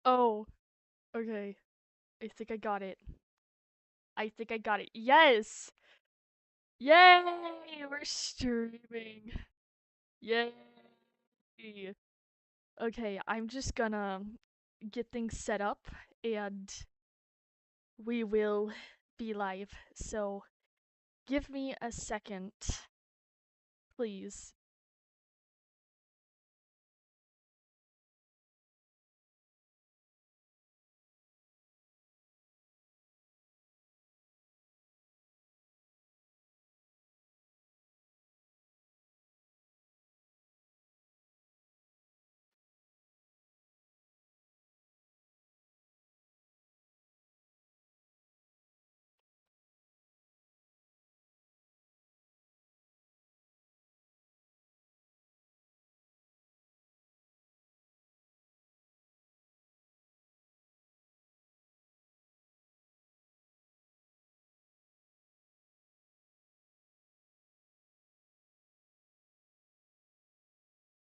Oh, okay. I think I got it. I think I got it. Yes! Yay! We're streaming. Yay! Okay, I'm just gonna get things set up and we will be live. So, give me a second, please.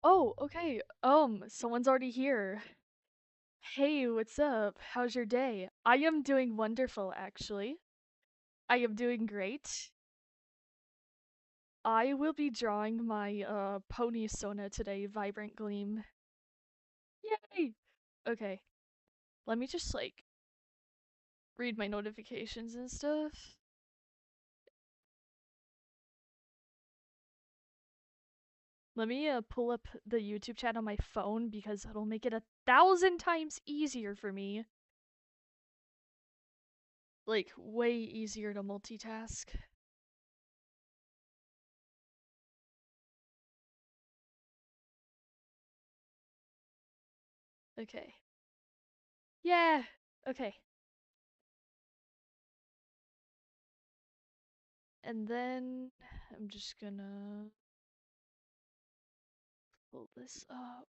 Oh, okay. Someone's already here. Hey, what's up? How's your day? I am doing wonderful, actually. I am doing great. I will be drawing my ponysona today, Vibrant Gleam. Yay! Okay, let me just like read my notifications and stuff. Let me pull up the YouTube chat on my phone because it'll make it 1,000 times easier for me. Like, way easier to multitask. Okay. Yeah! Okay. And then I'm just gonna pull this up.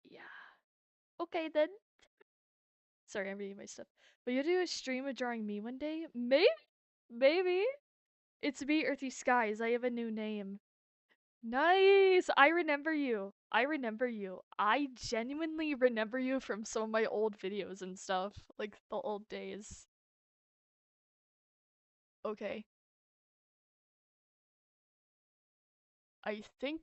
Yeah. Okay then. Sorry, I'm reading my stuff. But you'll do a stream of drawing me one day? Maybe? Maybe? It's me, Earthy Skies. I have a new name. Nice! I remember you. I remember you. I genuinely remember you from some of my old videos and stuff. Like the old days. Okay. I think.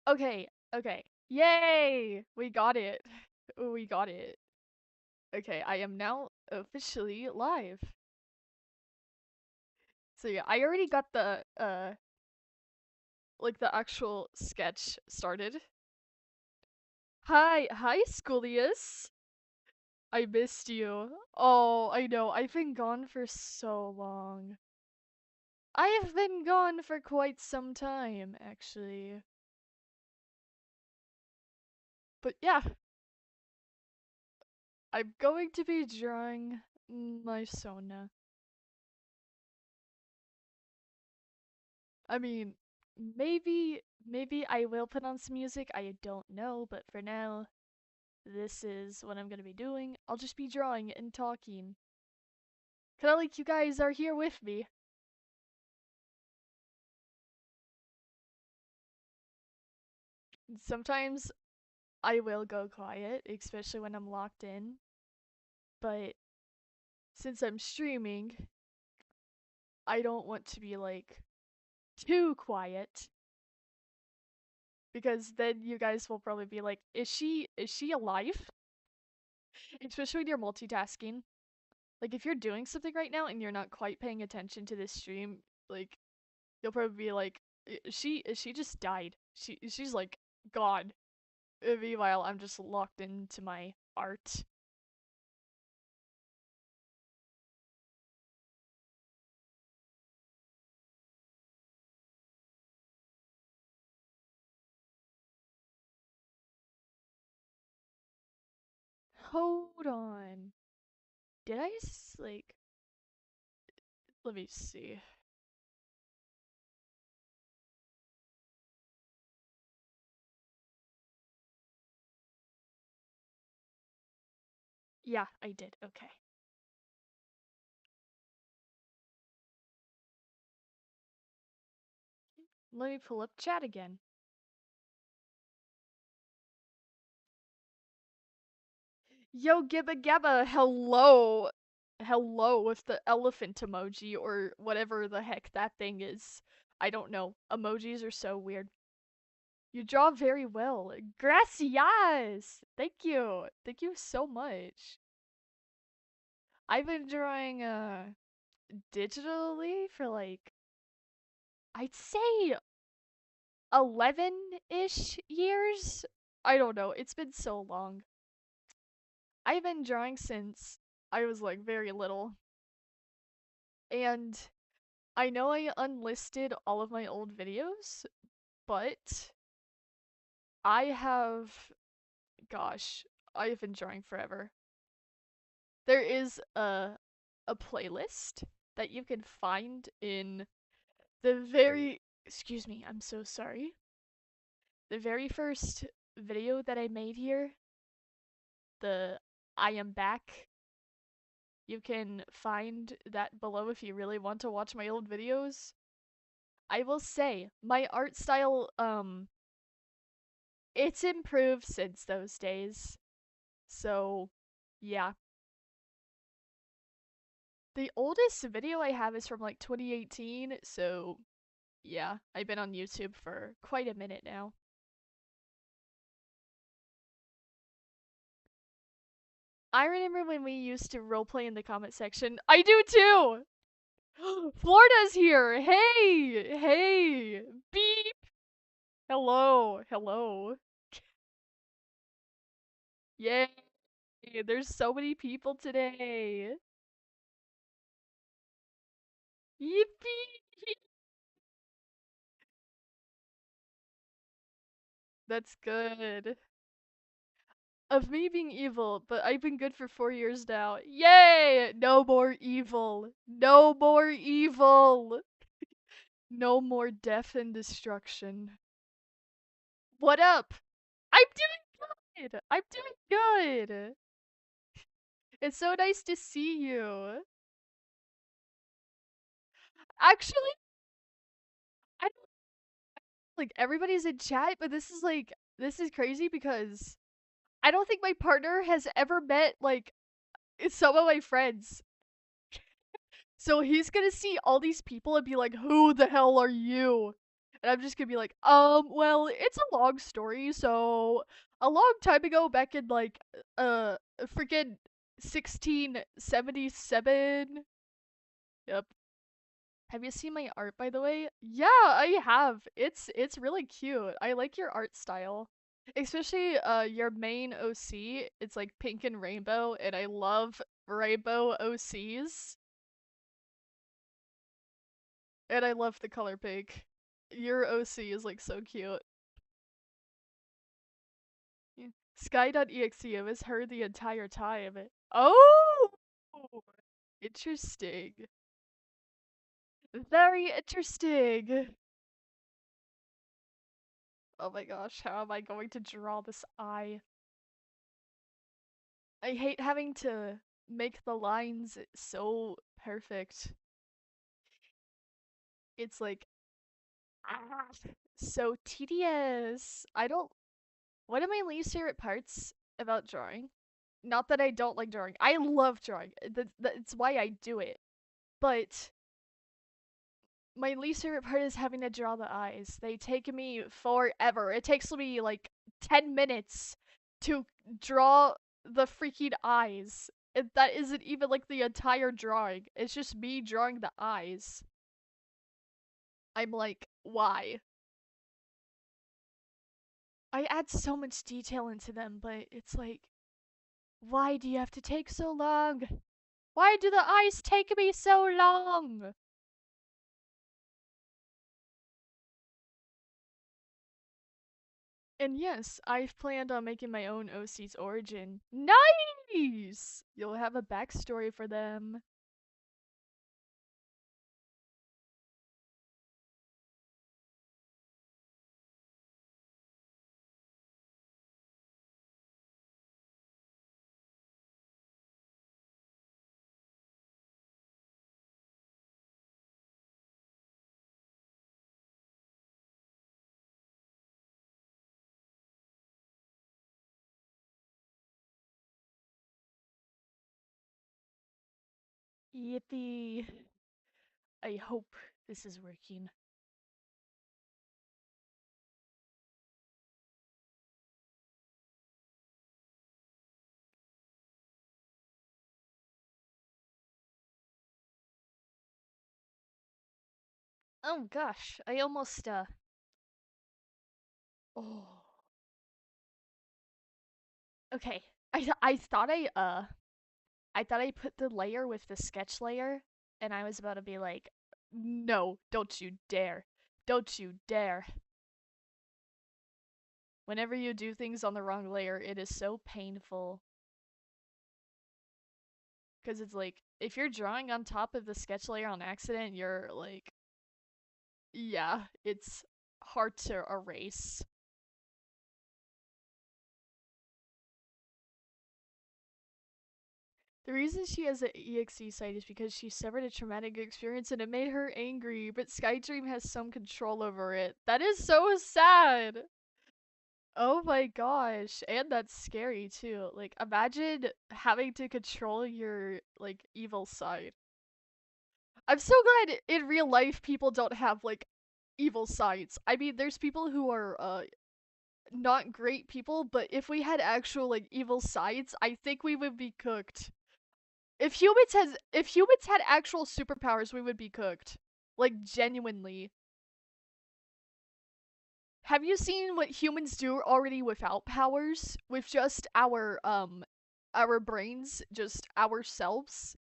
Okay. Okay. Yay! We got it. We got it. Okay, I am now officially live. So yeah, I already got the like the actual sketch started. Hi Schoolius. I missed you. Oh, I know. I've been gone for so long. I have been gone for quite some time, actually. But yeah, I'm going to be drawing my Sona. I mean, maybe I will put on some music. I don't know, but for now, this is what I'm gonna be doing. I'll just be drawing and talking. Kinda like you guys are here with me. Sometimes I will go quiet, especially when I'm locked in. But since I'm streaming, I don't want to be like too quiet because then you guys will probably be like, is she alive? Especially when you're multitasking. Like if you're doing something right now and you're not quite paying attention to this stream, like you'll probably be like, is she just died? She's like gone. Meanwhile, I'm just locked into my art. Hold on. Did I like? Let me see. Yeah, I did. Okay. Let me pull up chat again. Yo, Gibba Gabba, hello. Hello with the elephant emoji or whatever the heck that thing is. I don't know. Emojis are so weird. You draw very well. Gracias! Thank you. Thank you so much. I've been drawing digitally for like I'd say 11-ish years. I don't know. It's been so long. I've been drawing since I was like very little. And I know I unlisted all of my old videos, but I have, gosh, I've been drawing forever. There is a playlist that you can find in the very, excuse me, I'm so sorry. The very first video that I made here, the I am back. You can find that below if you really want to watch my old videos. I will say, my art style, it's improved since those days. So, yeah. The oldest video I have is from like 2018, so yeah, I've been on YouTube for quite a minute now. I remember when we used to roleplay in the comment section. I do too! Florida's here! Hey! Hey! Beep! Hello! Hello! Yay! There's so many people today! Yippee! That's good. Of me being evil, but I've been good for 4 years now. Yay! No more evil. No more evil. No more death and destruction. What up? I'm doing good. I'm doing good. It's so nice to see you. Actually, I don't like everybody's in chat, but this is crazy because I don't think my partner has ever met like some of my friends. So he's gonna see all these people and be like, "Who the hell are you?" And I'm just gonna be like, well, it's a long story. So a long time ago, back in like, freaking 1677. Yep. Have you seen my art, by the way? Yeah, I have. It's really cute. I like your art style. Especially your main OC. It's like pink and rainbow, and I love rainbow OCs. And I love the color pink. Your OC is like so cute. Yeah. Sky.exe, I was her the entire time. Oh! Interesting. Very interesting. Oh my gosh, how am I going to draw this eye? I hate having to make the lines so perfect. It's like, ah, so tedious. I don't. One of my least favorite parts about drawing, not that I don't like drawing, I love drawing. That's why I do it. But my least favorite part is having to draw the eyes. They take me forever. It takes me like 10 minutes to draw the freaking eyes. That isn't even like the entire drawing. It's just me drawing the eyes. I'm like, why? I add so much detail into them, but it's like, why do you have to take so long? Why do the eyes take me so long? And yes, I've planned on making my own OC's origin. Nice! You'll have a backstory for them. Yippee. I hope this is working. Oh gosh, I almost oh. Okay. I thought I put the layer with the sketch layer and I was about to be like, "No, don't you dare. Don't you dare." Whenever you do things on the wrong layer, it is so painful. Cuz it's like if you're drawing on top of the sketch layer on accident, you're like, yeah, it's hard to erase. The reason she has an EXE site is because she suffered a traumatic experience and it made her angry, but Skydream has some control over it. That is so sad. Oh my gosh. And that's scary too. Like imagine having to control your like evil side. I'm so glad in real life people don't have like evil sides. I mean, there's people who are not great people, but if we had actual like evil sides, I think we would be cooked. If humans had actual superpowers, we would be cooked. Like genuinely. Have you seen what humans do already without powers? With just our brains, just ourselves?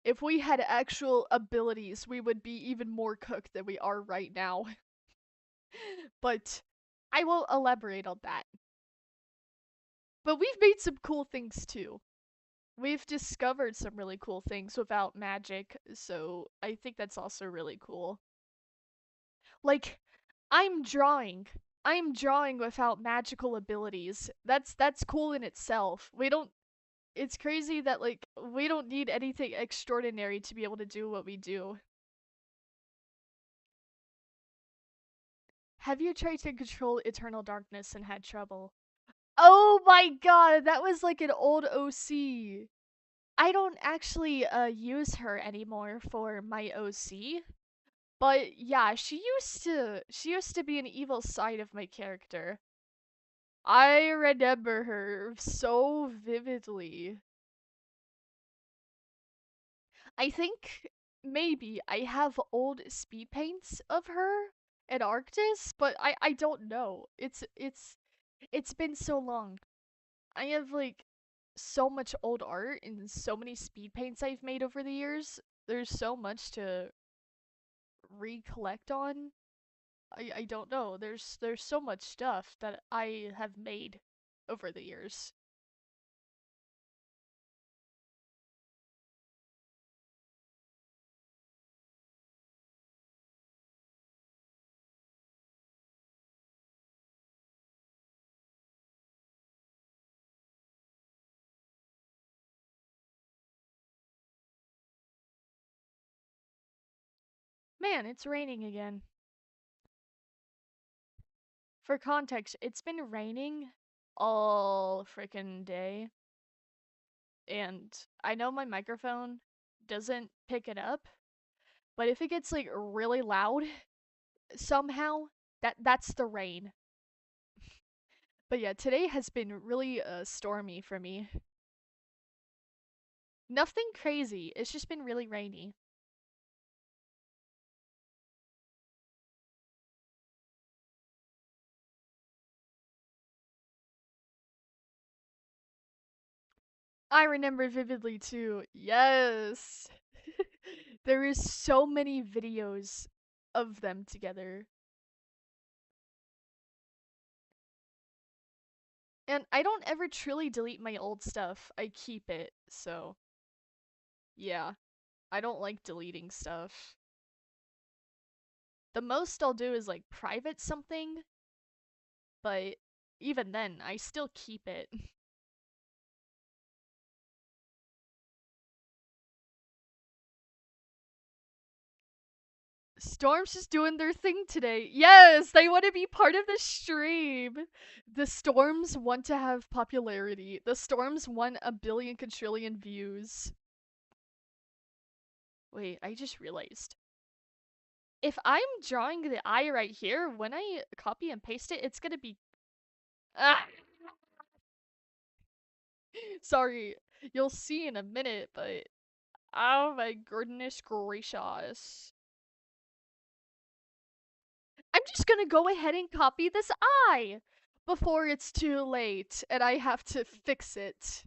If we had actual abilities, we would be even more cooked than we are right now. But I will elaborate on that. But we've made some cool things too. We've discovered some really cool things without magic, so I think that's also really cool. Like, I'm drawing. I'm drawing without magical abilities. That's cool in itself. We don't It's crazy that like we don't need anything extraordinary to be able to do what we do. Have you tried to control eternal darkness and had trouble? Oh my god, that was like an old OC. I don't actually use her anymore for my OC. But yeah, she used to be an evil side of my character. I remember her so vividly. I think maybe I have old speed paints of her at Arctis, but I don't know. It's been so long. I have like so much old art and so many speed paints I've made over the years. There's so much to recollect on. I don't know. There's so much stuff that I have made over the years. Man, it's raining again. For context, it's been raining all freaking day, and I know my microphone doesn't pick it up, but if it gets like really loud somehow, that's the rain. But yeah, today has been really stormy for me. Nothing crazy. It's just been really rainy. I remember vividly too. Yes. There is so many videos of them together. And I don't ever truly delete my old stuff. I keep it. So, yeah. I don't like deleting stuff. The most I'll do is like private something, but even then, I still keep it. Storm's just doing their thing today. Yes, they want to be part of the stream. The Storms want to have popularity. The Storms want a billion quadrillion views. Wait, I just realized. If I'm drawing the eye right here, when I copy and paste it, it's gonna be. Ah! Sorry, you'll see in a minute, but. Oh my goodness gracious. I'm just gonna go ahead and copy this eye before it's too late and I have to fix it.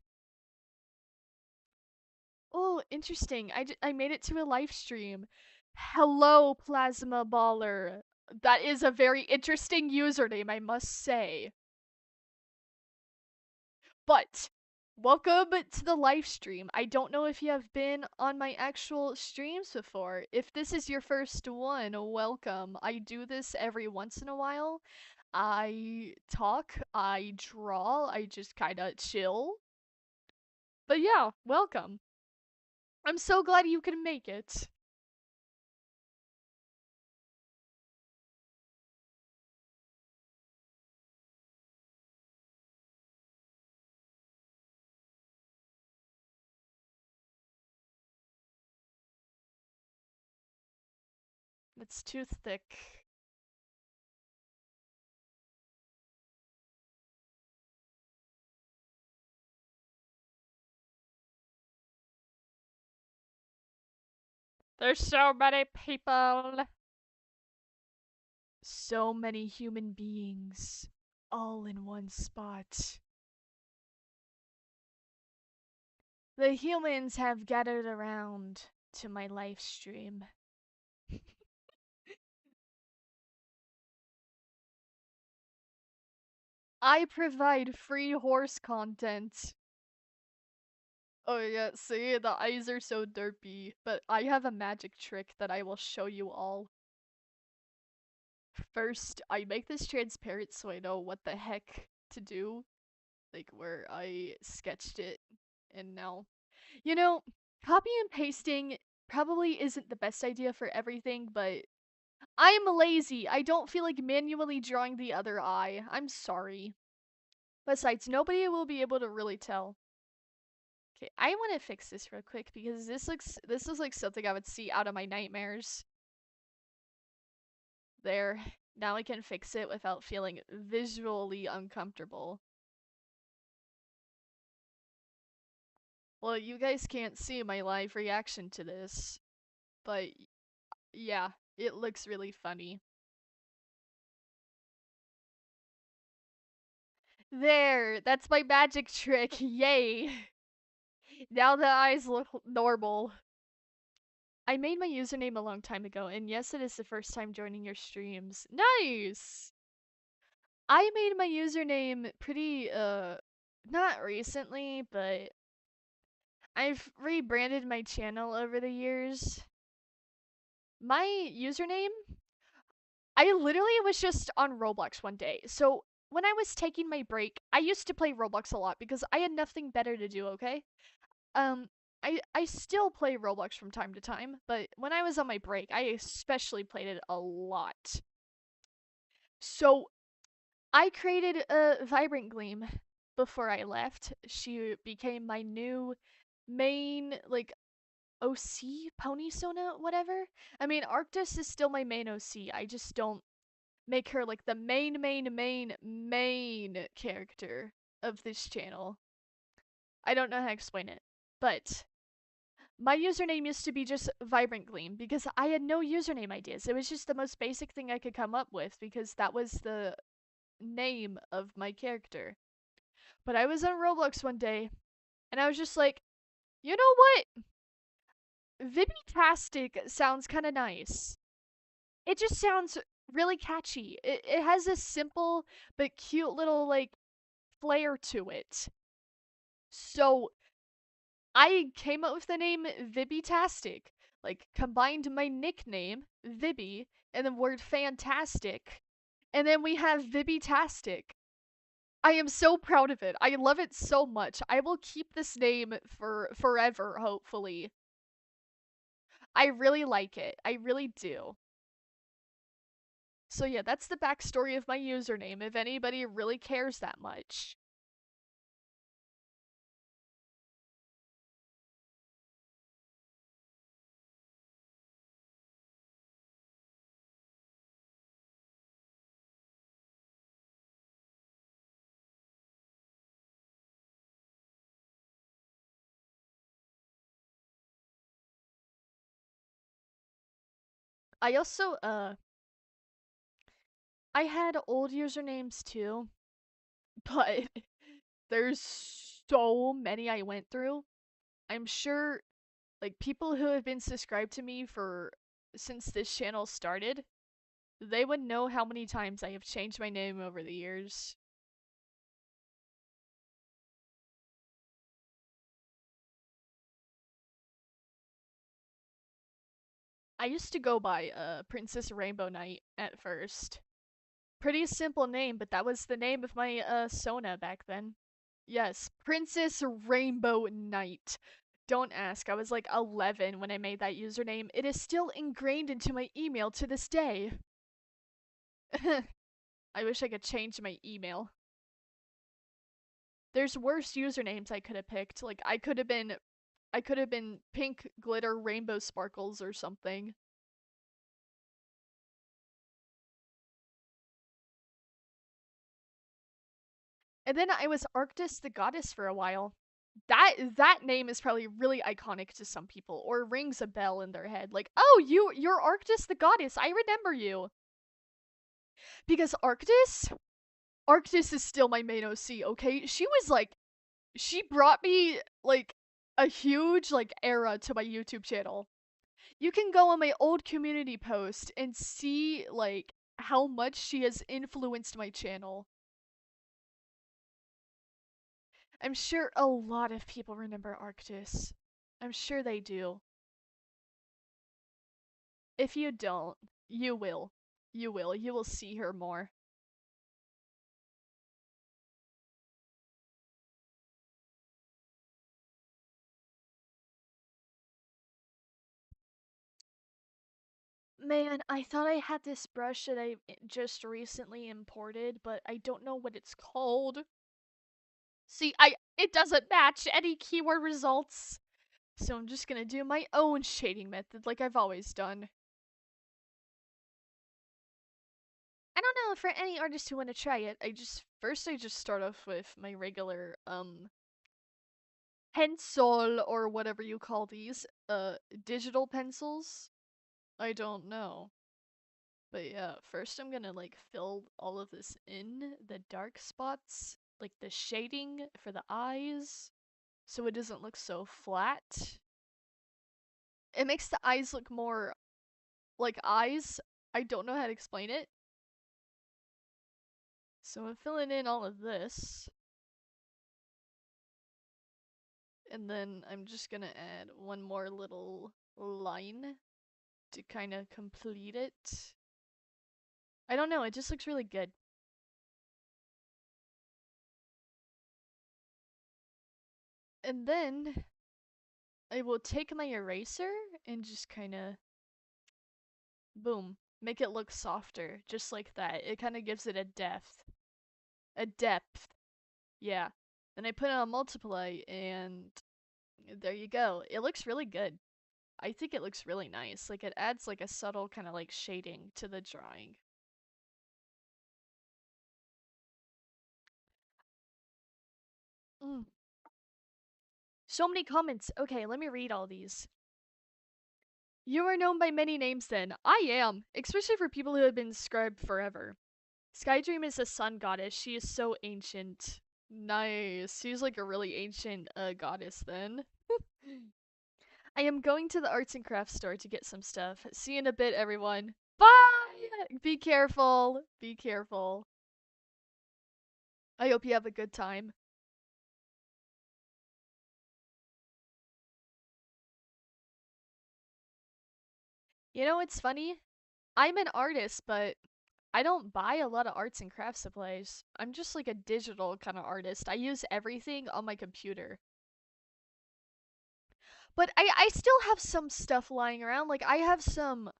Oh, interesting. I made it to a live stream. Hello, Plasma Baller. That is a very interesting username, I must say. But welcome to the live stream. I don't know if you have been on my actual streams before. If this is your first one, welcome. I do this every once in a while. I talk, I draw, I just kind of chill. But yeah, welcome. I'm so glad you can make it. It's too thick. There's so many people. So many human beings. All in one spot. The humans have gathered around to my live stream. I provide free horse content. Oh yeah, see, the eyes are so derpy, but I have a magic trick that I will show you all. First, I make this transparent so I know what the heck to do, like where I sketched it, and now. You know, copy and pasting probably isn't the best idea for everything, but I'm lazy. I don't feel like manually drawing the other eye. I'm sorry. Besides, nobody will be able to really tell. Okay, I want to fix this real quick because this is like something I would see out of my nightmares. There. Now I can fix it without feeling visually uncomfortable. Well, you guys can't see my live reaction to this, but yeah, it looks really funny. There, that's my magic trick. Yay. Now the eyes look normal. I made my username a long time ago, and yes, it is the first time joining your streams. Nice! I made my username pretty, not recently, but I've rebranded my channel over the years. My username, I literally was just on Roblox one day. So when I was taking my break, I used to play Roblox a lot because I had nothing better to do, okay? Um, I still play Roblox from time to time, but when I was on my break, I especially played it a lot. So I created a Vibrant Gleam before I left. She became my new main, like, OC, ponysona, whatever. I mean, Arctis is still my main OC. I just don't make her like the main character of this channel. I don't know how to explain it, but my username used to be just Vibrant Gleam because I had no username ideas. It was just the most basic thing I could come up with because that was the name of my character. But I was on Roblox one day and I was just like, you know what? Vibitastic sounds kind of nice. It just sounds really catchy. It has a simple but cute little like flair to it. So I came up with the name Vibitastic. Like combined my nickname, Vibby, and the word fantastic. And then we have Vibitastic. I am so proud of it. I love it so much. I will keep this name for forever, hopefully. I really like it. I really do. So yeah, that's the backstory of my username, if anybody really cares that much. I also I had old usernames too, but there's so many I went through. I'm sure like people who have been subscribed to me for since this channel started, they would know how many times I have changed my name over the years. I used to go by Princess Rainbow Knight at first. Pretty simple name, but that was the name of my Sona back then. Yes, Princess Rainbow Knight. Don't ask. I was like 11 when I made that username. It is still ingrained into my email to this day. I wish I could change my email. There's worse usernames I could have picked. Like I could have been Pink Glitter Rainbow Sparkles or something. And then I was Arctis the Goddess for a while. That name is probably really iconic to some people or rings a bell in their head. Like, "Oh, you're Arctis the Goddess. I remember you." Because Arctis is still my main OC, okay? She brought me like a huge like era to my YouTube channel. You can go on my old community post and see like how much she has influenced my channel. I'm sure a lot of people remember Arctis. I'm sure they do. If you don't, you will. You will. You will see her more. Man, I thought I had this brush that I just recently imported, but I don't know what it's called. See, it doesn't match any keyword results. So I'm just gonna do my own shading method like I've always done. I don't know, for any artist who want to try it, I just start off with my regular pencil or whatever you call these digital pencils. I don't know. But yeah, first I'm gonna like fill all of this in, the dark spots, like the shading for the eyes, so it doesn't look so flat. It makes the eyes look more like eyes. I don't know how to explain it. So I'm filling in all of this. And then I'm just gonna add one more little line to kind of complete it. I don't know, it just looks really good. And then I will take my eraser and just kind of boom, make it look softer, just like that. It kind of gives it a depth. A depth. Yeah. Then I put it on multiply and there you go. It looks really good. I think it looks really nice. Like it adds like a subtle kind of like shading to the drawing. Mm. So many comments. Okay, let me read all these. You are known by many names then. I am, especially for people who have been scribed forever. Skydream is a sun goddess. She is so ancient. Nice. She's like a really ancient goddess then. I am going to the arts and crafts store to get some stuff. See you in a bit, everyone. Bye! Be careful. Be careful. I hope you have a good time. You know what's funny? I'm an artist, but I don't buy a lot of arts and crafts supplies. I'm just like a digital kind of artist. I use everything on my computer. But I still have some stuff lying around. Like I have some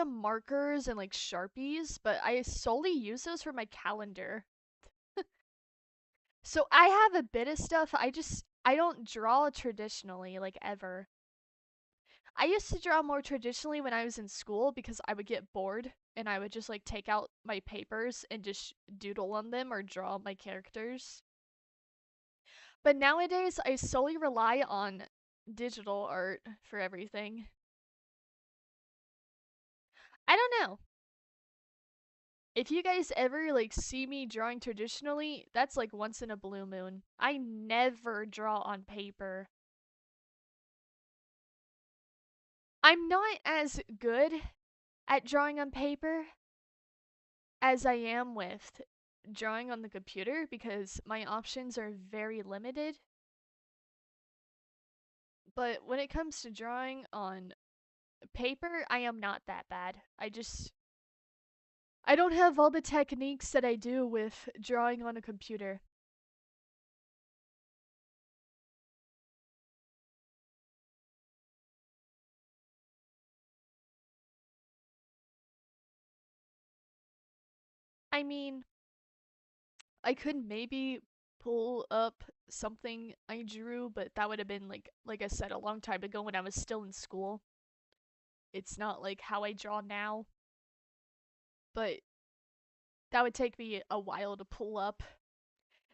markers and like Sharpies, but I solely use those for my calendar. So I have a bit of stuff. I don't draw traditionally like ever. I used to draw more traditionally when I was in school because I would get bored and I would just like take out my papers and just doodle on them or draw my characters. But nowadays I solely rely on digital art for everything. I don't know. If you guys ever like see me drawing traditionally, that's like once in a blue moon. I never draw on paper. I'm not as good at drawing on paper as I am with drawing on the computer because my options are very limited. But when it comes to drawing on paper, I am not that bad. I don't have all the techniques that I do with drawing on a computer. I mean, I could maybe pull up something I drew, but that would have been like I said a long time ago when I was still in school. It's not like how I draw now, but that would take me a while to pull up.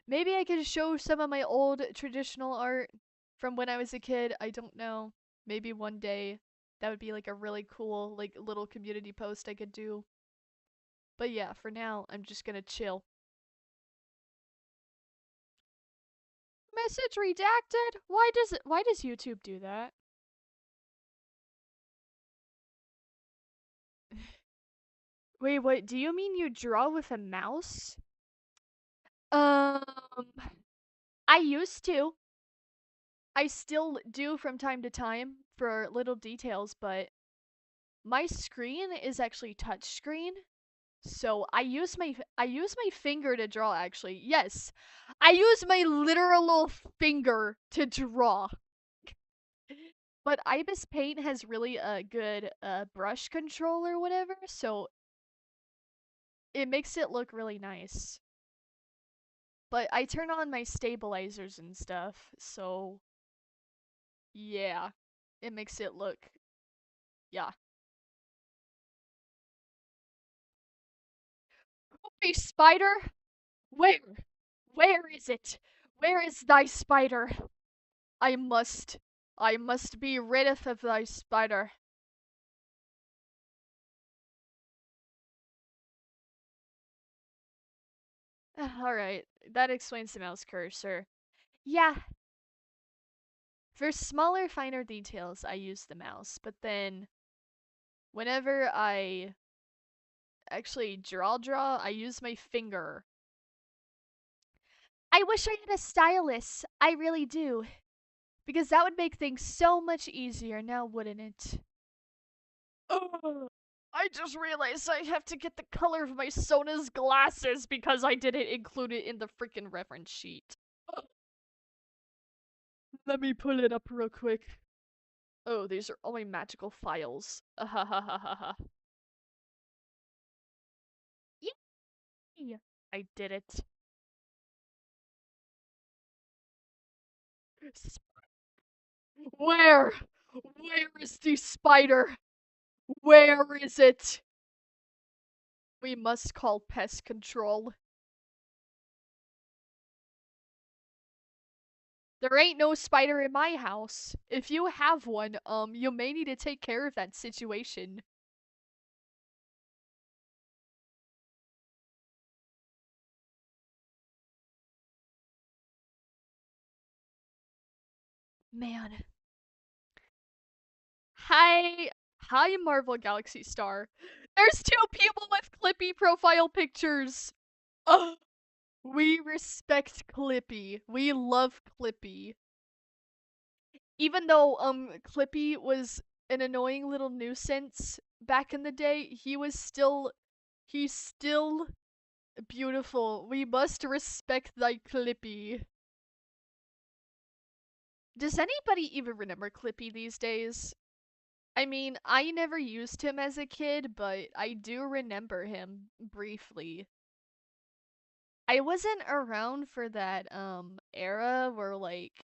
Maybe I could show some of my old traditional art from when I was a kid. I don't know. Maybe one day that would be like a really cool like little community post I could do. But yeah, for now I'm just going to chill. Message redacted? Why does YouTube do that? Wait, what? Do you mean you draw with a mouse? Um I used to. I still do from time to time for little details, but my screen is actually touchscreen. So I use my finger to draw actually. Yes. I use my literal finger to draw. But Ibis Paint has really a good brush control or whatever, so it makes it look really nice. But I turn on my stabilizers and stuff, so yeah, it makes it look, yeah. Hey, spider! Where? Where is it? Where is thy spider? I must, I must be rid of thy spider. Alright, that explains the mouse cursor. Yeah, for smaller, finer details, I use the mouse, but then whenever I actually draw, I use my finger. I wish I had a stylus. I really do. Because that would make things so much easier now, wouldn't it? Ugh. I just realized I have to get the color of my Sona's glasses because I didn't include it in the freaking reference sheet. Ugh. Let me pull it up real quick. Oh, these are all my magical files. Ahahaha. Yay! I did it. Where? Where is the spider? Where is it? We must call pest control. There ain't no spider in my house. If you have one, you may need to take care of that situation. Man. Hi. Hi, Marvel Galaxy Star. There's two people with Clippy profile pictures. Ugh. We respect Clippy. We love Clippy. Even though Clippy was an annoying little nuisance back in the day, he's still beautiful. We must respect thy Clippy. Does anybody even remember Clippy these days? I mean, I never used him as a kid, but I do remember him briefly. I wasn't around for that era where like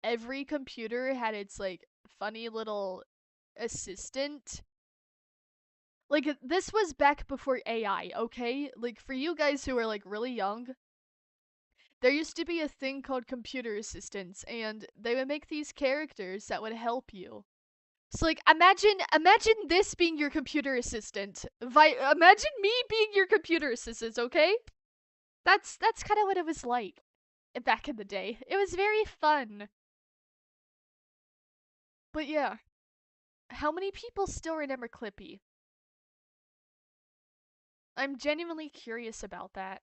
every computer had its like funny little assistant. Like this was back before AI, okay? Like for you guys who are like really young, there used to be a thing called computer assistants and they would make these characters that would help you. It's like imagine this being your computer assistant. Imagine me being your computer assistant, okay? That's kind of what it was like back in the day. It was very fun. But yeah, how many people still remember Clippy? I'm genuinely curious about that.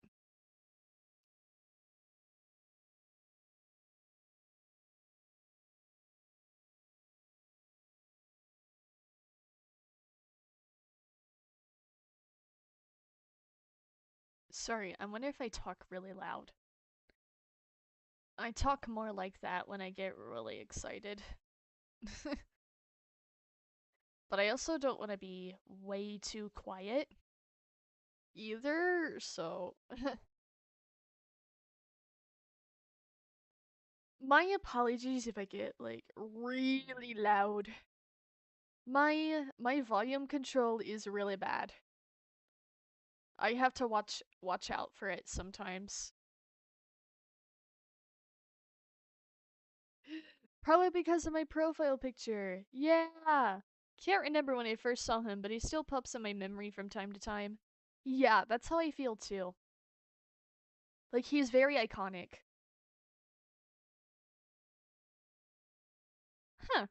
Sorry, I wonder if I talk really loud. I talk more like that when I get really excited. But I also don't want to be way too quiet either, so my apologies if I get like really loud. My volume control is really bad. I have to watch out for it sometimes. Probably because of my profile picture. Yeah. Can't remember when I first saw him, but he still pops in my memory from time to time. Yeah, that's how I feel too. Like he's very iconic. Huh.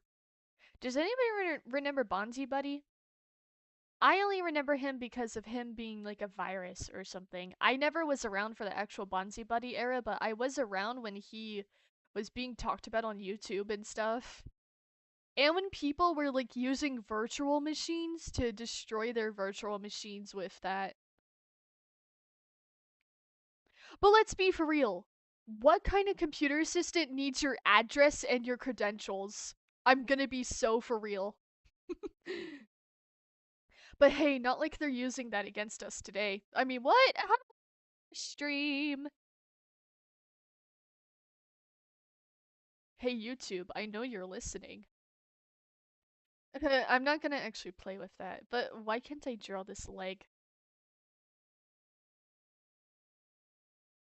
Does anybody remember Bonzi Buddy? I only remember him because of him being like a virus or something. I never was around for the actual Bonzi Buddy era, but I was around when he was being talked about on YouTube and stuff. And when people were like using virtual machines to destroy their virtual machines with that. But let's be for real. What kind of computer assistant needs your address and your credentials? I'm gonna be so for real. But hey, not like they're using that against us today. I mean, what? How stream? Hey YouTube, I know you're listening. I'm not gonna actually play with that, but why can't I draw this leg?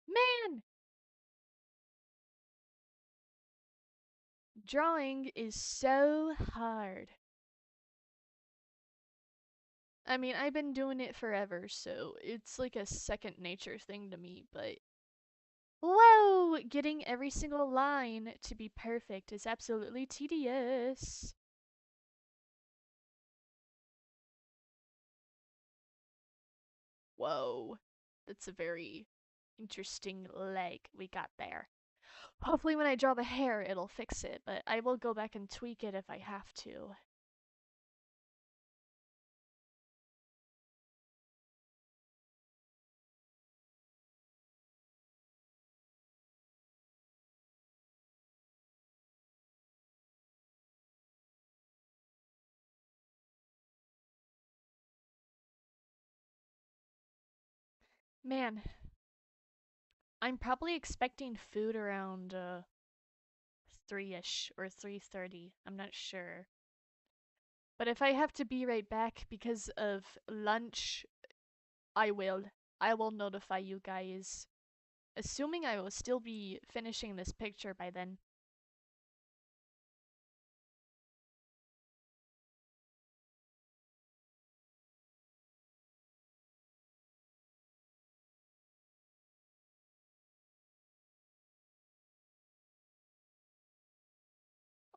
Man! Drawing is so hard. I mean, I've been doing it forever, so it's like a second nature thing to me, but whoa! Getting every single line to be perfect is absolutely tedious. Whoa. That's a very interesting leg we got there. Hopefully when I draw the hair it'll fix it, but I will go back and tweak it if I have to. Man, I'm probably expecting food around 3ish or 3:30. I'm not sure. But if I have to be right back because of lunch, I will. I will notify you guys. Assuming I will still be finishing this picture by then.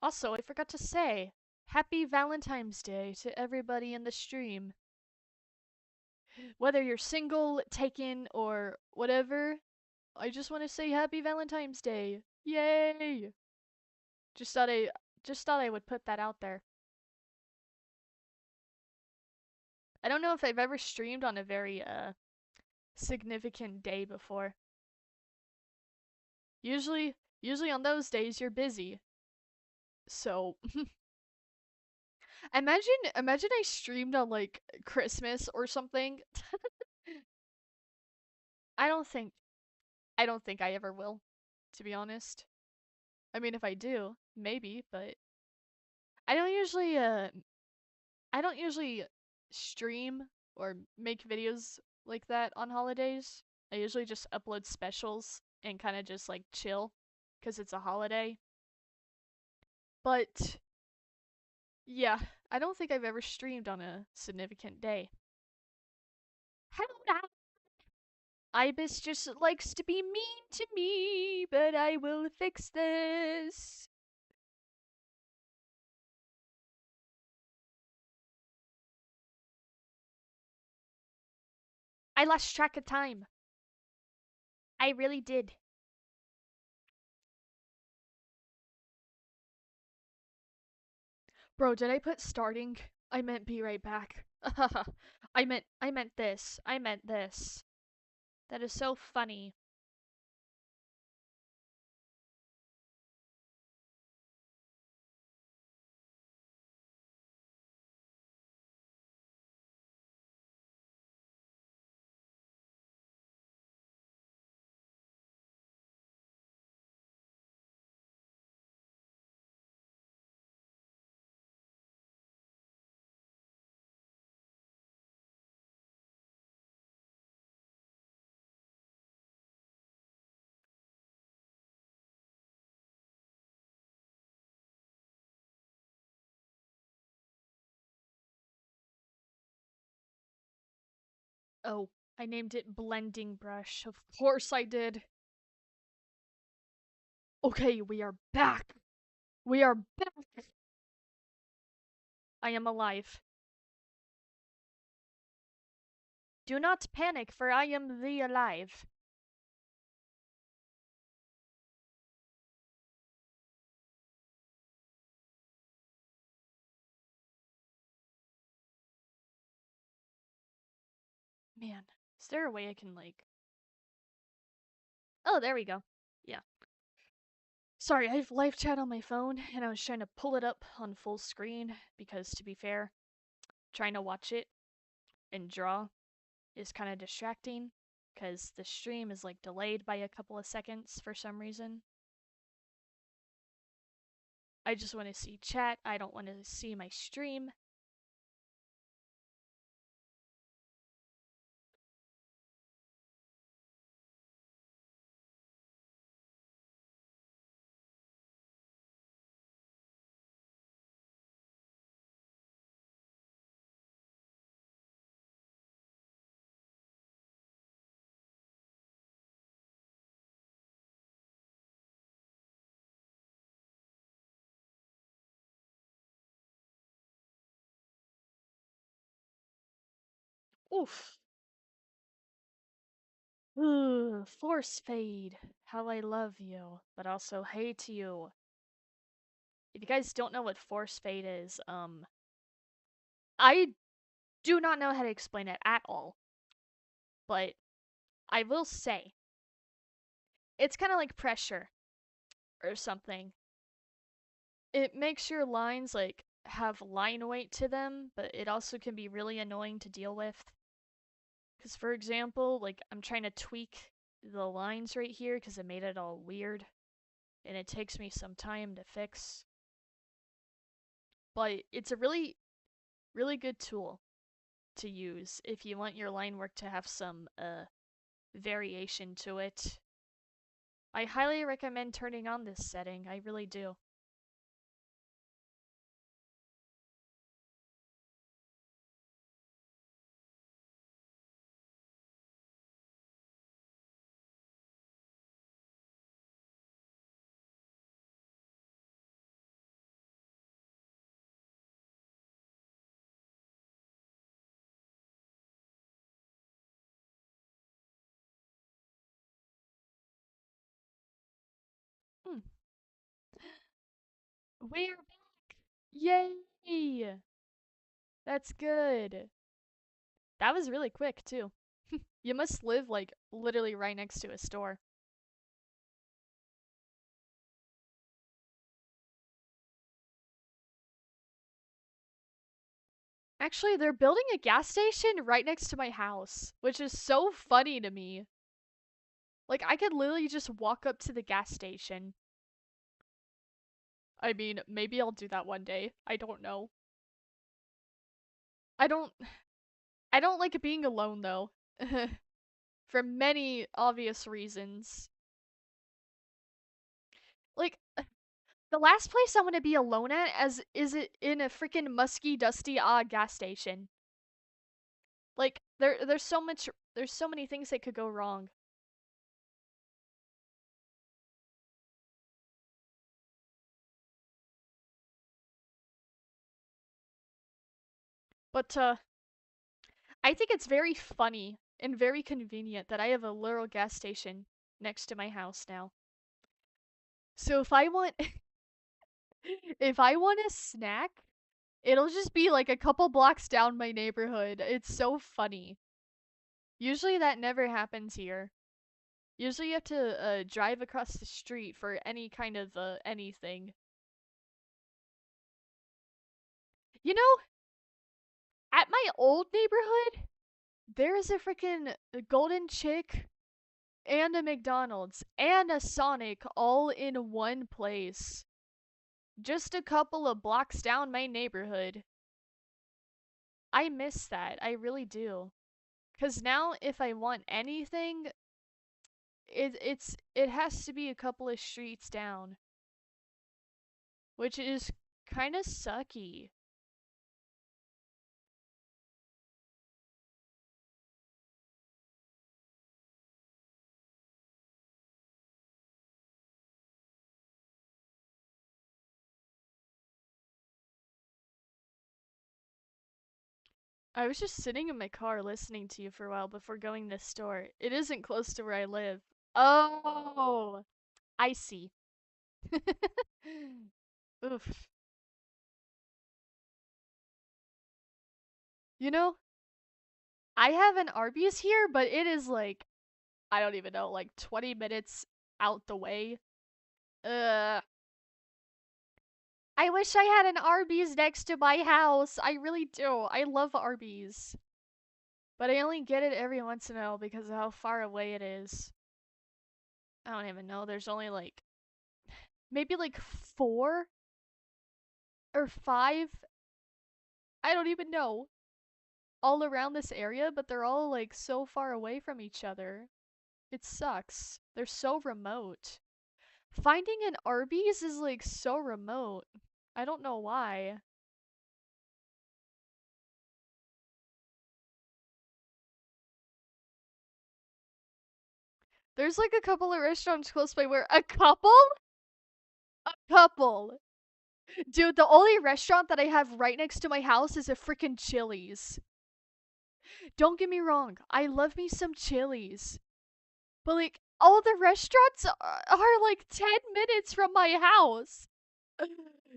Also, I forgot to say, Happy Valentine's Day to everybody in the stream. Whether you're single, taken, or whatever, I just want to say Happy Valentine's Day. Yay! Just thought I just thought I would put that out there. I don't know if I've ever streamed on a very significant day before. Usually on those days you're busy. So imagine I streamed on like Christmas or something. I don't think I don't think I ever will, to be honest. I mean if I do, maybe, but I don't usually I don't usually stream or make videos like that on holidays. I usually just upload specials and kind of just like chill cuz it's a holiday. But Yeah, I don't think I've ever streamed on a significant day. Hello, Ibis just likes to be mean to me, but I will fix this. I lost track of time. I really did. Bro, did I put starting? I meant be right back. I meant this. I meant this. That is so funny. Oh, I named it blending brush. Of course I did. Okay, we are back. We are back. I am alive. Do not panic, for I am the alive. Man, is there a way I can, like. Oh, there we go. Yeah. Sorry, I have live chat on my phone, and I was trying to pull it up on full screen because, to be fair, trying to watch it and draw is kind of distracting because the stream is like delayed by a couple of seconds for some reason. I just want to see chat. I don't want to see my stream. Oof. Ooh, force fade. How I love you, but also hate you. If you guys don't know what force fade is, I do not know how to explain it at all. But I will say, it's kind of like pressure or something. It makes your lines like have line weight to them, but it also can be really annoying to deal with. Because, for example, like I'm trying to tweak the lines right here because it made it all weird, and it takes me some time to fix. But it's a really, really good tool to use if you want your line work to have some variation to it. I highly recommend turning on this setting. I really do. Hmm. We're Yay! That's good. That was really quick, too. You must live, like, literally right next to a store. Actually, they're building a gas station right next to my house, which is so funny to me. Like, I could literally just walk up to the gas station. I mean, maybe I'll do that one day. I don't know. I don't I don't like being alone though. For many obvious reasons. Like The last place I want to be alone at as is it in a freaking musky, dusty gas station. Like there's so many things that could go wrong. But I think it's very funny and very convenient that I have a literal gas station next to my house now. So if I want a snack, it'll just be like a couple blocks down my neighborhood. It's so funny. Usually that never happens here. Usually you have to drive across the street for any kind of anything. You know, at my old neighborhood, there's a freaking Golden Chick and a McDonald's and a Sonic all in one place. Just a couple of blocks down my neighborhood. I miss that. I really do. Cuz now if I want anything, it has to be a couple of streets down, which is kind of sucky. I was just sitting in my car listening to you for a while before going to the store. It isn't close to where I live. Oh, I see. Oof. You know, I have an Arby's here, but it is like, I don't even know, like 20 minutes out the way. I wish I had an Arby's next to my house. I really do. I love Arby's. But I only get it every once in a while because of how far away it is. I don't even know. There's only like maybe like 4 or 5. I don't even know. All around this area, but they're all like so far away from each other. It sucks. They're so remote. Finding an Arby's is like so remote. I don't know why. There's like a couple of restaurants close by where a couple? A couple. Dude, the only restaurant that I have right next to my house is a freaking Chili's. Don't get me wrong, I love me some Chili's. But like all the restaurants are like 10 minutes from my house.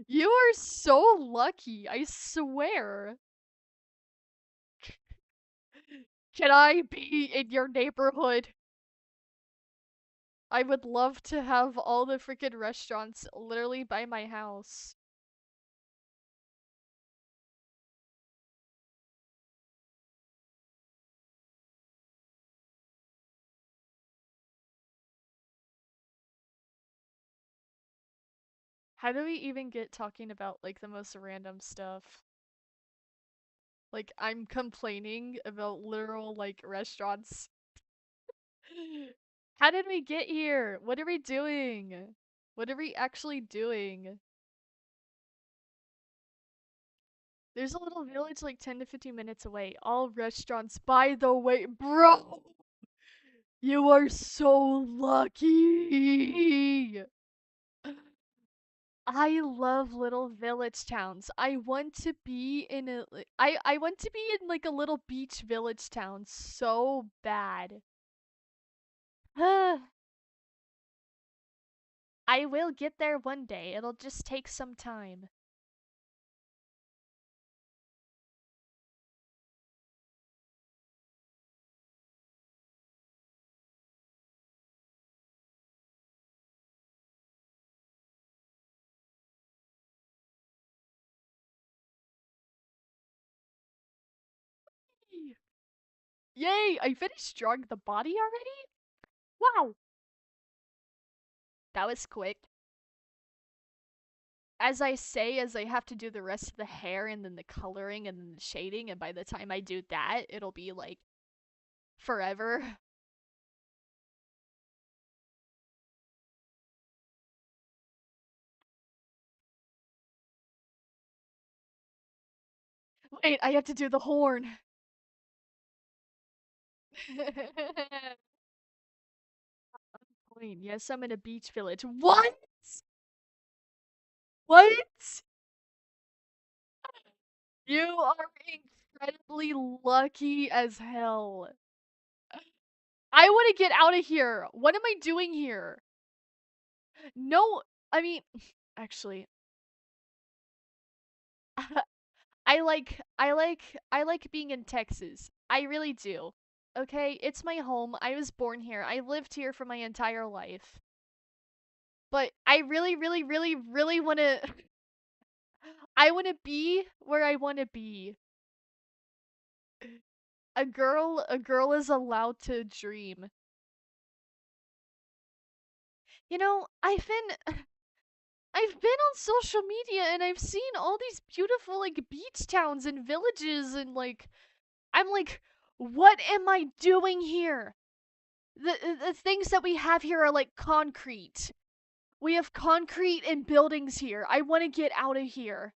You are so lucky, I swear. Can I be in your neighborhood? I would love to have all the freaking restaurants literally by my house. How do we even get talking about like the most random stuff? Like I'm complaining about literal like restaurants. How did we get here? What are we doing? What are we actually doing? There's a little village like 10 to 15 minutes away. All restaurants, by the way. Bro! You are so lucky! I love little village towns. I want to be in I want to be in like a little beach village town so bad. I will get there one day. It'll just take some time. Yay! I finished drawing the body already? Wow! That was quick. As I say, as I have to do the rest of the hair and then the coloring and then the shading, and by the time I do that, it'll be like forever. Wait, I have to do the horn. Wait, yes, I'm in a beach village. What? What? You are incredibly lucky as hell. I want to get out of here. What am I doing here? No, I mean, actually, I like being in Texas. I really do. Okay, it's my home. I was born here. I lived here for my entire life. But I really, really, really, really want to. I want to be where I want to be. A girl is allowed to dream. You know, I've been on social media and I've seen all these beautiful like beach towns and villages and like I'm like, what am I doing here? The things that we have here are like concrete. We have concrete and buildings here. I want to get out of here.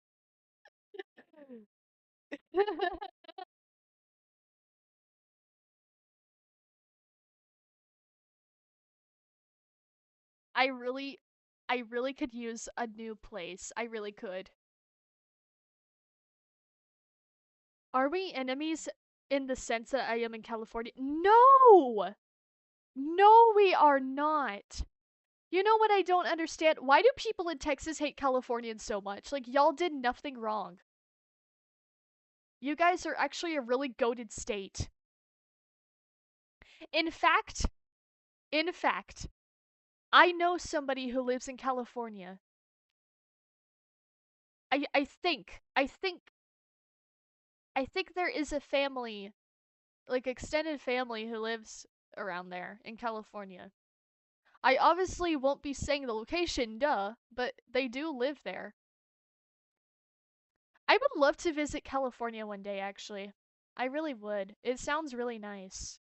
I really I really could use a new place. I really could. Are we enemies in the sense that I am in California? No! No, we are not. You know what I don't understand? Why do people in Texas hate Californians so much? Like, y'all did nothing wrong. You guys are actually a really goated state. In fact, in fact, I know somebody who lives in California. I think there is a family, like extended family who lives around there in California. I obviously won't be saying the location, duh, but they do live there. I would love to visit California one day, actually. I really would. It sounds really nice.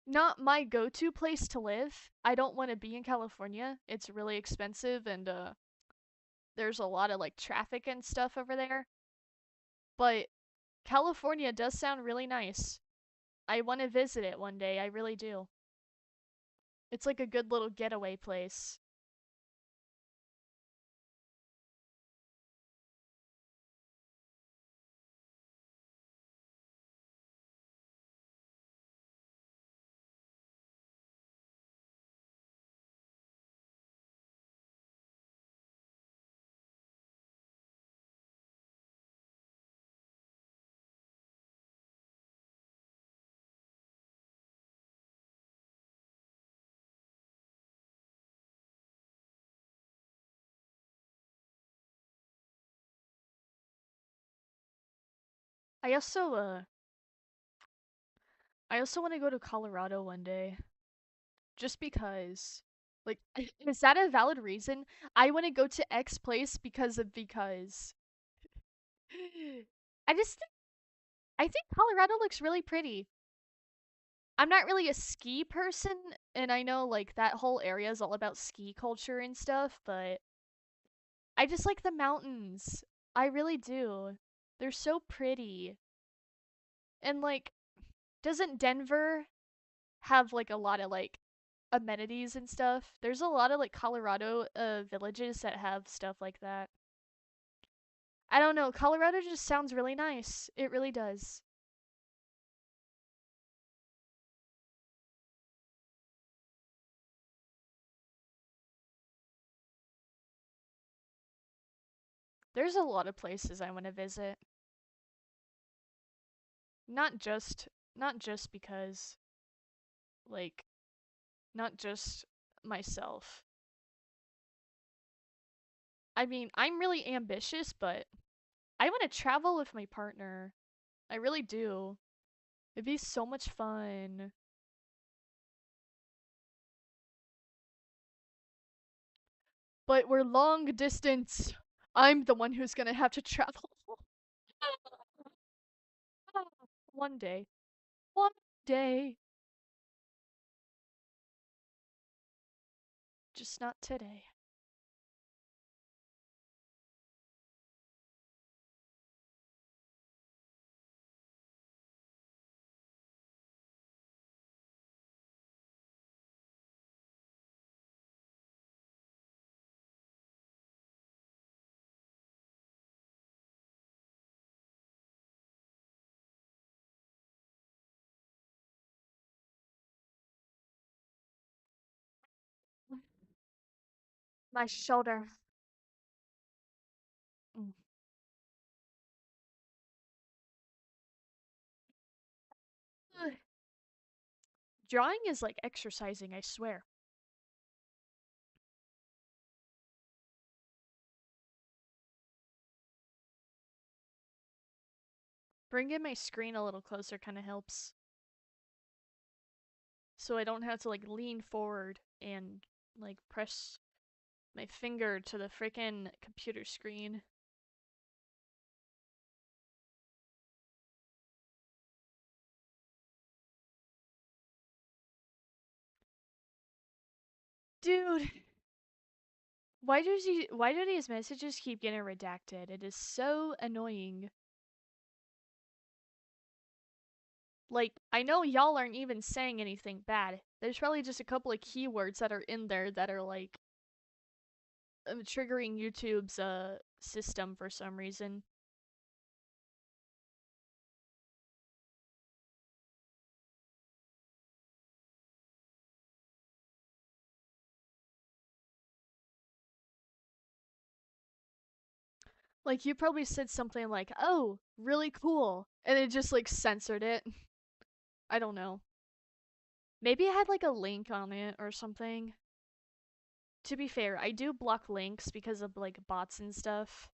Not my go to place to live. I don't want to be in California. It's really expensive and there's a lot of like traffic and stuff over there. But California does sound really nice. I want to visit it one day. I really do. It's like a good little getaway place. I also I also want to go to Colorado one day just because. Like is that a valid reason? I want to go to X place because of because. I just I think Colorado looks really pretty. I'm not really a ski person, and I know like that whole area is all about ski culture and stuff, but I just like the mountains. I really do. They're so pretty. And like, doesn't Denver have like a lot of like amenities and stuff? There's a lot of like Colorado villages that have stuff like that. I don't know. Colorado just sounds really nice. It really does. There's a lot of places I want to visit. Not just because like not just myself. I mean, I'm really ambitious, but I want to travel with my partner. I really do. It'd be so much fun. But we're long distance. I'm the one who's gonna have to travel. One day. One day. Just not today. My shoulder. Mm. Ugh. Drawing is like exercising, I swear. Bringing my screen a little closer kind of helps. So I don't have to like lean forward and like press my finger to the freaking computer screen. Dude, why do these messages keep getting redacted? It is so annoying. Like, I know y'all aren't even saying anything bad. There's probably just a couple of keywords that are in there that are like triggering YouTube's system for some reason. Like you probably said something like, "Oh, really cool," and it just like censored it. I don't know. Maybe it had like a link on it or something. To be fair, I do block links because of like bots and stuff.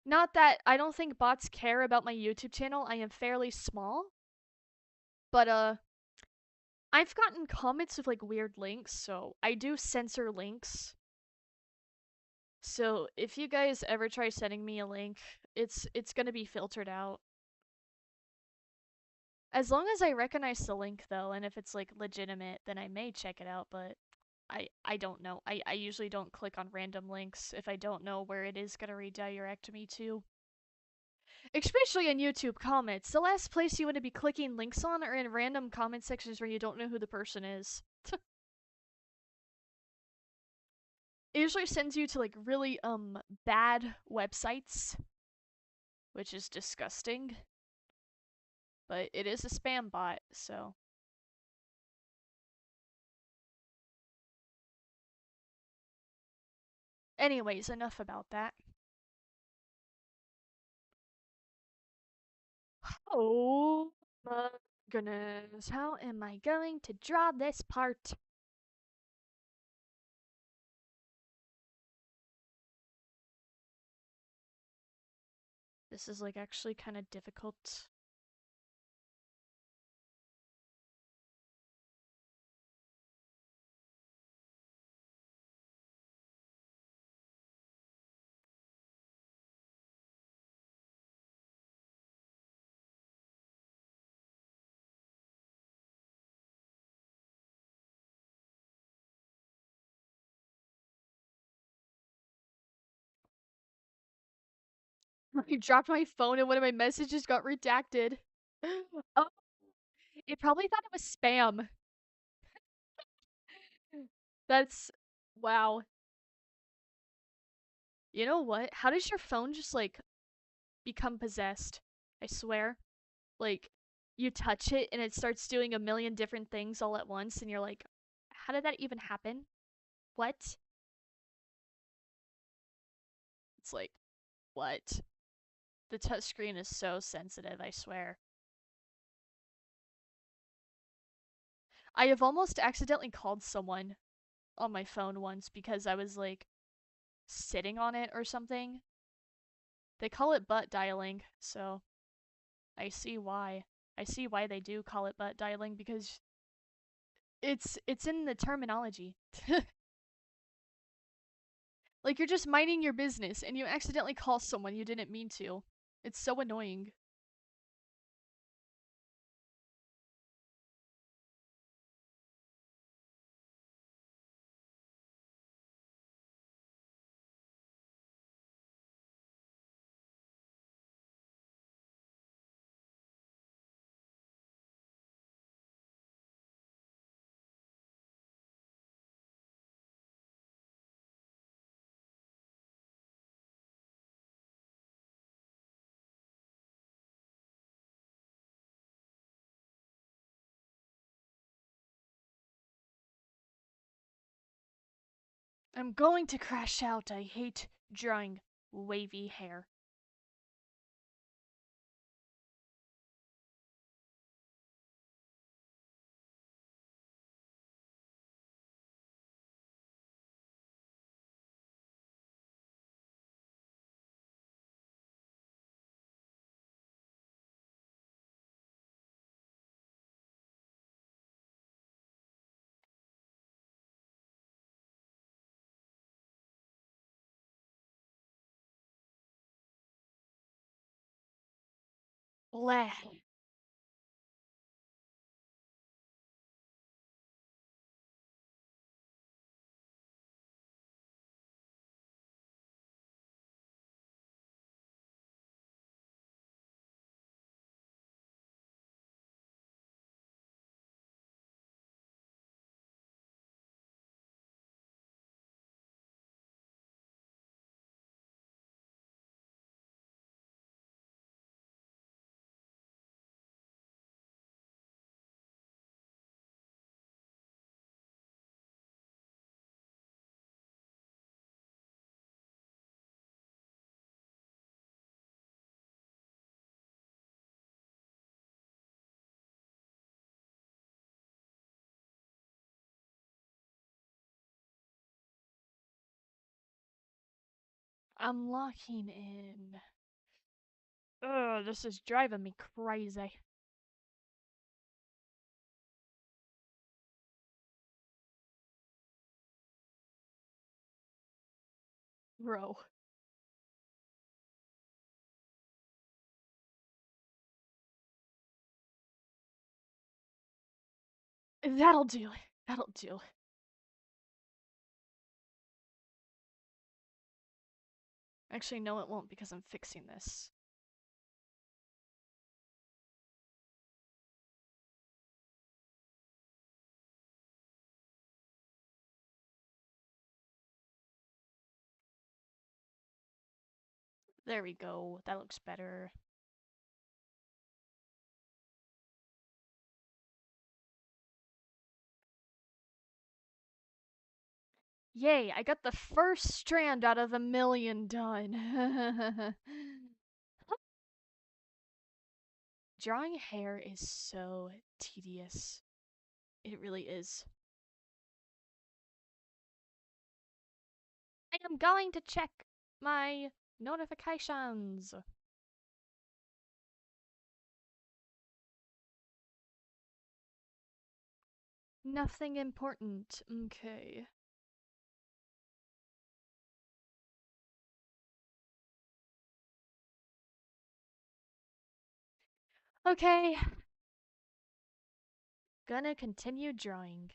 Not that I don't think bots care about my YouTube channel. I am fairly small, but I've gotten comments with like weird links, so I do censor links. So if you guys ever try sending me a link, it's going to be filtered out. As long as I recognize the link though, and if it's like legitimate, then I may check it out, but I don't know. I usually don't click on random links if I don't know where it is gonna redirect me to. Especially in YouTube comments. The last place you want to be clicking links on are in random comment sections where you don't know who the person is. It usually sends you to like really bad websites, which is disgusting. But it is a spam bot, so anyways, enough about that. Oh my goodness, how am I going to draw this part? This is like actually kind of difficult. I dropped my phone and one of my messages got redacted. Oh, it probably thought it was spam. That's wow. You know what? How does your phone just like become possessed? I swear. Like you touch it and it starts doing a million different things all at once and you're like, how did that even happen? What? It's like, what? The touchscreen is so sensitive, I swear. I have almost accidentally called someone on my phone once because I was like sitting on it or something. They call it butt dialing, so I see why. I see why they do call it butt dialing because it's in the terminology. Like you're just minding your business and you accidentally call someone you didn't mean to. It's so annoying. I'm going to crash out. I hate drawing wavy hair. Blah. I'm locking in. Ugh, this is driving me crazy. Bro. That'll do. That'll do. Actually, no, it won't because I'm fixing this. There we go. That looks better. Yay, I got the first strand out of a million done. Drawing hair is so tedious. It really is. I am going to check my notifications. Nothing important. Okay. Okay. Gonna continue drawing.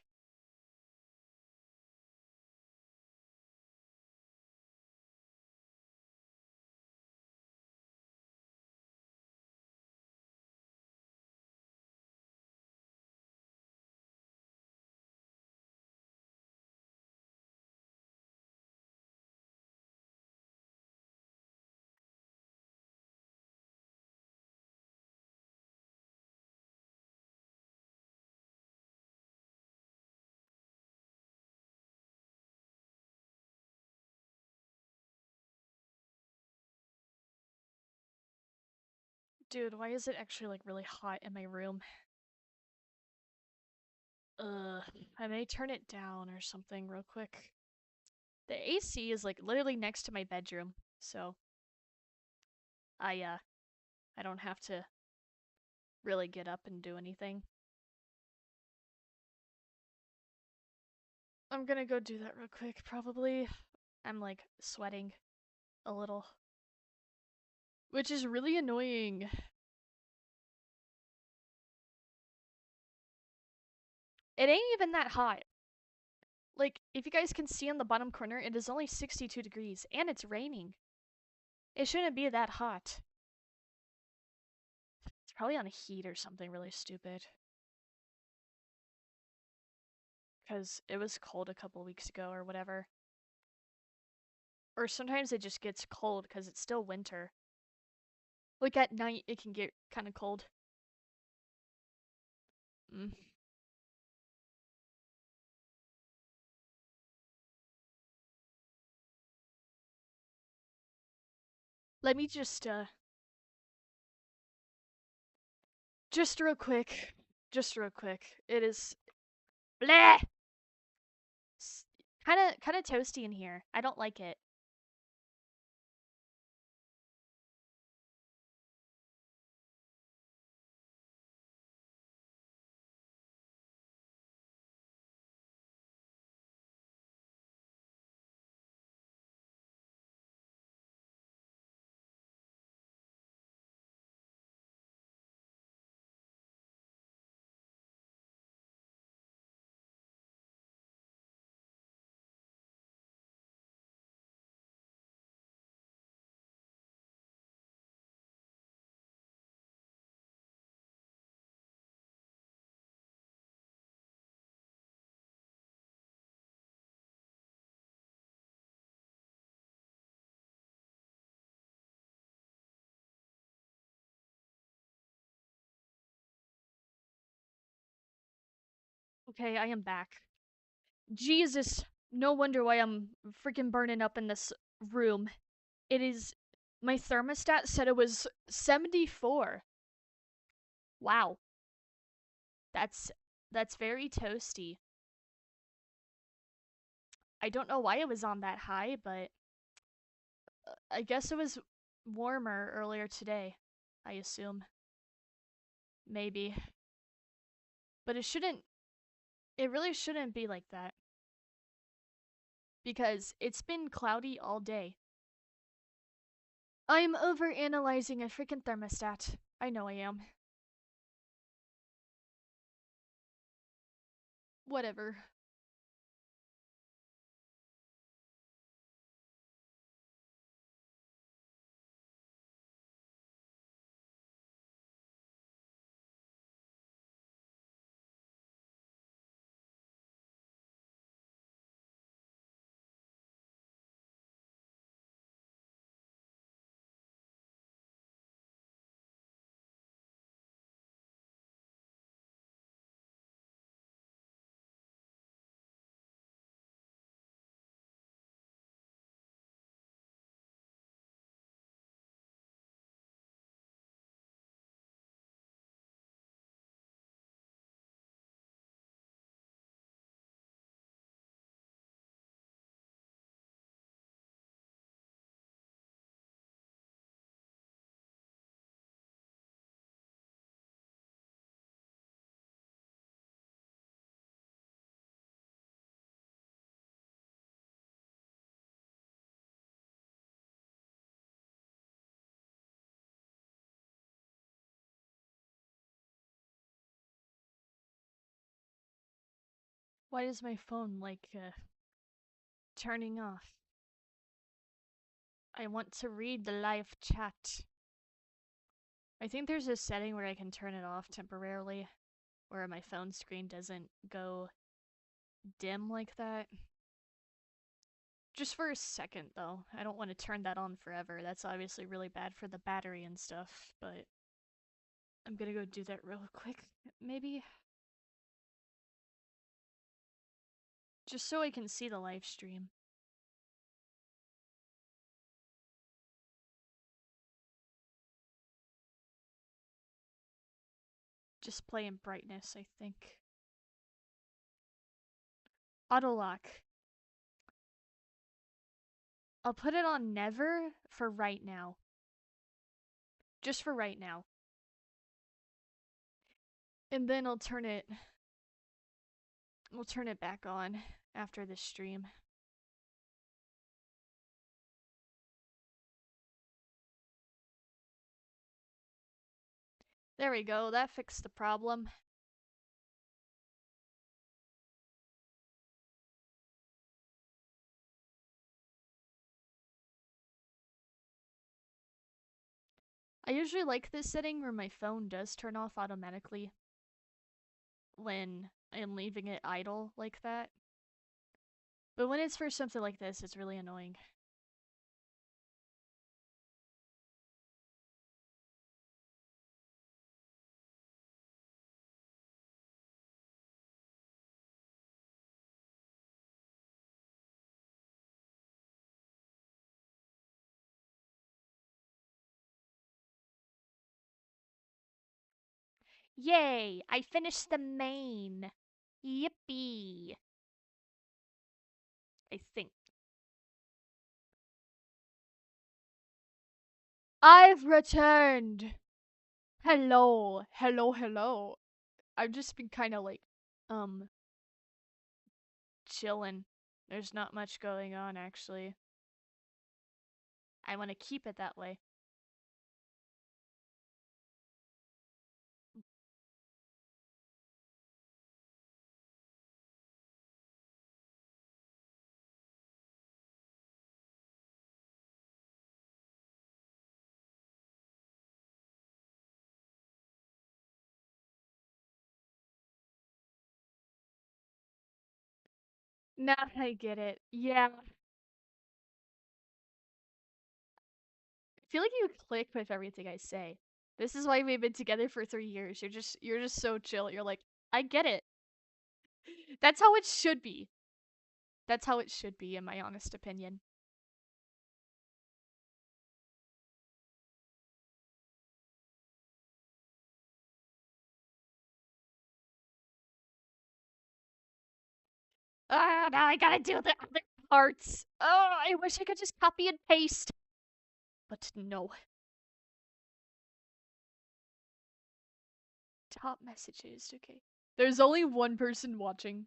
Dude, why is it actually like really hot in my room? Ugh. I may turn it down or something real quick. The AC is like literally next to my bedroom, so I don't have to really get up and do anything. I'm gonna go do that real quick, probably. I'm like sweating a little, which is really annoying. It ain't even that hot. Like, if you guys can see on the bottom corner, it is only 62 degrees, and it's raining. It shouldn't be that hot. It's probably on heat or something really stupid. Because it was cold a couple weeks ago or whatever. Or sometimes it just gets cold because it's still winter. Like at night, it can get kind of cold. Mm. Let me just real quick. Just real quick. It is bleh! Kinda toasty in here. I don't like it. Okay, I am back. Jesus, no wonder why I'm freaking burning up in this room. It is my thermostat said it was 74. Wow. That's that's very toasty. I don't know why it was on that high, but I guess it was warmer earlier today. I assume. Maybe. But it really shouldn't be like that because it's been cloudy all day. I'm over analyzing a freaking thermostat. I know I am. Whatever. Why is my phone like turning off? I want to read the live chat. I think there's a setting where I can turn it off temporarily, where my phone screen doesn't go dim like that. Just for a second, though. I don't want to turn that on forever. That's obviously really bad for the battery and stuff, but I'm gonna go do that real quick, maybe. Just so I can see the live stream. Display and brightness, I think. Auto lock. I'll put it on never for right now. Just for right now. And then we'll turn it back on after this stream. There we go, that fixed the problem. I usually like this setting where my phone does turn off automatically when I'm leaving it idle like that. But when it's for something like this, it's really annoying. Yay! I finished the main. Yippee! I think. I've returned! Hello. Hello, hello. I've just been kind of like, um, chilling. There's not much going on, actually. I want to keep it that way. Now I get it. Yeah. I feel like you click with everything I say. This is why we've been together for 3 years. You're just so chill. You're like, I get it. That's how it should be. That's how it should be, in my honest opinion. Ah, now I gotta do the other parts. Oh, I wish I could just copy and paste. But no. Top messages, okay. There's only one person watching.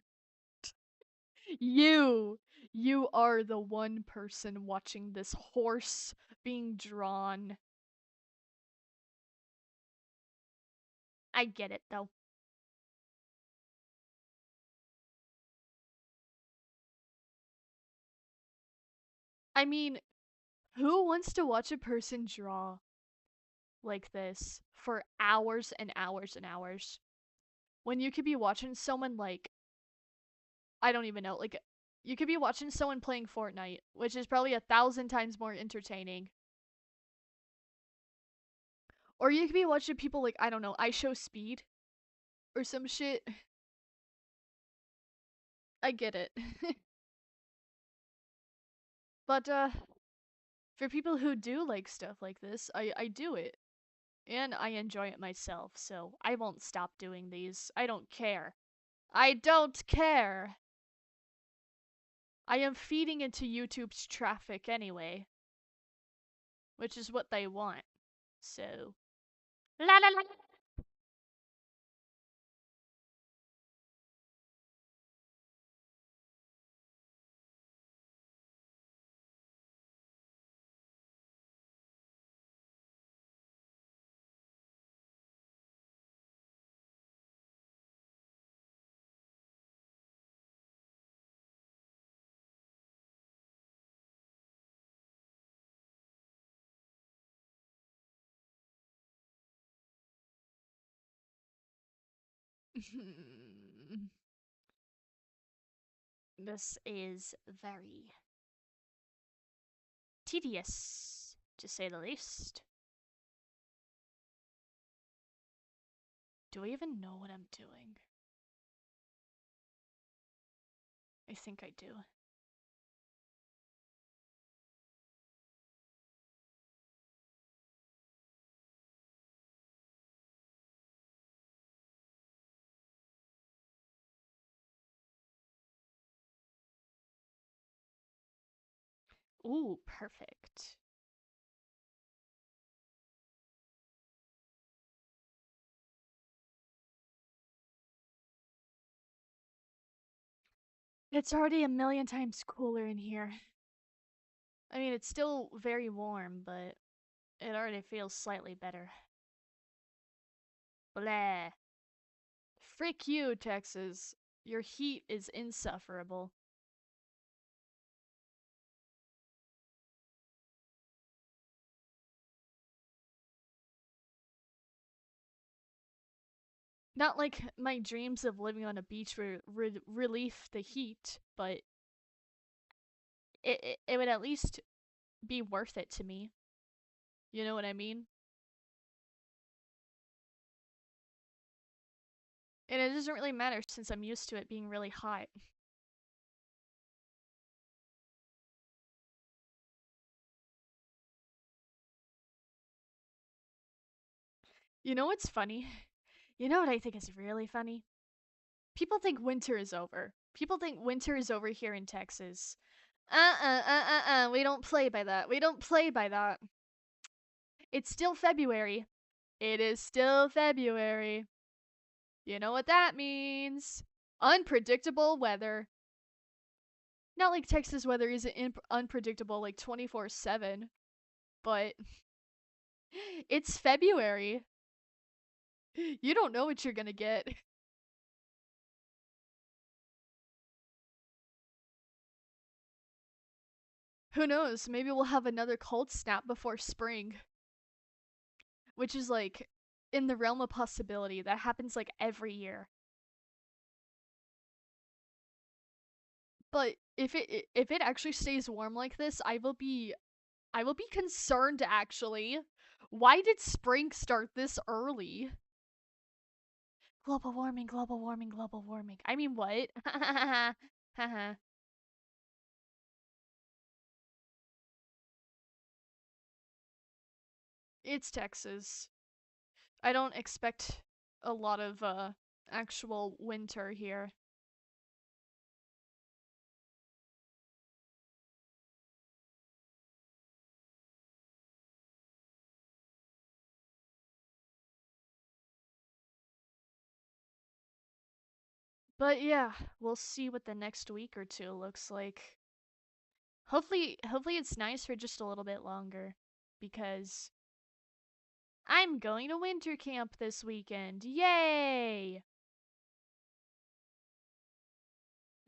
You! You are the one person watching this horse being drawn. I get it, though. I mean, who wants to watch a person draw like this for hours and hours and hours? When you could be watching someone like, I don't even know, like, you could be watching someone playing Fortnite, which is probably 1,000 times more entertaining. Or you could be watching people like, I don't know, I Show Speed or some shit. I get it. But, for people who do like stuff like this, I do it. And I enjoy it myself, so I won't stop doing these. I don't care. I don't care! I am feeding into YouTube's traffic anyway, which is what they want. So, la la la. This is very tedious, to say the least. Do I even know what I'm doing? I think I do. Ooh, perfect. It's already a million times cooler in here. I mean, it's still very warm, but it already feels slightly better. Blah. Frick you, Texas. Your heat is insufferable. Not like my dreams of living on a beach relieve the heat, but it would at least be worth it to me. You know what I mean? And it doesn't really matter since I'm used to it being really hot. You know what's funny? You know what I think is really funny? People think winter is over. People think winter is over here in Texas. We don't play by that. We don't play by that. It's still February. It is still February. You know what that means? Unpredictable weather. Not like Texas weather isn't unpredictable like 24/7, but it's February. You don't know what you're gonna get. Who knows? Maybe we'll have another cold snap before spring, which is like in the realm of possibility. That happens like every year. But if it actually stays warm like this, I will be concerned actually. Why did spring start this early? Global warming, global warming, global warming. I mean, what? Haha. It's Texas. I don't expect a lot of actual winter here. But yeah, we'll see what the next week or two looks like. Hopefully it's nice for just a little bit longer because I'm going to winter camp this weekend. Yay!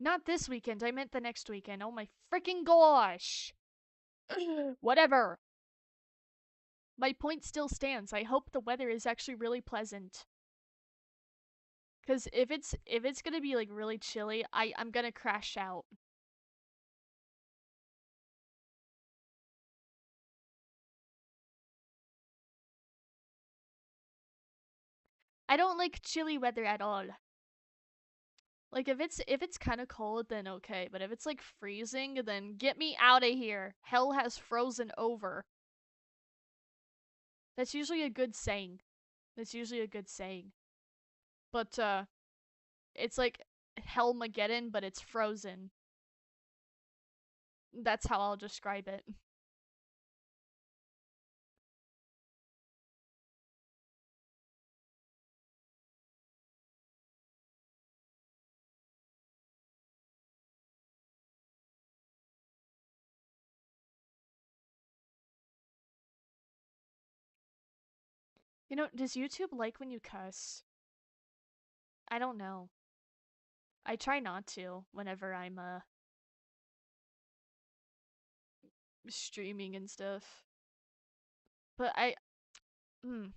Not this weekend, I meant the next weekend. Oh my freaking gosh. Whatever. My point still stands. I hope the weather is actually really pleasant. Cuz if it's going to be like really chilly, I'm going to crash out. I don't like chilly weather at all. Like if it's kind of cold then okay, but if it's like freezing then get me out of here. Hell has frozen over. That's usually a good saying. That's usually a good saying. But it's like Hellmageddon but it's frozen. That's how I'll describe it. You know, does YouTube like when you cuss? I don't know. I try not to whenever I'm streaming and stuff. But mm,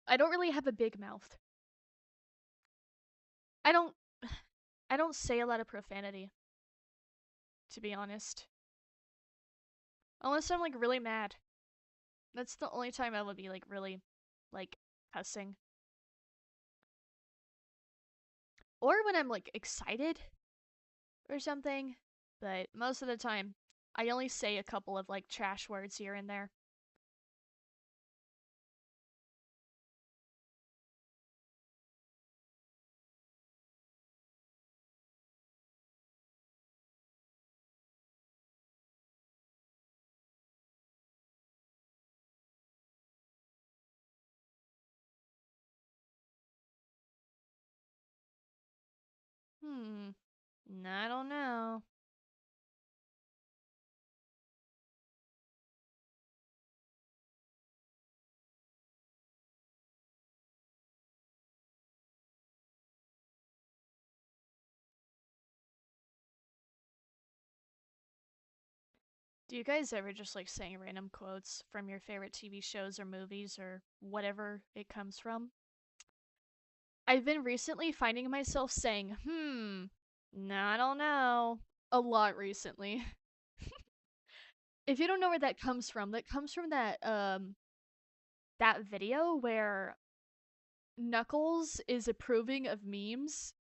I don't really have a big mouth. I don't I don't say a lot of profanity, to be honest. Unless I'm like really mad. That's the only time I would be like really like cussing. Or when I'm like excited or something. But most of the time I only say a couple of like trash words here and there. Hmm. I don't know. Do you guys ever just like saying random quotes from your favorite TV shows or movies or whatever it comes from? I've been recently finding myself saying, I don't know, a lot recently. If you don't know where that comes from that video where Knuckles is approving of memes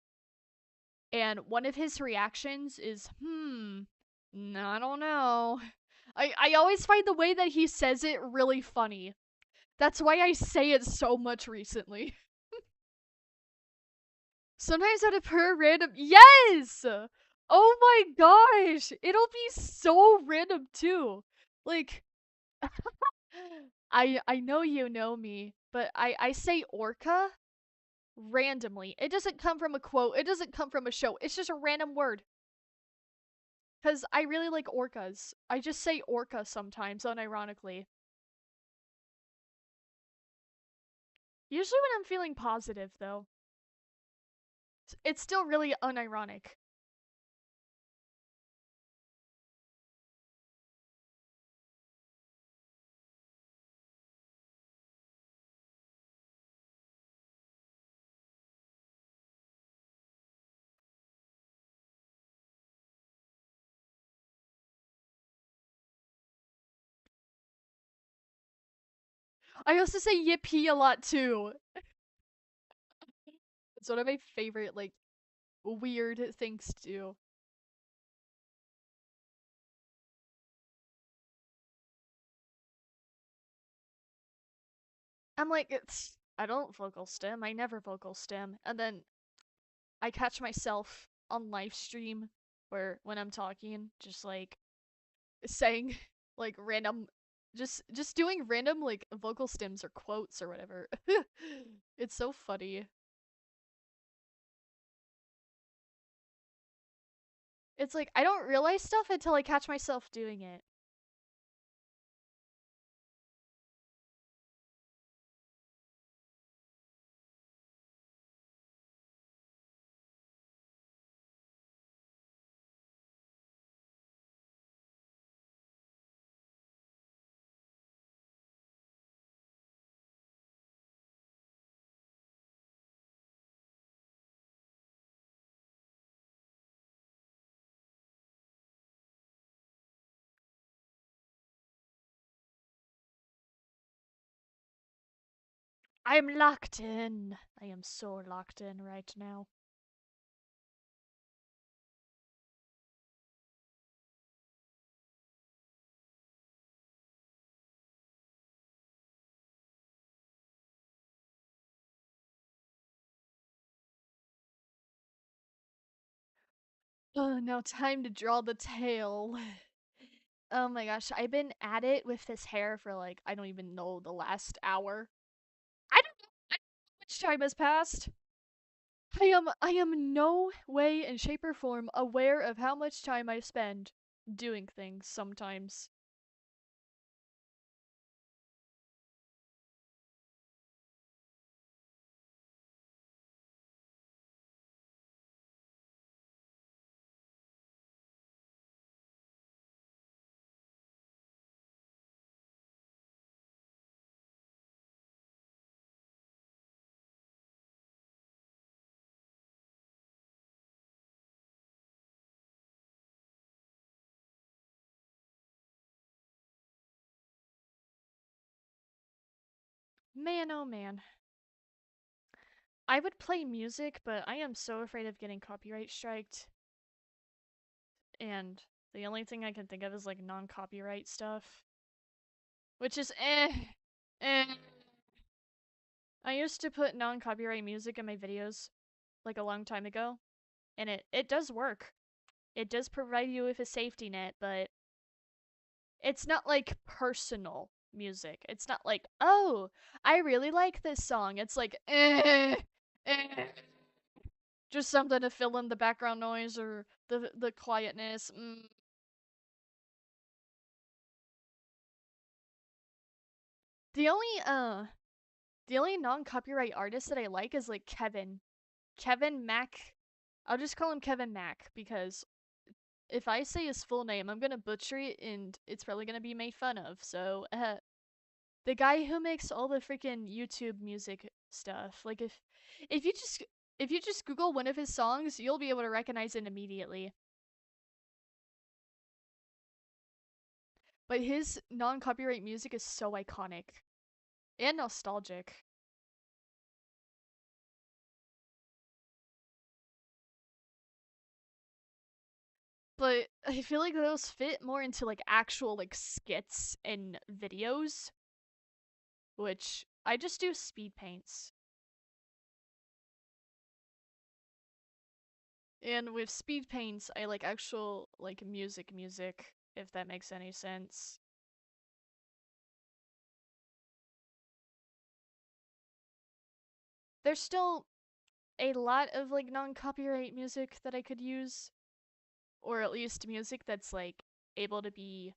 and one of his reactions is, I don't know. I always find the way that he says it really funny. That's why I say it so much recently. Sometimes out of per random. Yes! Oh my gosh! It'll be so random too. Like, I know you know me, but I say orca randomly. It doesn't come from a quote, it doesn't come from a show. It's just a random word. Cause I really like orcas. I just say orca sometimes, unironically. Usually when I'm feeling positive though. It's still really unironic. I also say yippee a lot too. It's one of my favorite, like, weird things to do. I'm like, I don't vocal stim. I never vocal stim. And then I catch myself on live stream where when I'm talking, just like saying like random just doing random like vocal stims or quotes or whatever. It's so funny. It's like I don't realize stuff until I catch myself doing it. I'm locked in. I am so locked in right now. Now time to draw the tail. Oh my gosh, I've been at it with this hair for like I don't even know the last hour. I don't know how much time has passed. I am no way in shape or form aware of how much time I spend doing things sometimes. Man oh man. I would play music, but I am so afraid of getting copyright striked. And the only thing I can think of is like non-copyright stuff, which is eh. I used to put non-copyright music in my videos like a long time ago, and it does work. It does provide you with a safety net, but it's not like personal music. It's not like, "Oh, I really like this song." It's like, eh. Just something to fill in the background noise or the quietness. The only the only non-copyright artist that I like is like Kevin. Kevin Mac. I'll just call him Kevin Mac because if I say his full name, I'm gonna butcher it and it's probably gonna be made fun of. So, the guy who makes all the freaking YouTube music stuff. Like if you just if you just Google one of his songs, you'll be able to recognize it immediately. But his non-copyright music is so iconic and nostalgic. But I feel like those fit more into like actual like skits and videos, which I just do speed paints. And with speed paints, I like actual like music, if that makes any sense. There's still a lot of like non-copyright music that I could use, or at least music that's like able to be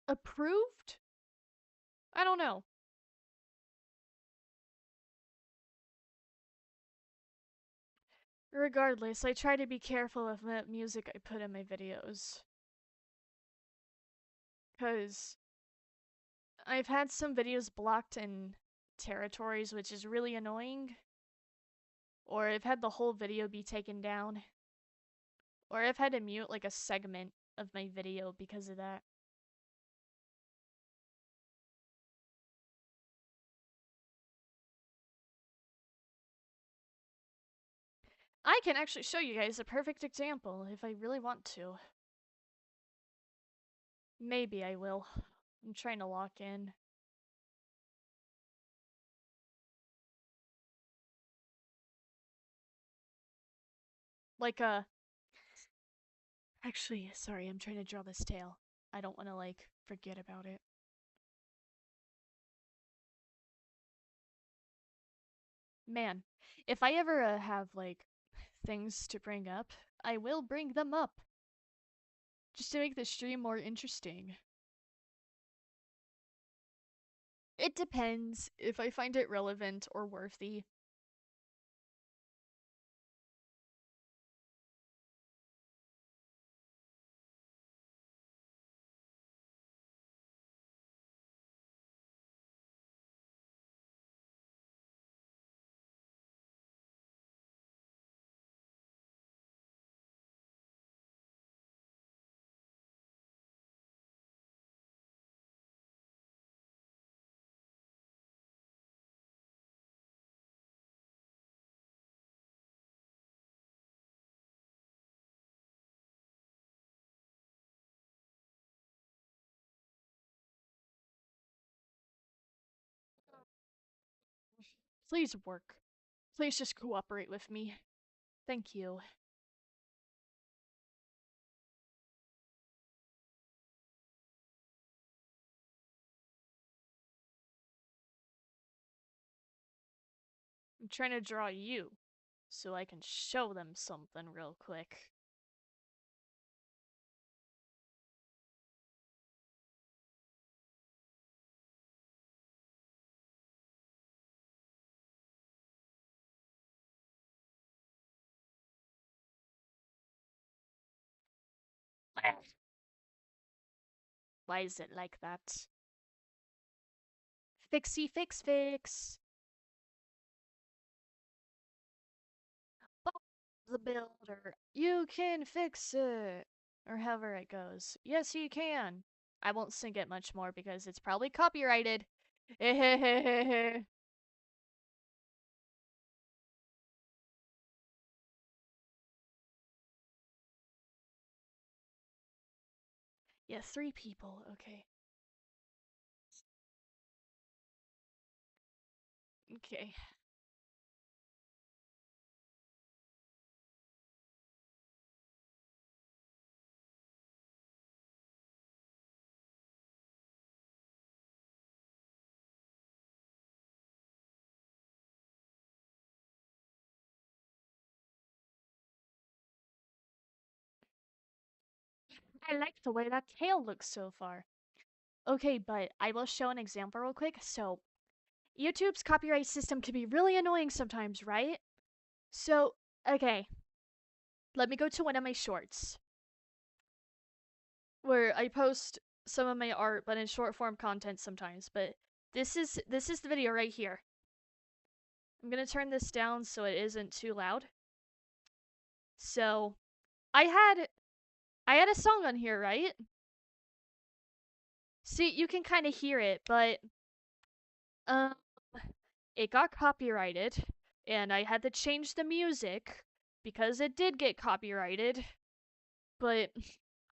approved. I don't know. Regardless, I try to be careful of the music I put in my videos. Because I've had some videos blocked in territories, which is really annoying. Or I've had the whole video be taken down. Or I've had to mute like a segment of my video because of that. I can actually show you guys a perfect example if I really want to. Maybe I will. I'm trying to lock in. Like actually, sorry, I'm trying to draw this tail. I don't want to like forget about it. Man, if I ever have like things to bring up, I will bring them up. Just to make the stream more interesting. It depends if I find it relevant or worthy. Please work. Please just cooperate with me. Thank you. I'm trying to draw you so I can show them something real quick. Why is it like that? Fixie fix fix. Bob the Builder. You can fix it. Or however it goes. Yes, you can. I won't sing it much more because it's probably copyrighted. Yeah, 3 people. Okay. Okay. I like the way that tail looks so far. Okay, but I will show an example real quick. So, YouTube's copyright system can be really annoying sometimes, right? So, okay, let me go to one of my shorts where I post some of my art, but in short form content sometimes. But this is the video right here. I'm gonna turn this down so it isn't too loud. So, I had a song on here, right? See, you can kind of hear it, but um, it got copyrighted, and I had to change the music because it did get copyrighted. But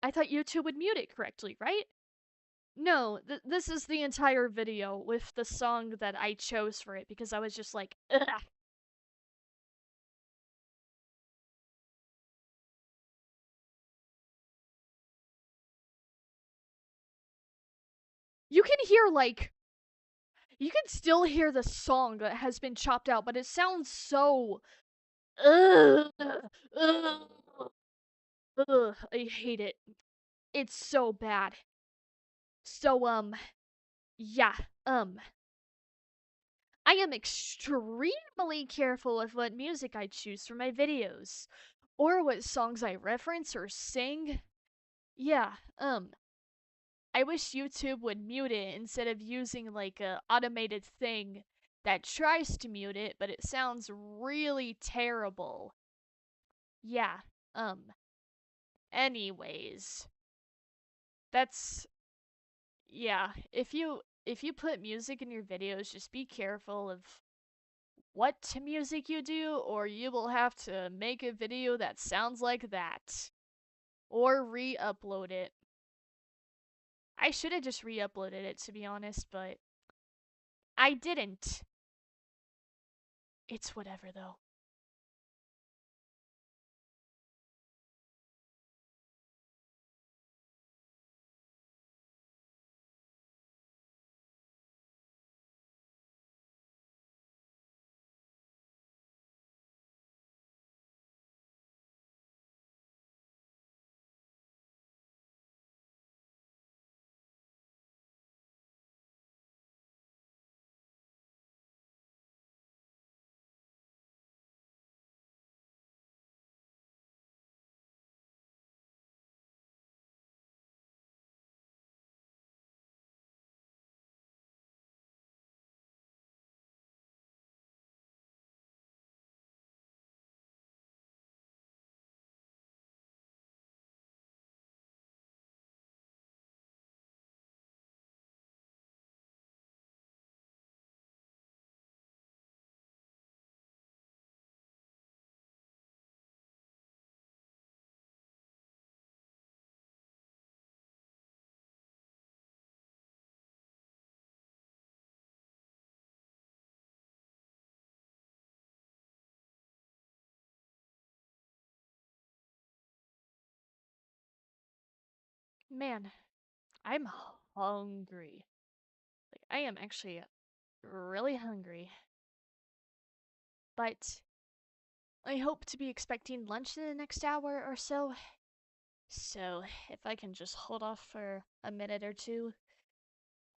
I thought YouTube would mute it correctly, right? No, this is the entire video with the song that I chose for it because I was just like, ugh. You can hear like you can still hear the song that has been chopped out, but it sounds so ugh, ugh, ugh. I hate it. It's so bad. So yeah, I am extremely careful with what music I choose for my videos or what songs I reference or sing. Yeah, I wish YouTube would mute it instead of using like a automated thing that tries to mute it, but it sounds really terrible. Yeah. Anyways, that's yeah. If you put music in your videos, just be careful of what music you do, or you will have to make a video that sounds like that. Or re upload it. I should have just re uploaded it, to be honest, but I didn't. It's whatever, though. Man, I'm hungry. Like, I am actually really hungry. But I hope to be expecting lunch in the next hour or so. So, if I can just hold off for a minute or two,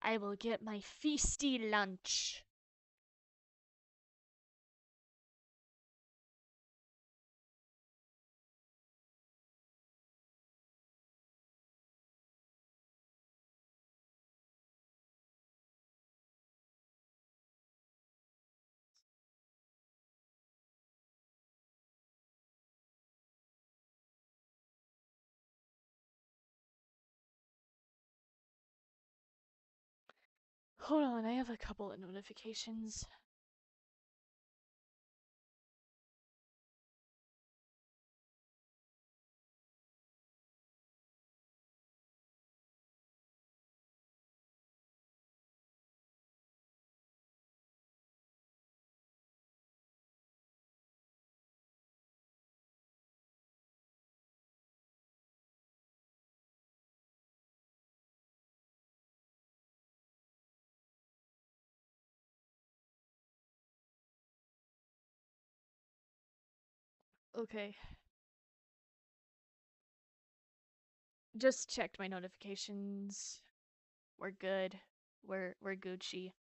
I will get my feasty lunch. Hold on, I have a couple of notifications. Okay, just checked my notifications. We're good. We're Gucci.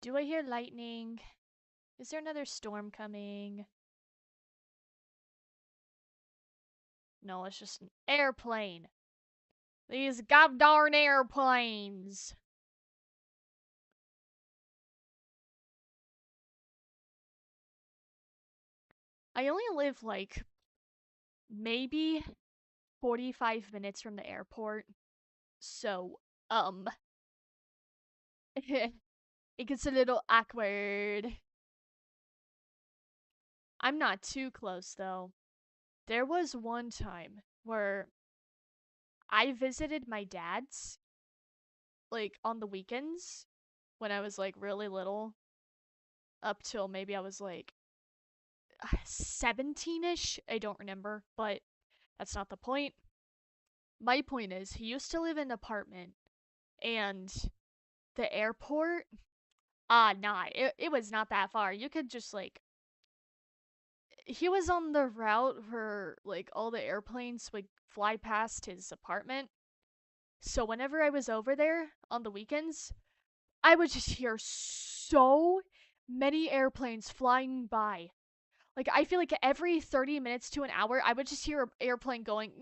Do I hear lightning? Is there another storm coming? No, it's just an airplane. These goddamn airplanes. I only live like maybe 45 minutes from the airport. So, It gets a little awkward. I'm not too close though. There was one time where I visited my dad's like on the weekends when I was like really little up till maybe I was like 17ish. I don't remember, but that's not the point. My point is, he used to live in an apartment, and the airport, nah, it was not that far. You could just like, he was on the route where like all the airplanes would fly past his apartment. So whenever I was over there on the weekends, I would just hear so many airplanes flying by. Like I feel like every 30 minutes to an hour, I would just hear an airplane going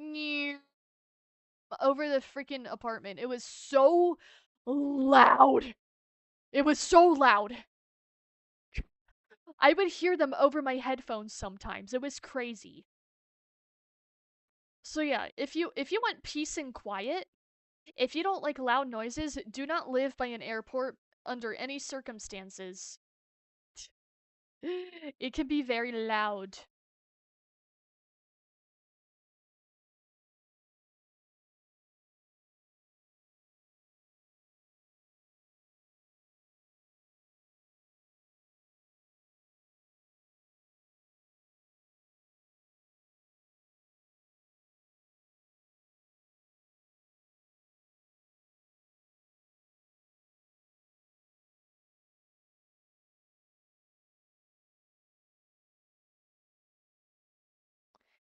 over the freaking apartment. It was so loud. It was so loud. I would hear them over my headphones sometimes. It was crazy. So yeah, if you want peace and quiet, if you don't like loud noises, do not live by an airport under any circumstances. It can be very loud.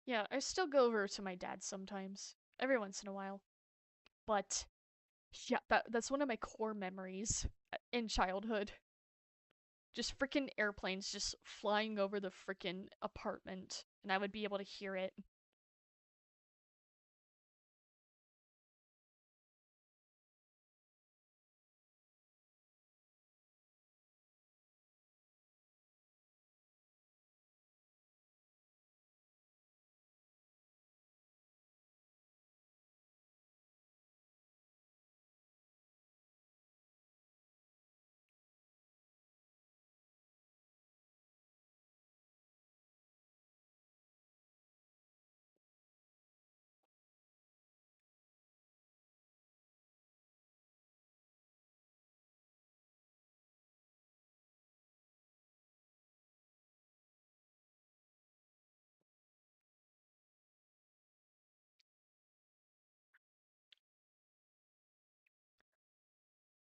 Yeah, I still go over to my dad's sometimes, every once in a while. But yeah, that's one of my core memories in childhood. Just freaking airplanes just flying over the freaking apartment, and I would be able to hear it.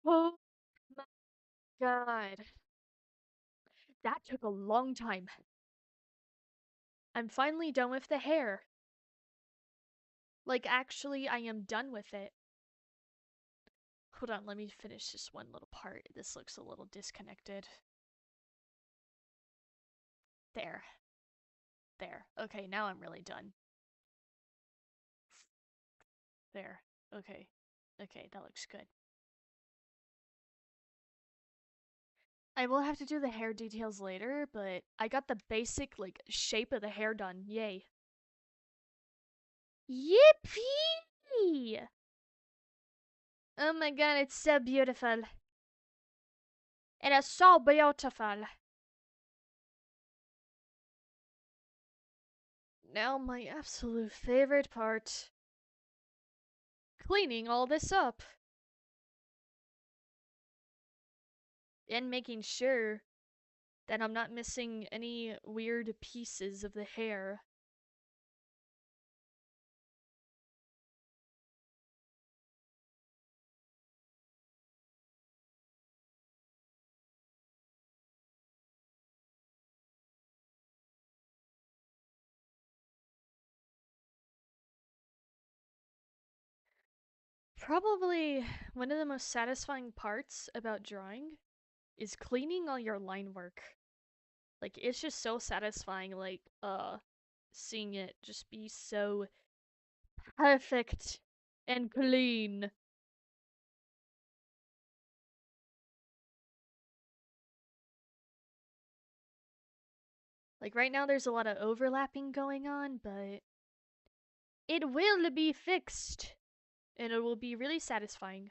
Oh my god. That took a long time. I'm finally done with the hair. Like, actually, I am done with it. Hold on, let me finish this one little part. This looks a little disconnected. There. There. Okay, now I'm really done. There. Okay. Okay, that looks good. I will have to do the hair details later, but I got the basic, like, shape of the hair done. Yay. Yippee! Oh my god, it's so beautiful. It is so beautiful. Now, my absolute favorite part, cleaning all this up. And making sure that I'm not missing any weird pieces of the hair. Probably one of the most satisfying parts about drawing is cleaning all your line work. Like it's just so satisfying seeing it just be so perfect and clean. Like right now there's a lot of overlapping going on, but it will be fixed and it will be really satisfying.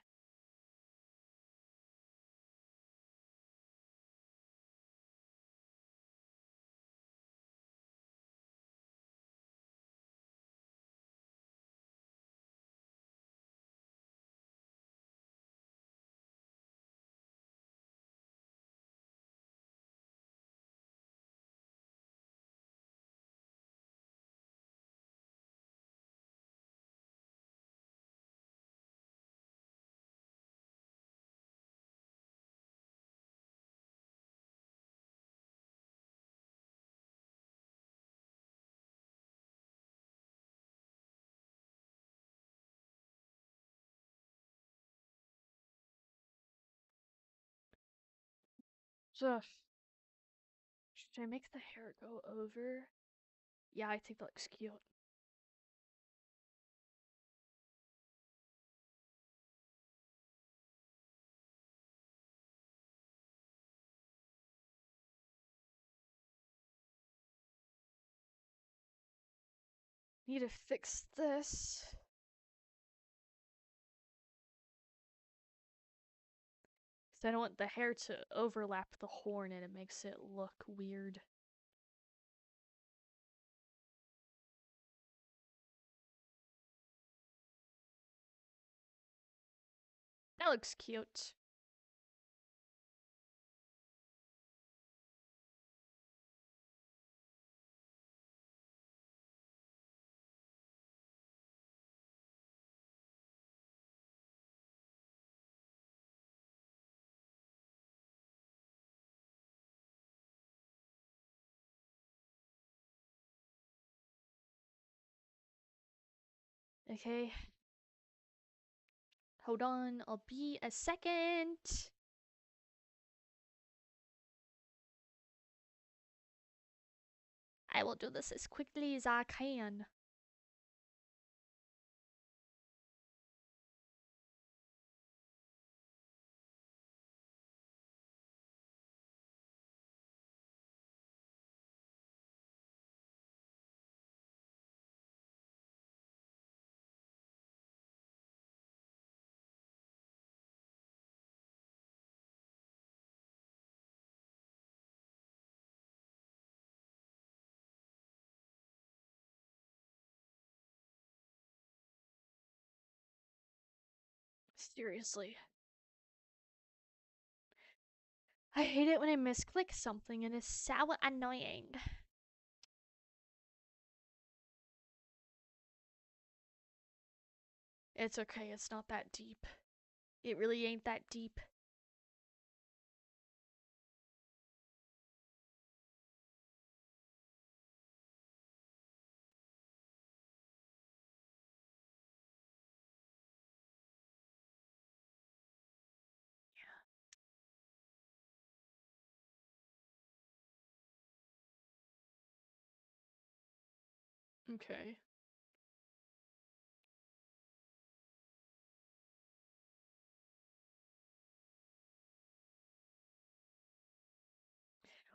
Ugh. Should I make the hair go over? Yeah, I think that looks cute. Need to fix this. Because I don't want the hair to overlap the horn and it makes it look weird. That looks cute. Okay. Hold on, I'll be a second. I will do this as quickly as I can. Seriously. I hate it when I misclick something and it's so annoying. It's okay, it's not that deep. It really ain't that deep. Okay.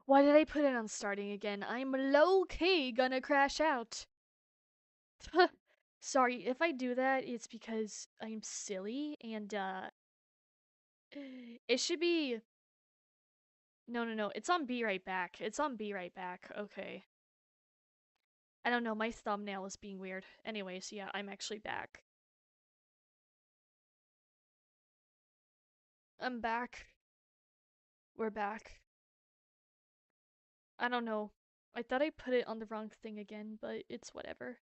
Why did I put it on starting again? I'm low-key gonna crash out. Sorry, if I do that, it's because I'm silly and, it should be. No, no, no, it's on Be Right Back. It's on Be Right Back. Okay. I don't know, my thumbnail is being weird. Anyways, yeah, I'm actually back. I'm back. We're back. I don't know. I thought I put it on the wrong thing again, but it's whatever.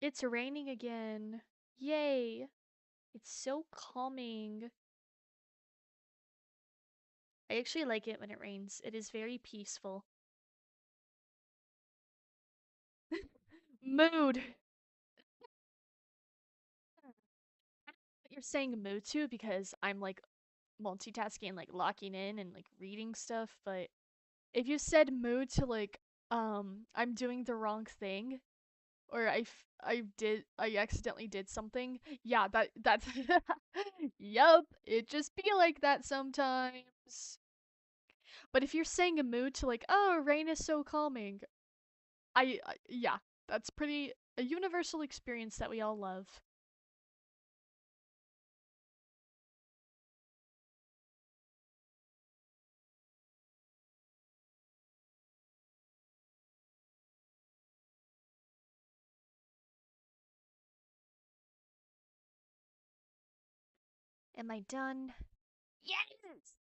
It's raining again. Yay. It's so calming. I actually like it when it rains. It is very peaceful. Mood. You're saying mood too because I'm like multitasking, like locking in and like reading stuff, but if you said mood to like I'm doing the wrong thing or I accidentally did something, yeah, that's yup, it just be like that sometimes. But if you're saying a mood to like, oh, rain is so calming, yeah, that's pretty A universal experience that we all love. Am I done? Yes!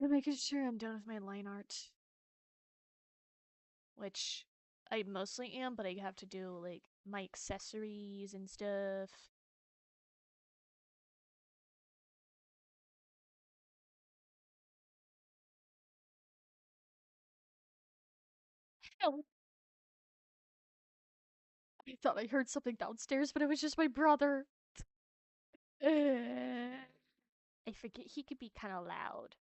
I'm making sure I'm done with my line art. Which I mostly am, but I have to do like my accessories and stuff. Help! I thought I heard something downstairs, but it was just my brother. I forget he could be kind of loud,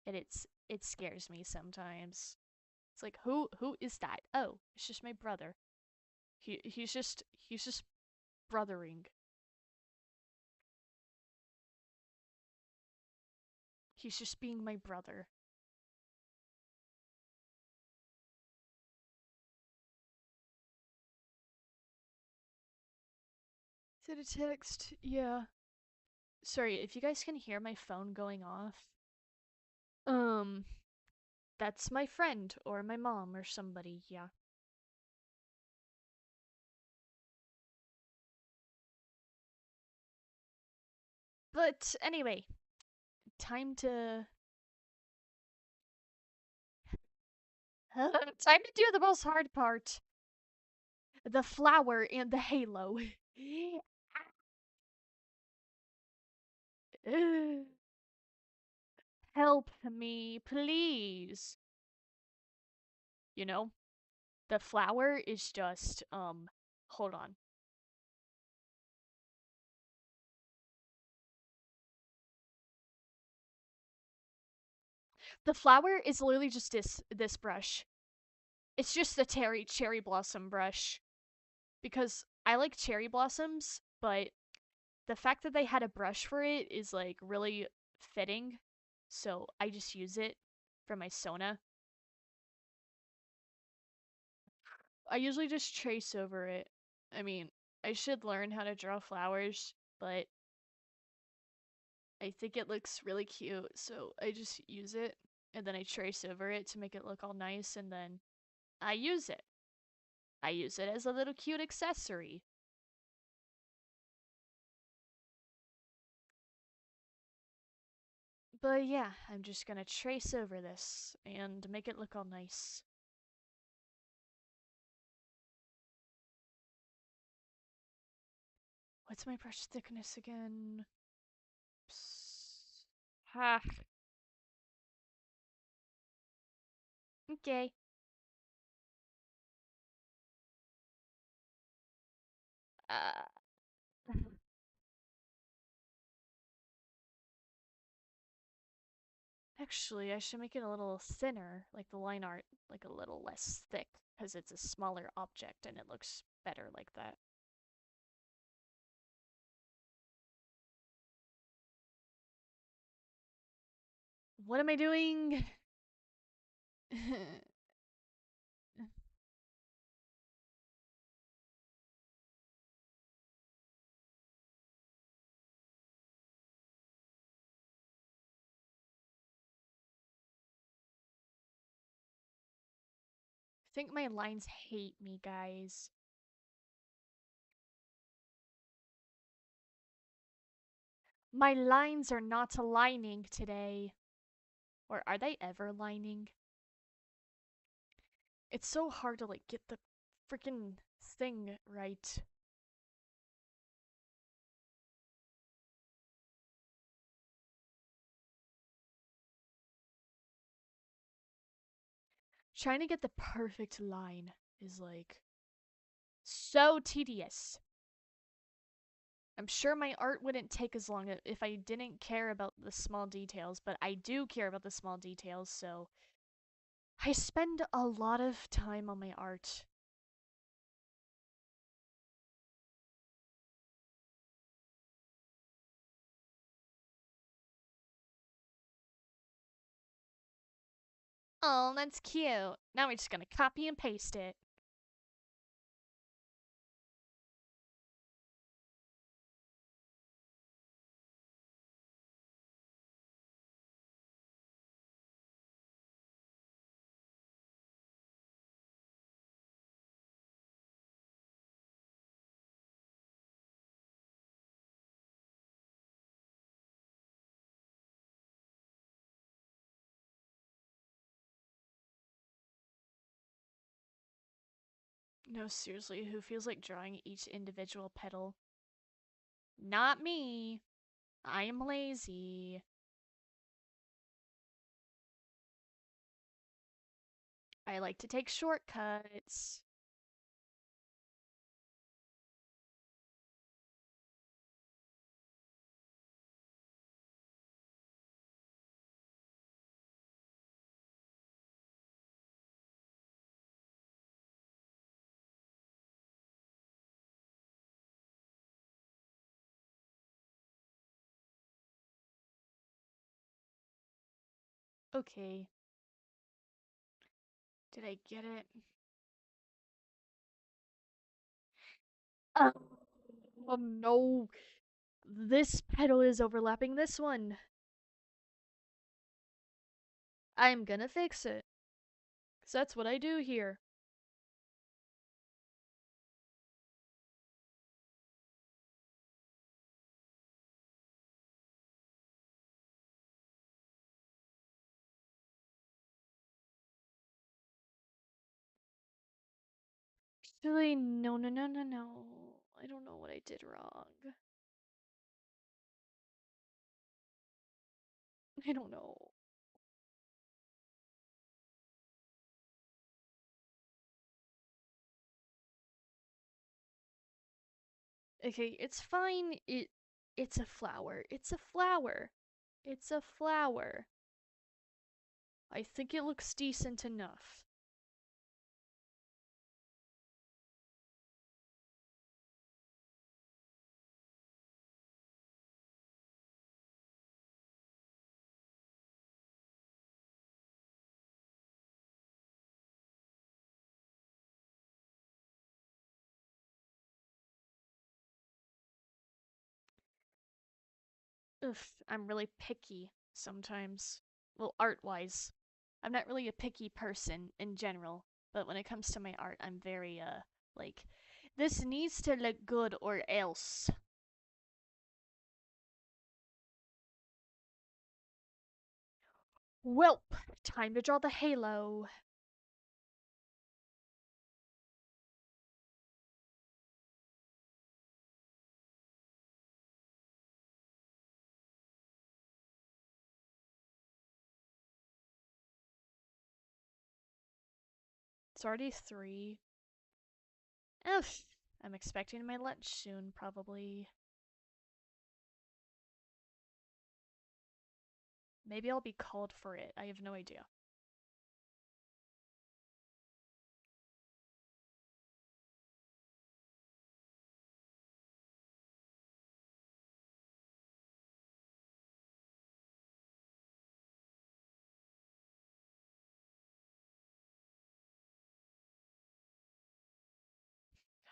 and it scares me sometimes. It's like who is that? Oh, it's just my brother. He's just brothering. He's just being my brother. Send a text. Yeah. Sorry if you guys can hear my phone going off. Um, that's my friend or my mom or somebody. Yeah. But anyway, time to time to do the most hard part. The flower and the halo. Help me, please. You know, the flower is just hold on. The flower is literally just this brush. It's just the cherry blossom brush because I like cherry blossoms, but the fact that they had a brush for it is like really fitting. So I just use it for my Sona. I usually just trace over it. I mean, I should learn how to draw flowers, but I think it looks really cute, so I just use it and then I trace over it to make it look all nice and then I use it. I use it as a little cute accessory. But yeah, I'm just gonna trace over this and make it look all nice. What's my brush thickness again? Psst. Ha. Okay. Uh, Actually, I should make it a little thinner, like the line art, like a little less thick, because it's a smaller object and it looks better like that. What am I doing? I think my lines hate me, guys. My lines are not aligning today. Or are they ever lining? It's so hard to like get the freaking thing right. Trying to get the perfect line is like so tedious. I'm sure my art wouldn't take as long if I didn't care about the small details, but I do care about the small details, so I spend a lot of time on my art. Oh, that's cute. Now we're just gonna copy and paste it. No, seriously, who feels like drawing each individual petal? Not me. I'm lazy. I like to take shortcuts. Okay. Did I get it? Oh, oh no. This petal is overlapping this one. I'm gonna fix it. Because that's what I do here. Actually, no, no, no, no, no. I don't know what I did wrong. I don't know. Okay, it's fine. It's a flower. It's a flower. It's a flower. I think it looks decent enough. Ugh, I'm really picky sometimes. Well, art-wise. I'm not really a picky person in general, but when it comes to my art, I'm very, like, this needs to look good or else. Welp, time to draw the halo. It's already 3. Ugh, I'm expecting my lunch soon, probably. Maybe I'll be called for it. I have no idea.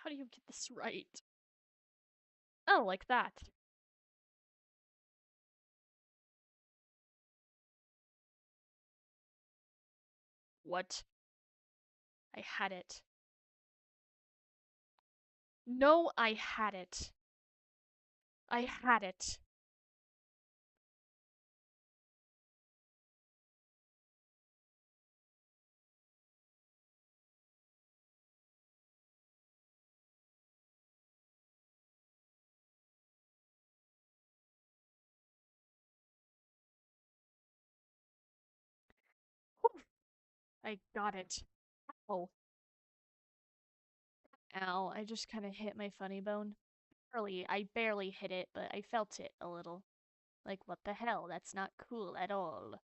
How do you get this right? Oh, like that. What? I had it. No, I had it. I had it. Whew, I got it. Oh, ow, I just kind of hit my funny bone. I barely hit it, but I felt it a little. Like, what the hell? That's not cool at all.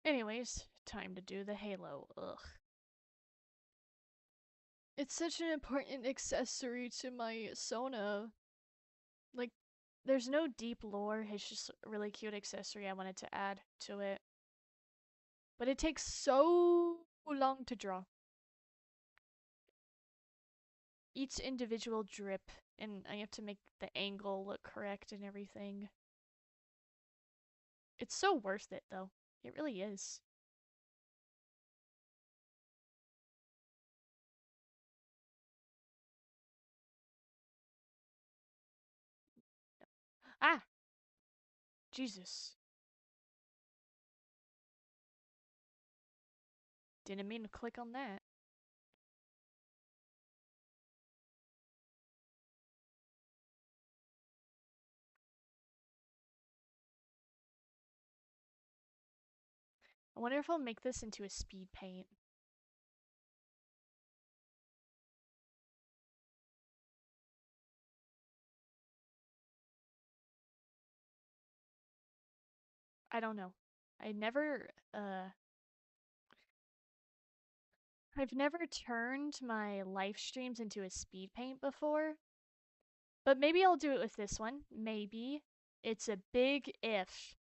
Anyways, time to do the halo. Ugh. It's such an important accessory to my Sona. Like, There's no deep lore. It's just a really cute accessory I wanted to add to it. But it takes so long to draw. Each individual drip, and I have to make the angle look correct and everything. It's so worth it, though. It really is. Ah! Jesus. Didn't mean to click on that. I wonder if I'll make this into a speed paint. I don't know. I never, I've never turned my live streams into a speed paint before. But maybe I'll do it with this one. Maybe. It's a big if.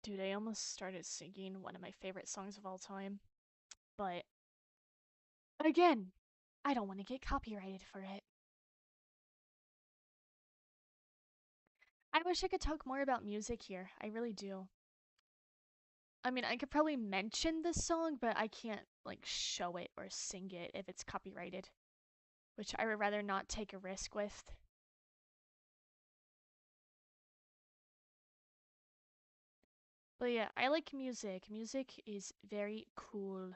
Dude, I almost started singing one of my favorite songs of all time. But, again, I don't want to get copyrighted for it. I wish I could talk more about music here. I really do. I mean, I could probably mention this song, but I can't, like, show it or sing it if it's copyrighted. Which I would rather not take a risk with. But yeah, I like music. Music is very cool.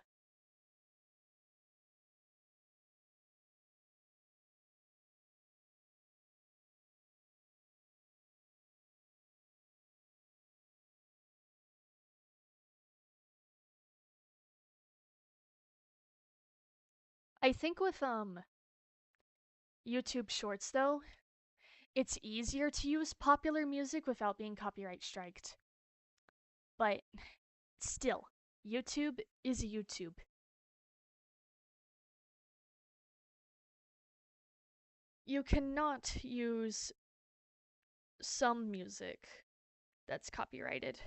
I think with YouTube Shorts though, it's easier to use popular music without being copyright striked. But still, YouTube is YouTube. You cannot use some music that's copyrighted.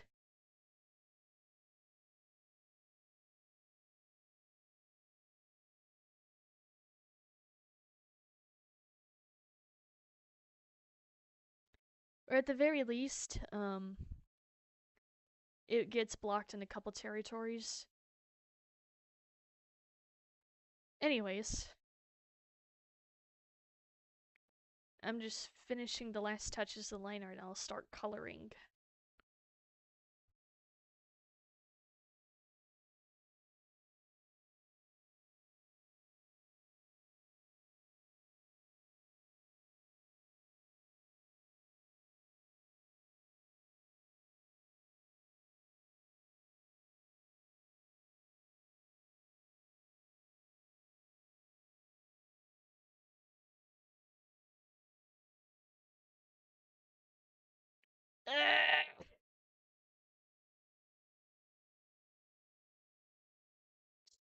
Or at the very least, it gets blocked in a couple territories. Anyways, I'm just finishing the last touches of the liner and I'll start coloring.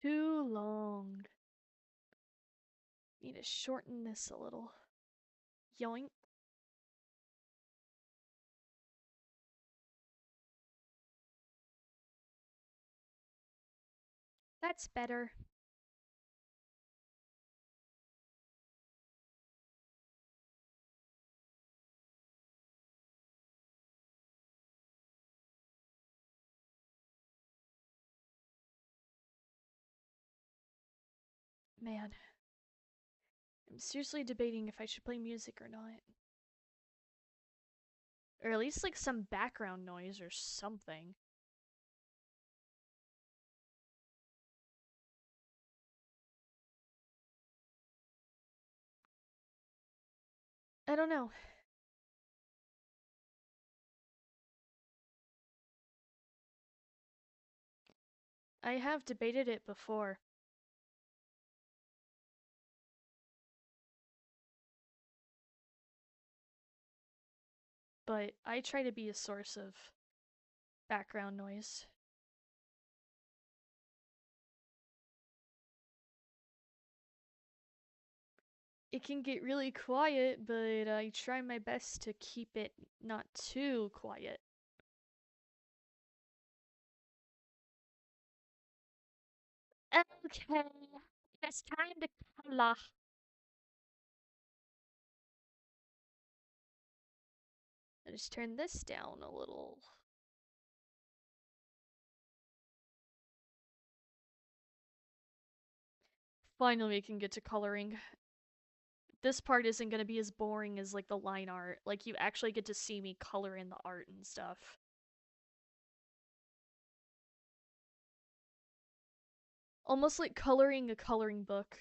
Too long. Need to shorten this a little. Yoink. That's better. Man, I'm seriously debating if I should play music or not. Or at least like some background noise or something. I don't know. I have debated it before, but I try to be a source of background noise. It can get really quiet, but I try my best to keep it not too quiet. Okay, it's time to color. I just turn this down a little. Finally, we can get to coloring. This part isn't gonna be as boring as like the line art. Like you actually get to see me color in the art and stuff. Almost like coloring a coloring book.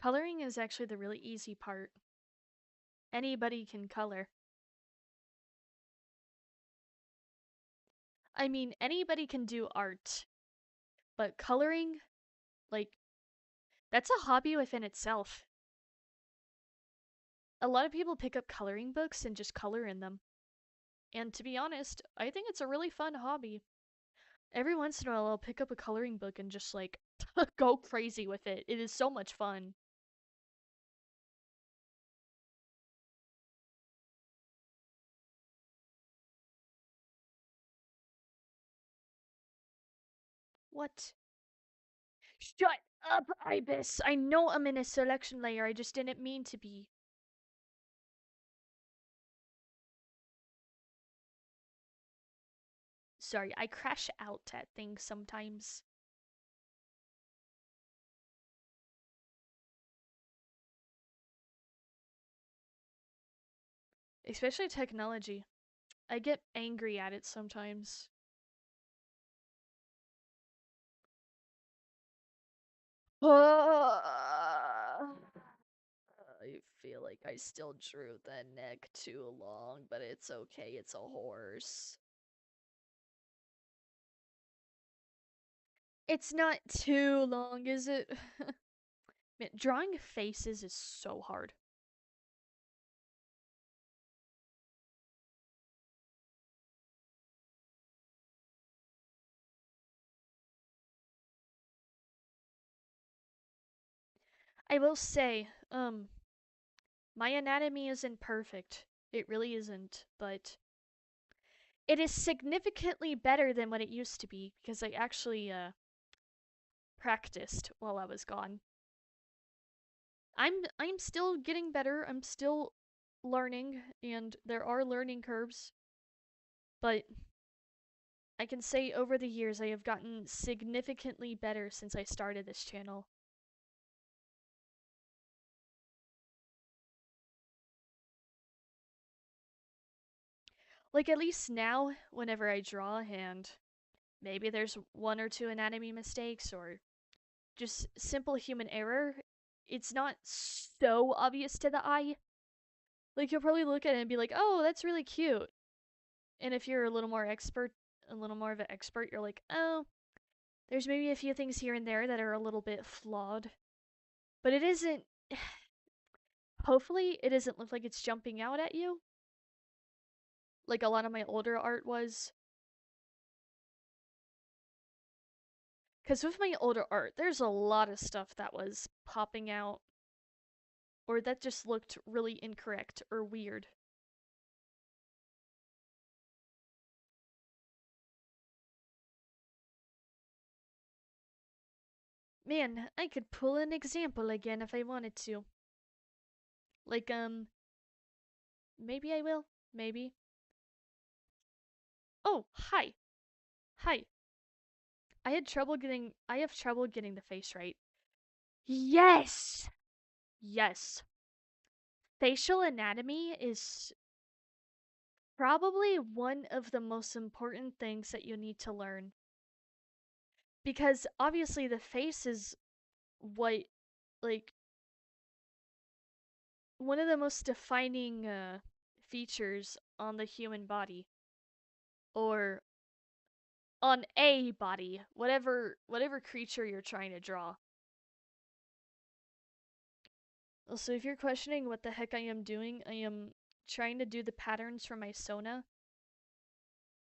Coloring is actually the really easy part. Anybody can color. I mean, anybody can do art, but coloring, like, that's a hobby within itself. A lot of people pick up coloring books and just color in them. And to be honest, I think it's a really fun hobby. Every once in a while, I'll pick up a coloring book and just like go crazy with it. It is so much fun. What? Shut up, Ibis! I know I'm in a selection layer, I just didn't mean to be. Sorry, I crash out at things sometimes. Especially technology. I get angry at it sometimes. I feel like I still drew the neck too long, but it's okay, it's a horse. It's not too long, is it? Man, drawing faces is so hard. I will say, my anatomy isn't perfect. It really isn't, but it is significantly better than what it used to be because I actually practiced while I was gone. I'm still getting better. I'm still learning and there are learning curves, but I can say over the years I have gotten significantly better since I started this channel. Like at least now whenever I draw a hand, maybe there's one or two anatomy mistakes or just simple human error. It's not so obvious to the eye. Like you'll probably look at it and be like, "Oh, that's really cute." And if you're a little more of an expert, you're like, "Oh, there's maybe a few things here and there that are a little bit flawed." But it isn't hopefully it doesn't look like it's jumping out at you like a lot of my older art was. Cuz with my older art, there's a lot of stuff that was popping out or that just looked really incorrect or weird. Man, I could pull an example again if I wanted to. Like Maybe I will. Maybe. Oh, hi. Hi. I have trouble getting the face right. Yes. Yes. Facial anatomy is probably one of the most important things that you need to learn because obviously the face is what like one of the most defining features on the human body or on a body, whatever creature you're trying to draw. So if you're questioning what the heck I am doing, I am trying to do the patterns for my Sona.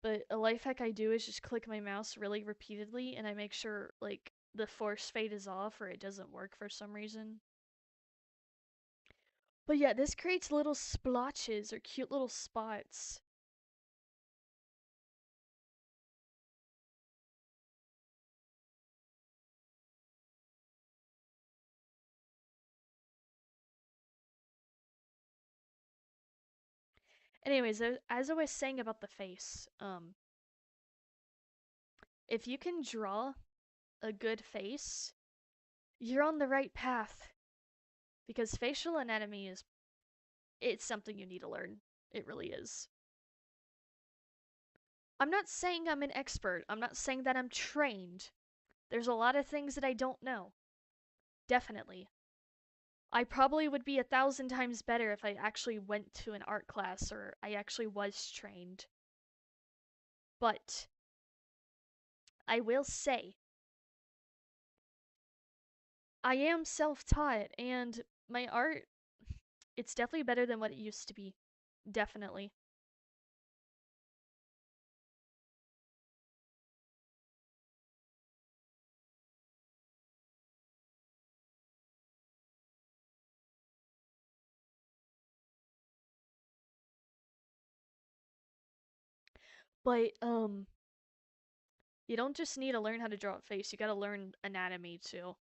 But a life hack I do is just click my mouse really repeatedly and I make sure like the force fade is off or it doesn't work for some reason. But yeah, this creates little splotches or cute little spots. Anyways, as I was saying about the face, if you can draw a good face, you're on the right path because facial anatomy is it's something you need to learn. It really is. I'm not saying I'm an expert. I'm not saying that I'm trained. There's a lot of things that I don't know. Definitely. I probably would be 1,000 times better if I actually went to an art class or I actually was trained. But I will say, I am self taught and my art, it's definitely better than what it used to be. Definitely. But, you don't just need to learn how to draw a face, you gotta learn anatomy too.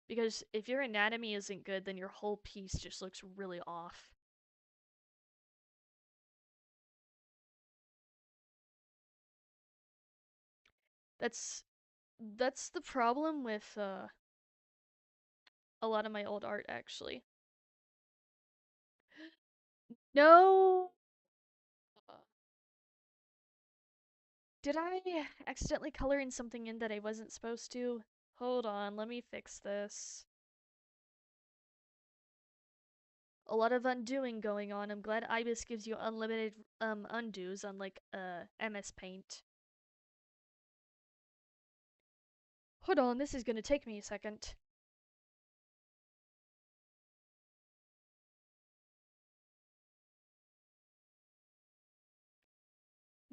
Because if your anatomy isn't good, then your whole piece just looks really off. That's that's the problem with a lot of my old art actually. No. Did I accidentally color in something in that I wasn't supposed to? Hold on, let me fix this. A lot of undoing going on. I'm glad Ibis gives you unlimited undos unlike MS Paint. Hold on, this is gonna take me a second.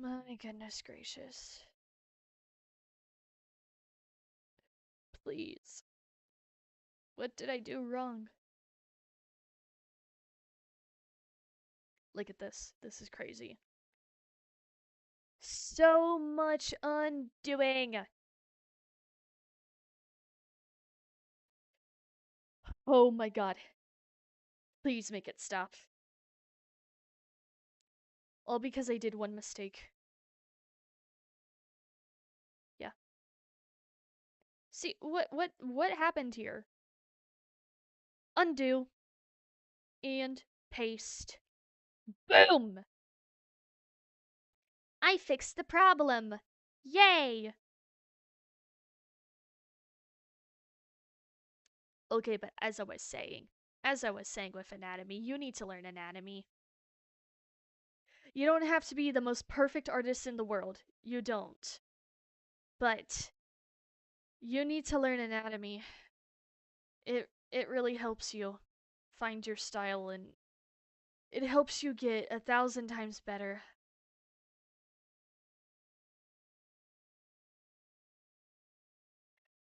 My goodness gracious. Please. What did I do wrong? Look at this. This is crazy. So much undoing. Oh my god. Please make it stop. All because I did one mistake. Yeah. See, what happened here? Undo and paste. Boom! I fixed the problem. Yay! Okay, but as I was saying with anatomy, you need to learn anatomy. You don't have to be the most perfect artist in the world. You don't. But you need to learn anatomy. It really helps you find your style and it helps you get 1,000 times better.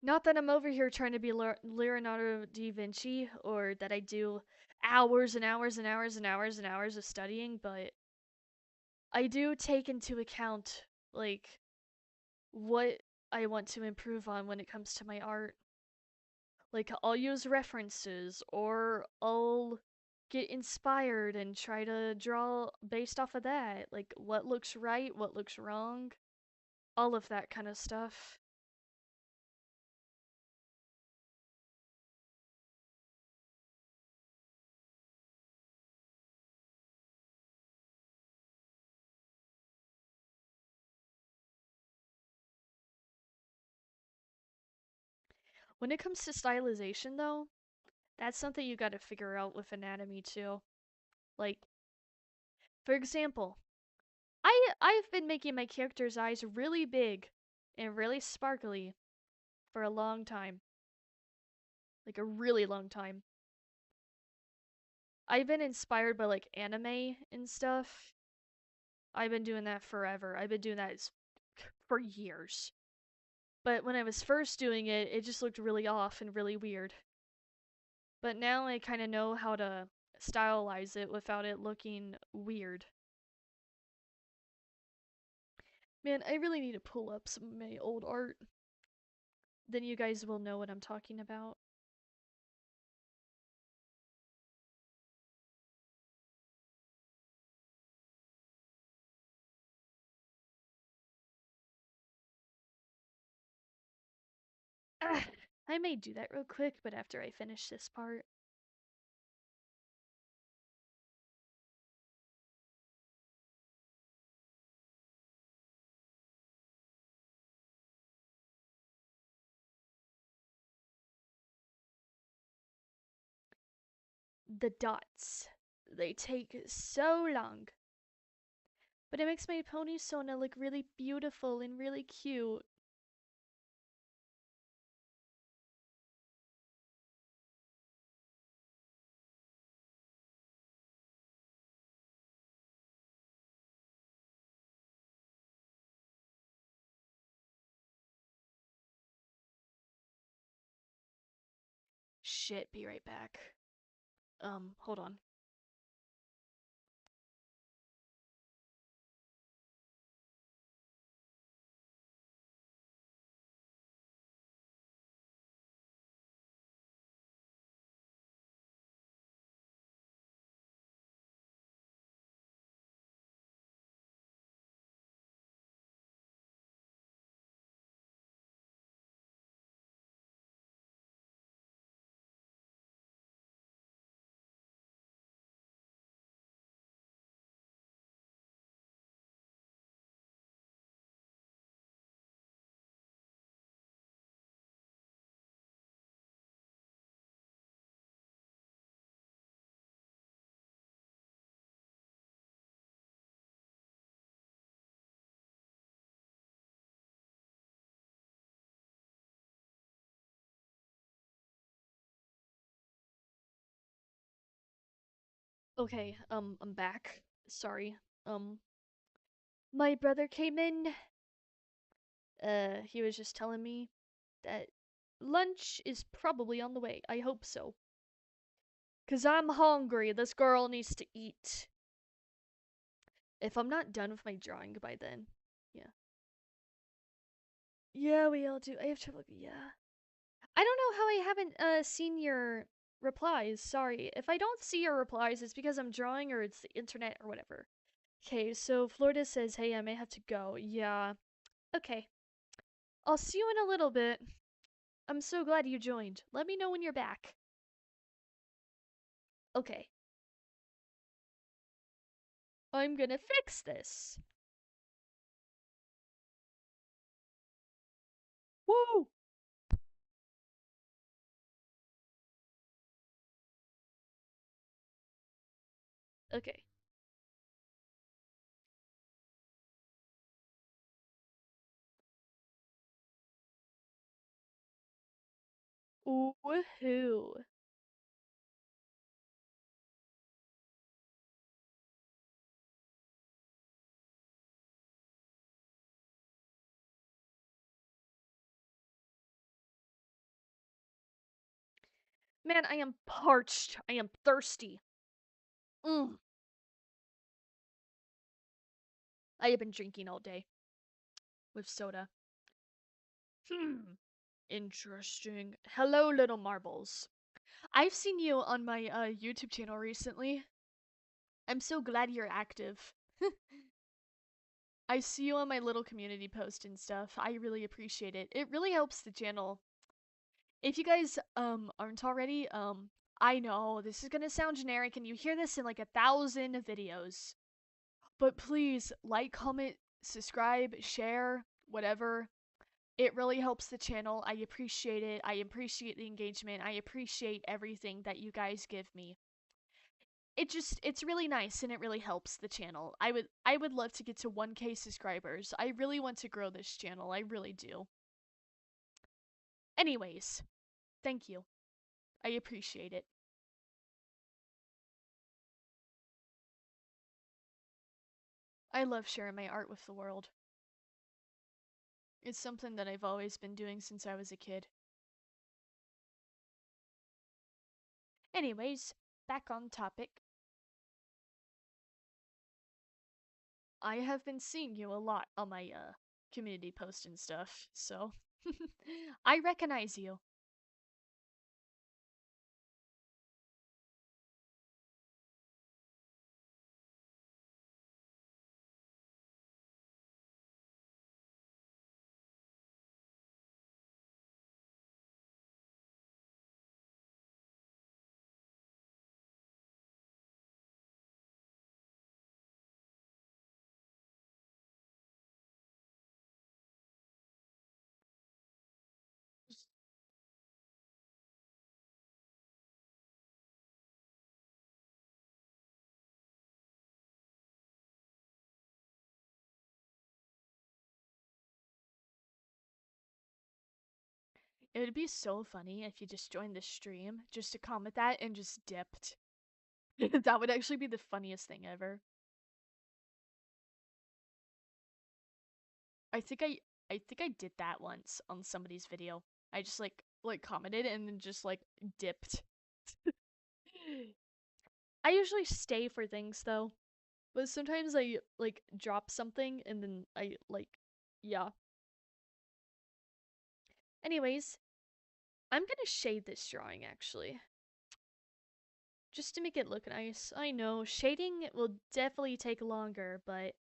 Not that I'm over here trying to be Leonardo da Vinci or that I do hours and hours and hours and hours and hours of studying, but I do take into account like what I want to improve on when it comes to my art. Like I'll use references or I'll get inspired and try to draw based off of that. Like what looks right, what looks wrong, all of that kind of stuff. When it comes to stylization though, that's something you got to figure out with anatomy too. Like for example, I've been making my character's eyes really big and really sparkly for a long time. Like a really long time. I've been inspired by like anime and stuff. I've been doing that forever. I've been doing that for years. But when I was first doing it, it just looked really off and really weird. But now I kind of know how to stylize it without it looking weird. Man, I really need to pull up some of my old art. Then you guys will know what I'm talking about. Ah, I may do that real quick, but after I finish this part. The dots. They take so long. But it makes my ponysona look really beautiful and really cute. Shit, be right back. Hold on. Okay, I'm back. Sorry. Um, my brother came in. He was just telling me that lunch is probably on the way. I hope so. 'Cause I'm hungry. This girl needs to eat. If I'm not done with my drawing by then. Yeah. Yeah, we all do. I have trouble. Yeah. I don't know how I haven't seen your replies. Sorry. If I don't see your replies, it's because I'm drawing or it's the internet or whatever. Okay, so Florida says, "Hey, I may have to go." Yeah. Okay. I'll see you in a little bit. I'm so glad you joined. Let me know when you're back. Okay. I'm gonna fix this. Woo! Okay. Woohoo. Man, I am parched. I am thirsty. Mm. I have been drinking all day with soda. Hmm. Interesting. Hello, little marbles. I've seen you on my YouTube channel recently. I'm so glad you're active. I see you on my little community post and stuff. I really appreciate it. It really helps the channel. If you guys aren't already, I know this is gonna sound generic and you hear this in like 1,000 videos. But please like, comment, subscribe, share, whatever. It really helps the channel. I appreciate it. I appreciate the engagement. I appreciate everything that you guys give me. It's really nice and it really helps the channel. I would love to get to 1K subscribers. I really want to grow this channel. I really do. Anyways, thank you. I appreciate it. I love sharing my art with the world. It's something that I've always been doing since I was a kid. Anyways, back on topic. I have been seeing you a lot on my community post and stuff, so I recognize you. It would be so funny if you just joined the stream just to comment that and just dipped. That would actually be the funniest thing ever. I think I I think I did that once on somebody's video. I just like commented and then just like dipped. I usually stay for things though, but sometimes I like drop something and then I like yeah. Anyways, I'm gonna shade this drawing actually. Just to make it look nice. I know, shading will definitely take longer, but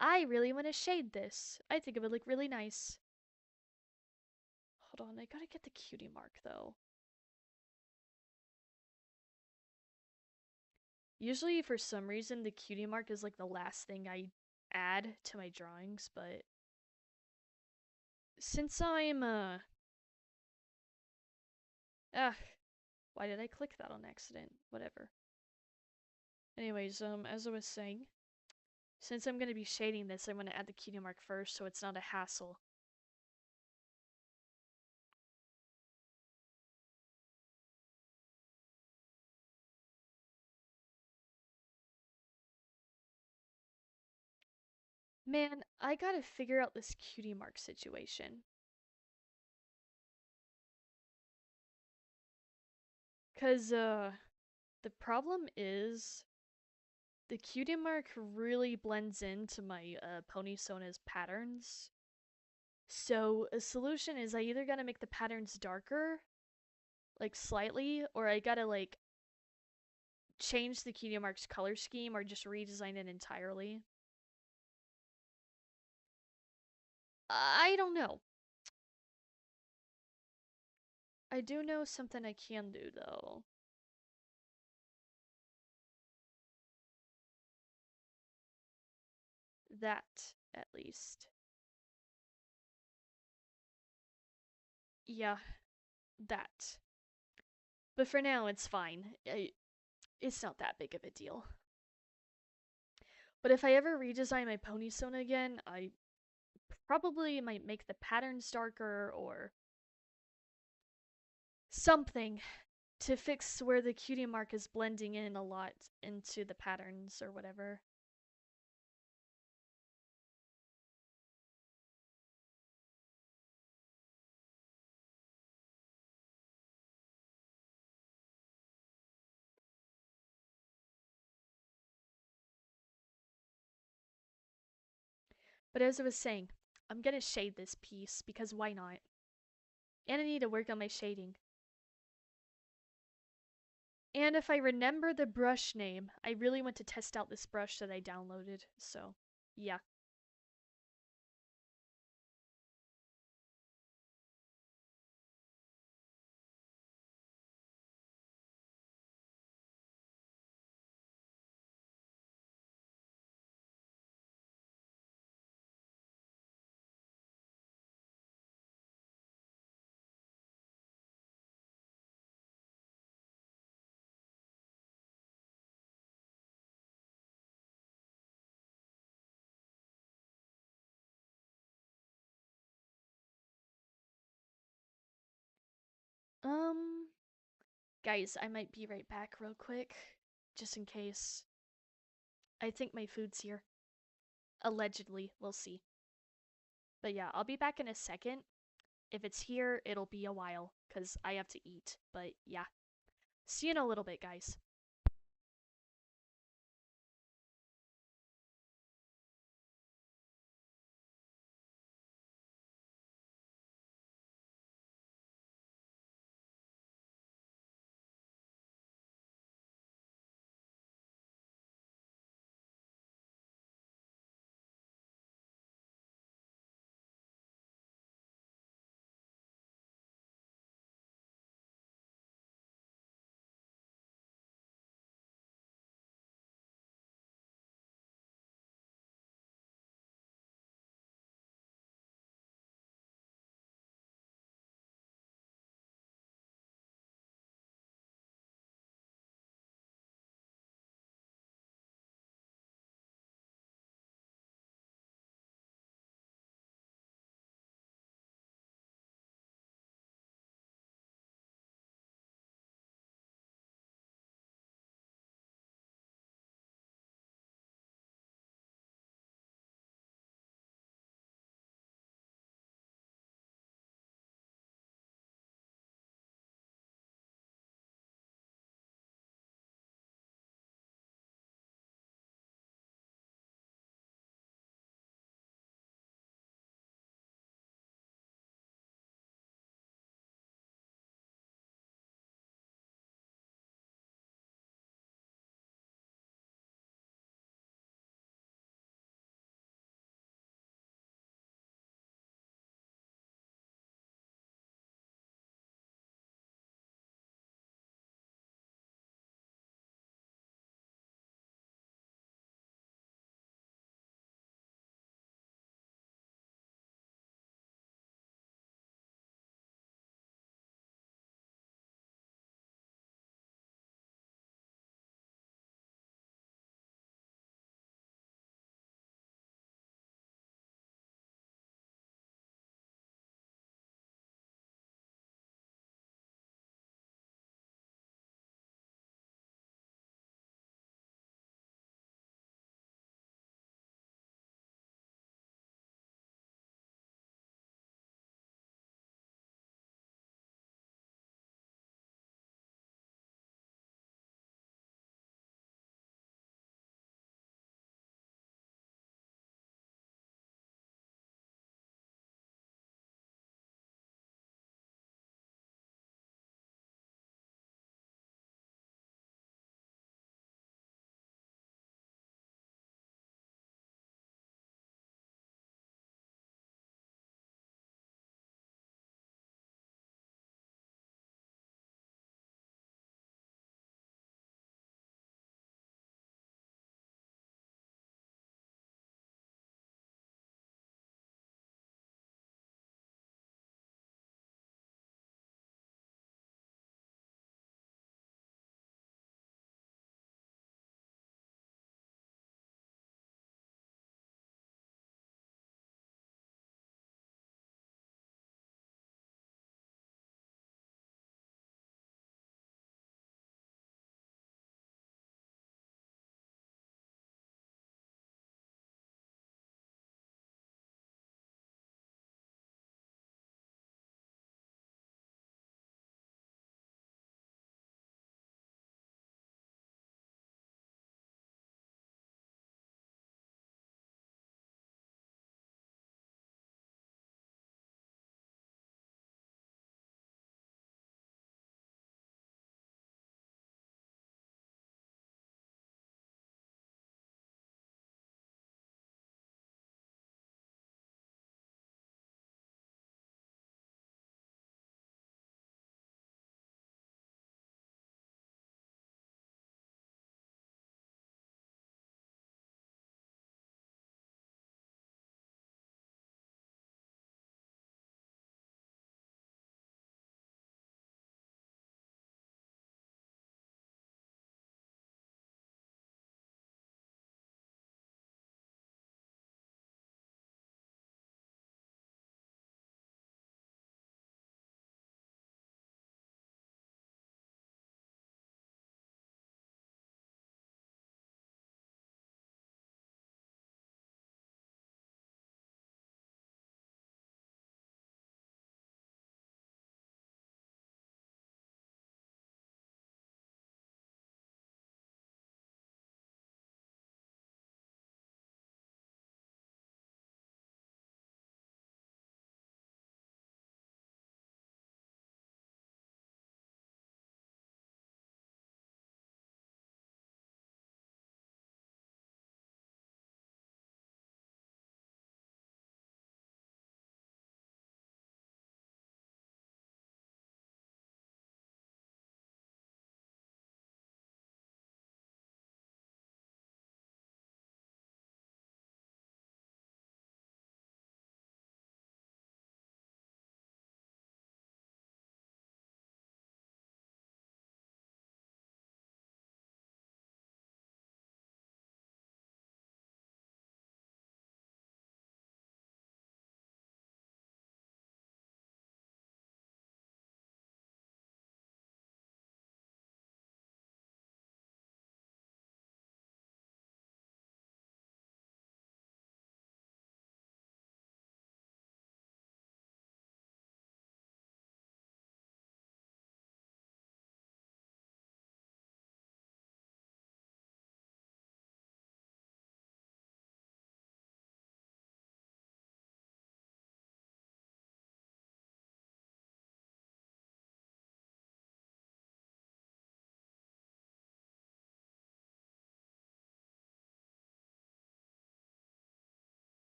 I really want to shade this. I think it would look really nice. Hold on, I gotta get the cutie mark though. Usually, for some reason, the cutie mark is like the last thing I add to my drawings, but since I'm, ah, why did I click that on accident? Whatever. Anyways, as I was saying, since I'm gonna be shading this, I'm gonna add the cutie mark first so it's not a hassle. Man, I gotta figure out this cutie mark situation. Cause, the problem is the cutie mark really blends into my ponysona's patterns. So a solution is I either gotta make the patterns darker, like slightly, or I gotta like change the cutie mark's color scheme or just redesign it entirely. I don't know. I do know something I can do though. That, at least. Yeah, that. But for now, it's fine. It's not that big of a deal. But if I ever redesign my ponysona again, I probably might make the patterns darker or something to fix where the cutie mark is blending in a lot into the patterns or whatever. But as I was saying, I'm gonna shade this piece because why not? And I need to work on my shading. And if I remember the brush name, I really want to test out this brush that I downloaded. So, yeah. Um, Guys, I might be right back real quick, just in case. I think my food's here. Allegedly, we'll see. But yeah, I'll be back in a second. If it's here, it'll be a while, because I have to eat. But yeah, see you in a little bit, guys.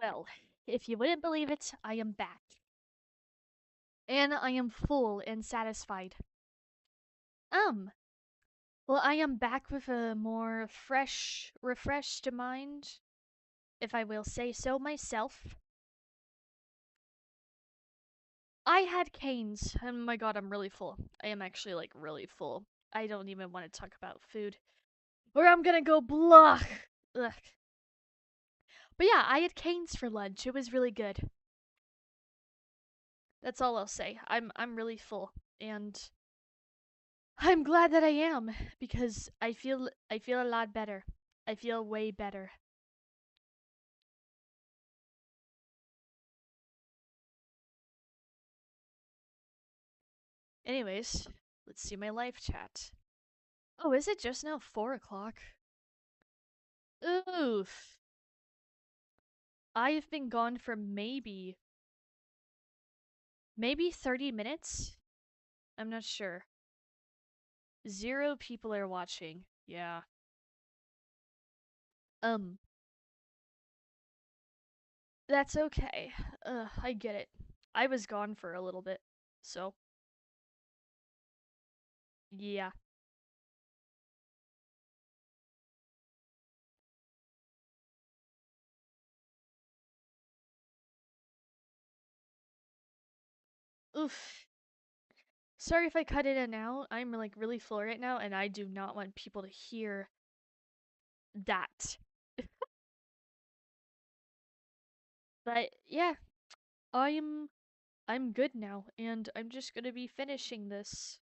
Well, if you wouldn't believe it, I am back. And I am full and satisfied. Um, well, I am back with a more fresh, refreshed mind, if I will say so myself. I had canes, and my god, I'm really full. I am actually, like, really full. I don't even want to talk about food. Or I'm gonna go blah. Ugh. But yeah, I had canes for lunch. It was really good. That's all I'll say. I'm really full, and I'm glad that I am because I feel a lot better. I feel way better. Anyways, let's see my live chat. Oh, is it just now 4 o'clock? Oof. I've been gone for maybe 30 minutes. I'm not sure. 0 people are watching. Yeah. Um, that's okay. I get it. I was gone for a little bit. So, yeah. Oof. Sorry if I cut it in out. I'm like really full right now and I do not want people to hear that. But yeah, I'm I'm good now and I'm just going to be finishing this.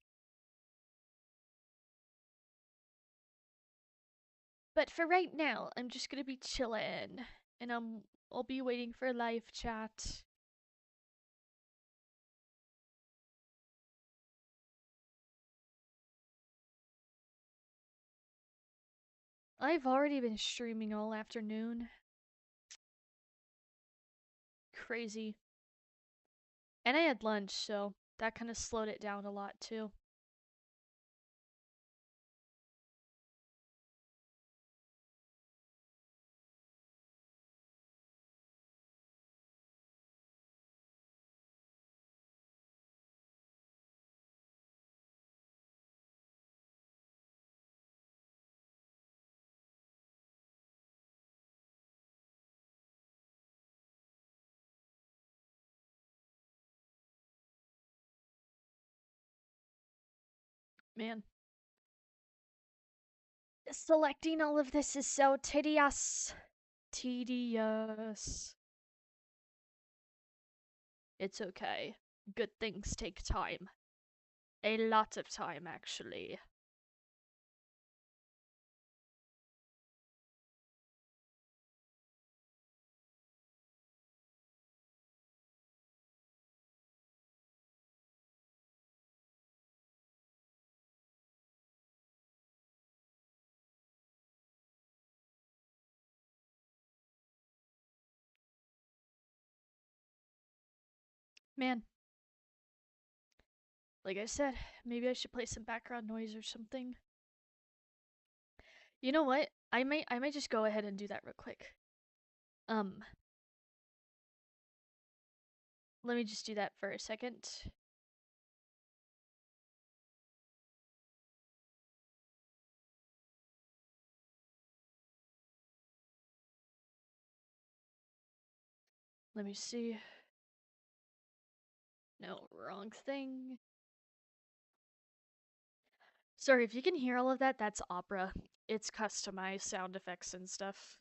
But for right now, I'm just going to be chillin' and I'll be waiting for live chat. I've already been streaming all afternoon. Crazy. And I had lunch, so that kind of slowed it down a lot too. Man, selecting all of this is so tedious. Tedious. It's okay. Good things take time. A lot of time, actually. Man, like I said, maybe I should play some background noise or something. You know what? I might just go ahead and do that real quick. Um, Let me just do that for a second. Let me see. No, wrong thing. Sorry, if you can hear all of that, that's Opera. It's customized sound effects and stuff.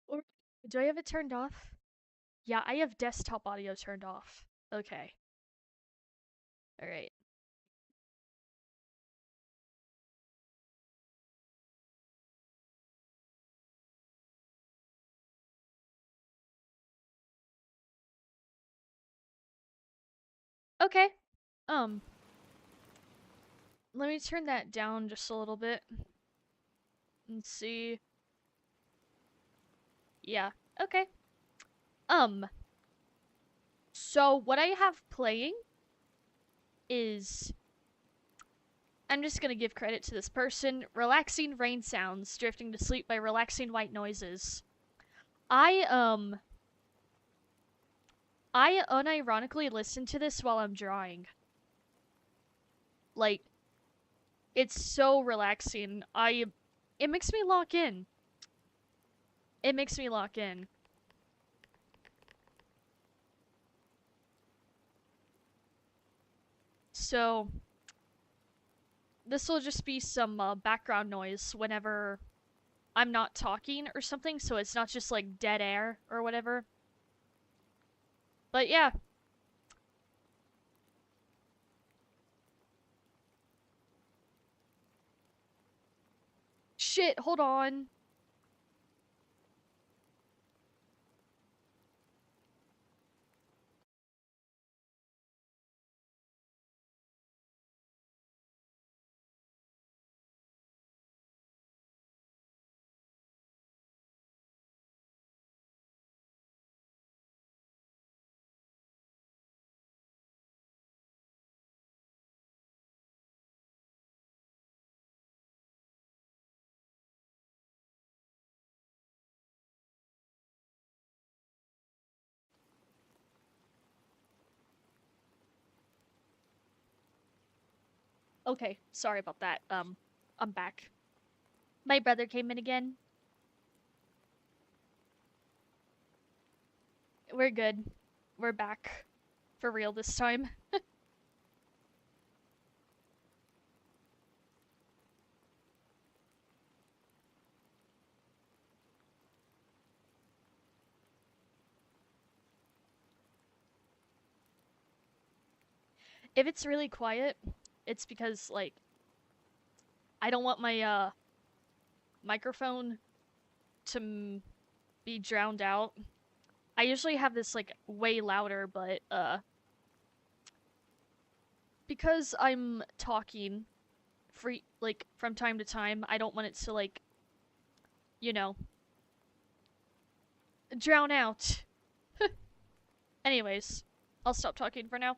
Or do I have it turned off? Yeah, I have desktop audio turned off. Okay. Alright. Okay. Um, Let me turn that down just a little bit and see. Yeah. Okay. Um, so what I have playing is I'm just gonna give credit to this person. Relaxing rain sounds, drifting to sleep by relaxing white noises. I I unironically listen to this while I'm drawing. Like, it's so relaxing. It makes me lock in. It makes me lock in. So, this will just be some background noise whenever I'm not talking or something, so it's not just like dead air or whatever. But yeah. Shit, hold on. Okay, sorry about that. I'm back. My brother came in again. We're good. We're back. For real this time. If it's really quiet, it's because, like, I don't want my, microphone to be drowned out. I usually have this, like, way louder, but, because I'm talking like, from time to time, I don't want it to, like, you know, drown out. Anyways, I'll stop talking for now.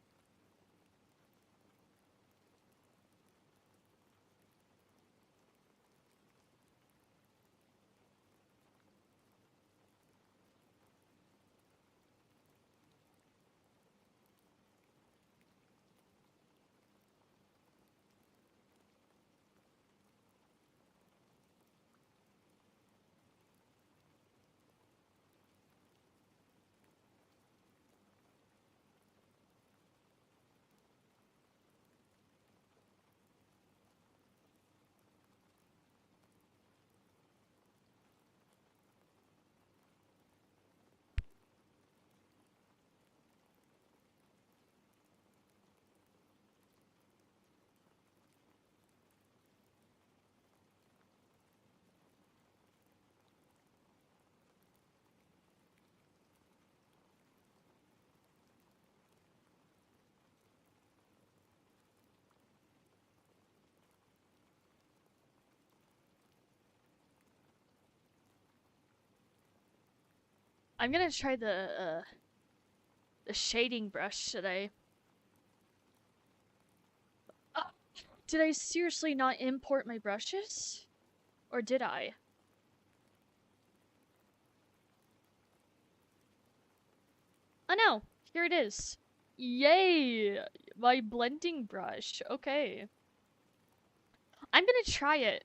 I'm gonna try the shading brush today. Uh, did I seriously not import my brushes? Or did I? Oh no, here it is. Yay! My blending brush. Okay. I'm gonna try it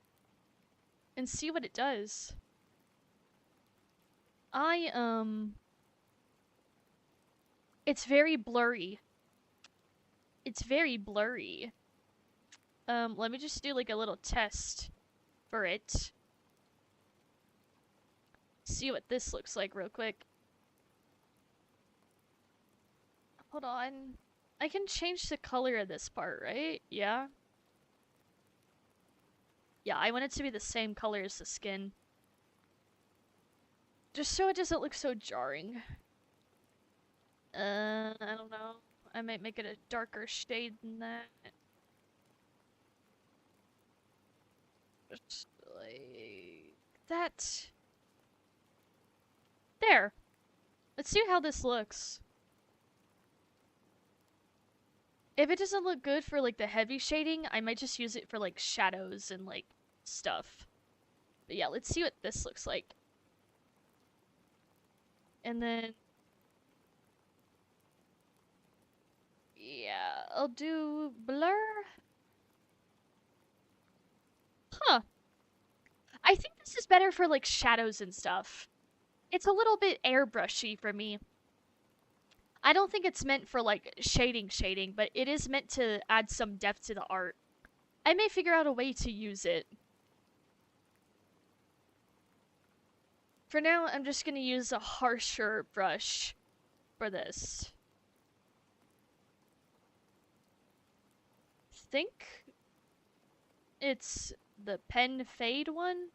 and see what it does. I, it's very blurry. It's very blurry. Let me just do like a little test for it. See what this looks like real quick. Hold on. I can change the color of this part, right? Yeah? Yeah, I want it to be the same color as the skin. Just so it doesn't look so jarring. I don't know. I might make it a darker shade than that. Just like that. There. Let's see how this looks. If it doesn't look good for like the heavy shading, I might just use it for like shadows and like stuff. But yeah, let's see what this looks like. And then yeah, I'll do blur. Huh. I think this is better for like shadows and stuff. It's a little bit airbrushy for me. I don't think it's meant for like shading, but it is meant to add some depth to the art. I may figure out a way to use it. For now, I'm just gonna use a harsher brush for this. Think it's the pen fade one.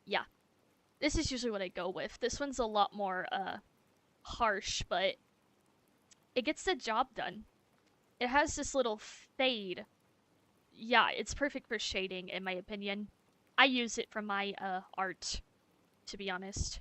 Yeah, this is usually what I go with. This one's a lot more harsh, but it gets the job done. It has this little fade. Yeah, it's perfect for shading in my opinion. I use it for my art, to be honest.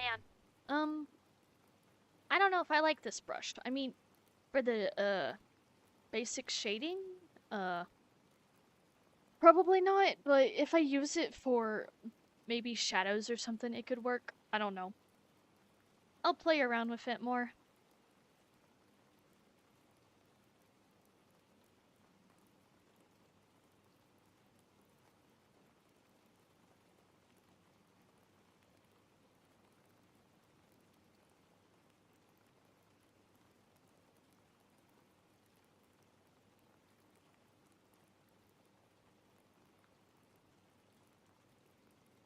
man. I don't know if I like this brush. I mean, for the basic shading, uh probably not, but if I use it for maybe shadows or something, it could work. I don't know. I'll play around with it more.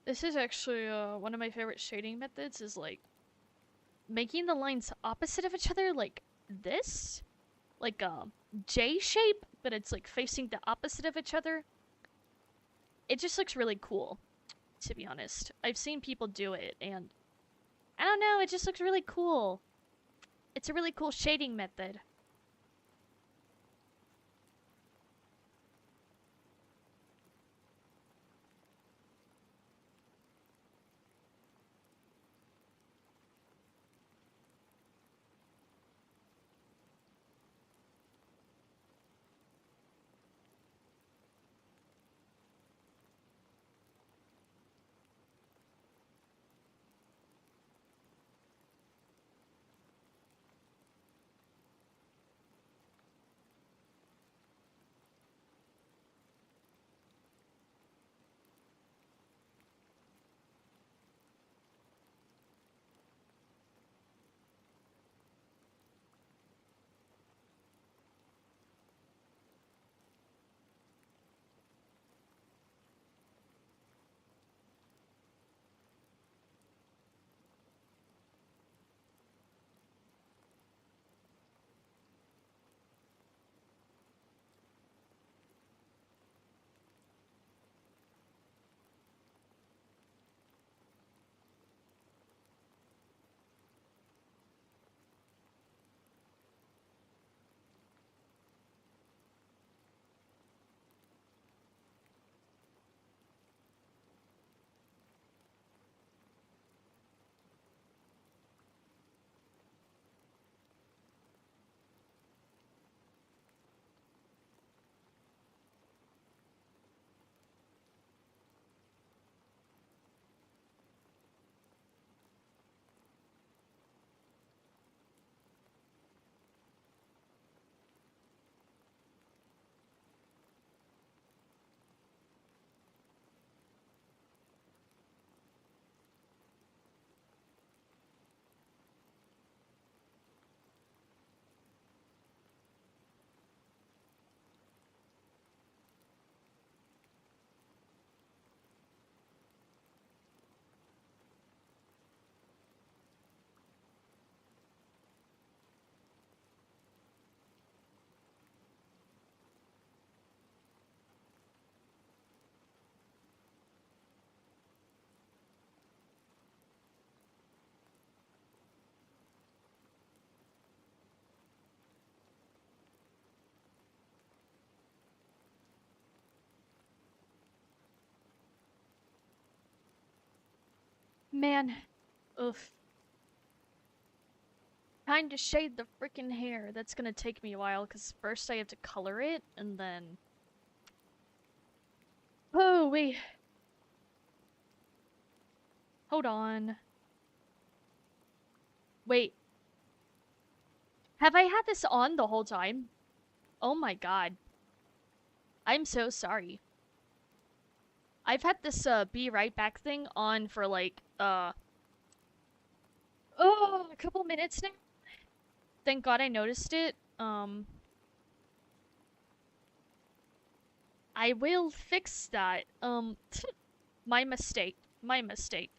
This is actually one of my favorite shading methods is like making the lines opposite of each other like this. Like a J shape, but it's like facing the opposite of each other. It just looks really cool, to be honest. I've seen people do it and I don't know, it just looks really cool. It's a really cool shading method. Man, oof. Time to shade the freaking hair. That's gonna take me a while, because first I have to color it, and then... Oh, wait. Hold on. Wait. Have I had this on the whole time? Oh my god. I'm so sorry. I've had this, be right back thing on for like, oh, a couple minutes now. Thank god I noticed it. I will fix that. My mistake. My mistake.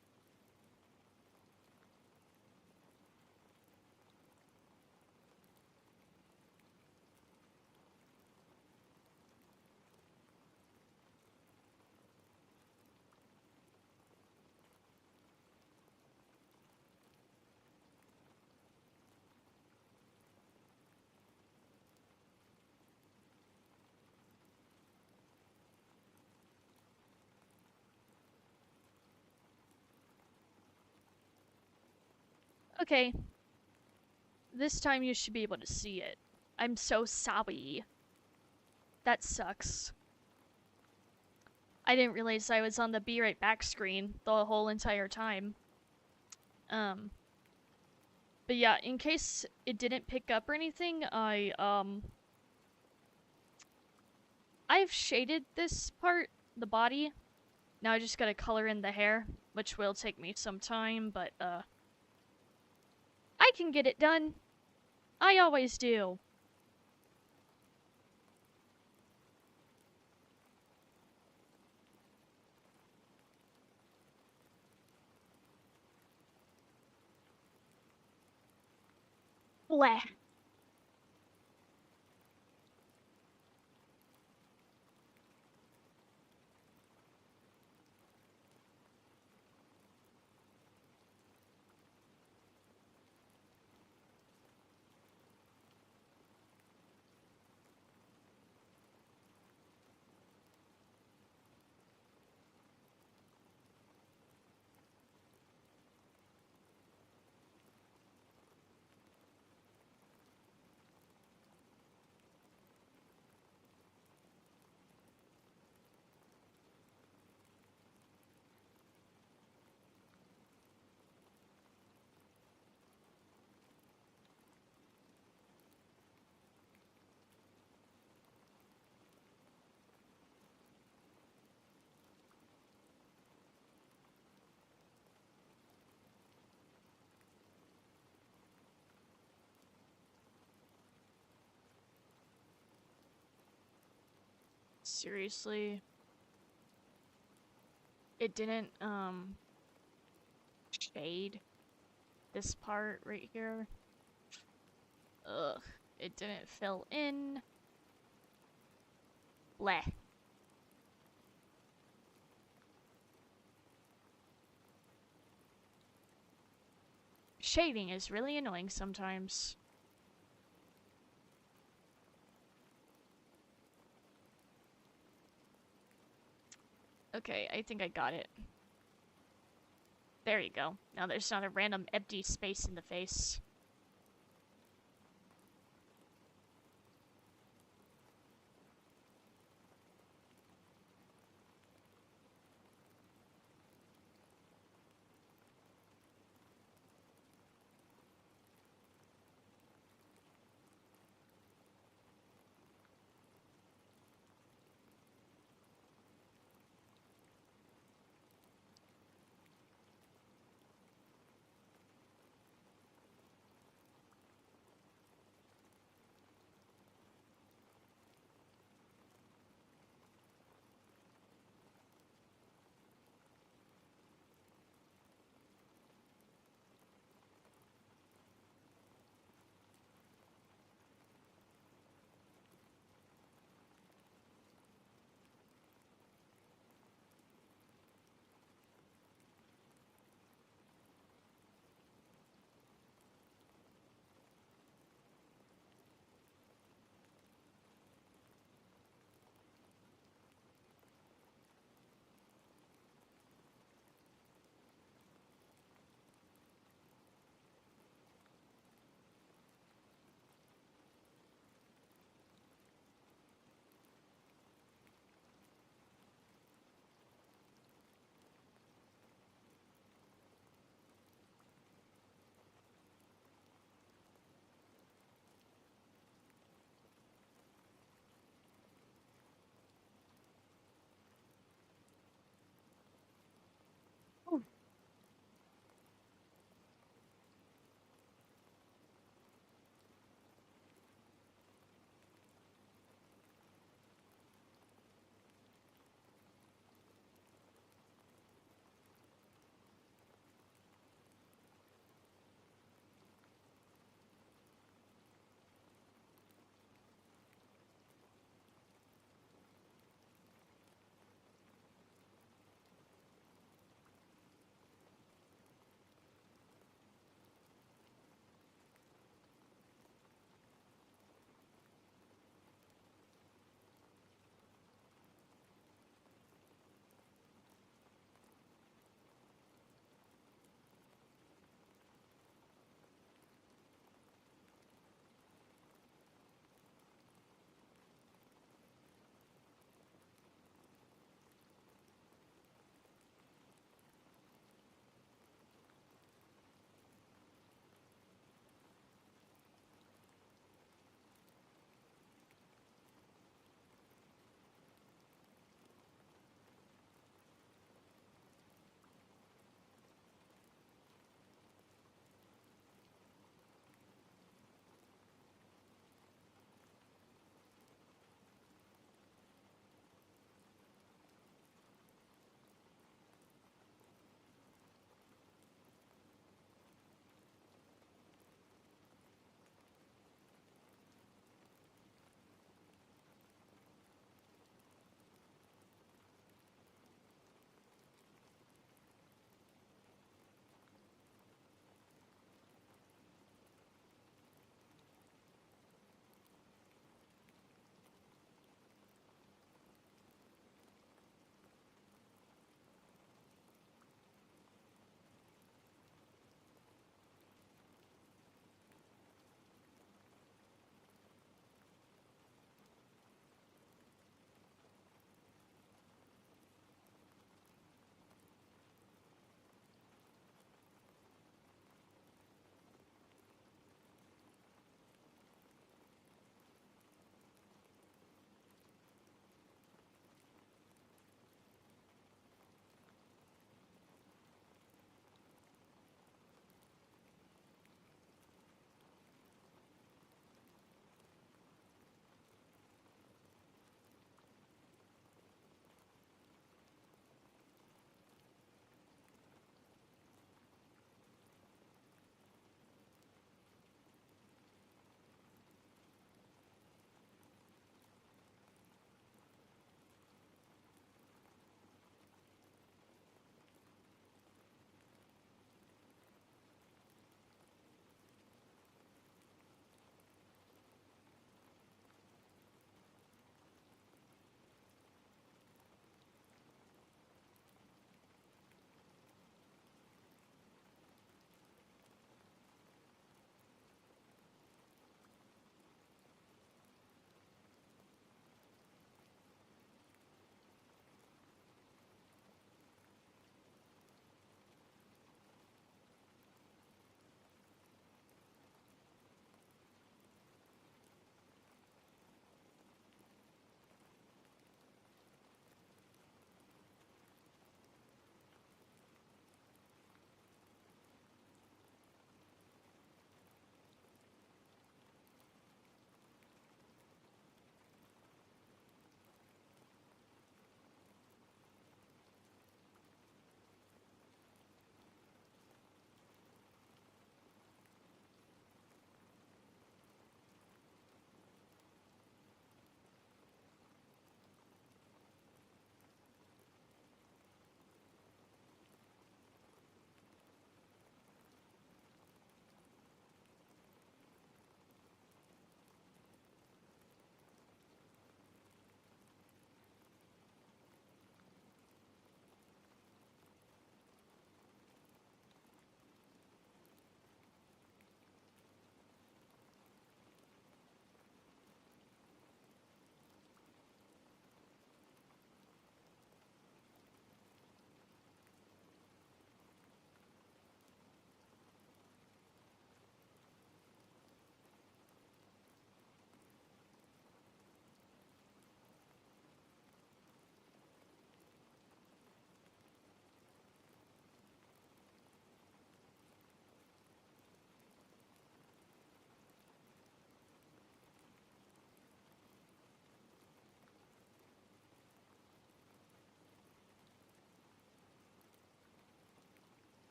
Okay, this time you should be able to see it. I'm so sorry. That sucks. I didn't realize I was on the be right back screen the whole entire time. Um, but yeah, in case it didn't pick up or anything, I've shaded this part, the body. Now I just gotta color in the hair, which will take me some time, but I can get it done. I always do. Bleh. Seriously? It didn't, shade this part right here? Ugh. It didn't fill in. Bleh. Shading is really annoying sometimes. Okay, I think I got it. There you go. Now there's not a random empty space in the face.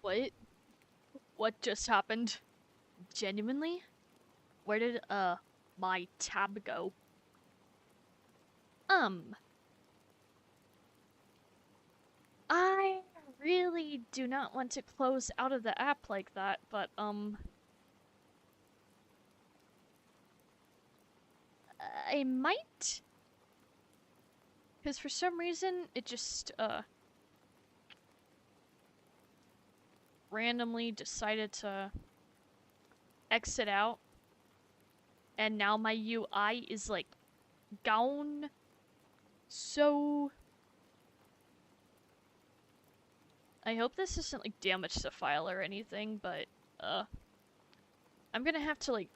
What? What just happened? Genuinely? Where did, my tab go? Um, I really do not want to close out of the app like that, but, I might? Because for some reason, it just, randomly decided to exit out, and now my UI is, like, gone. So, I hope this doesn't, like, damage the file or anything, but, I'm gonna have to, like,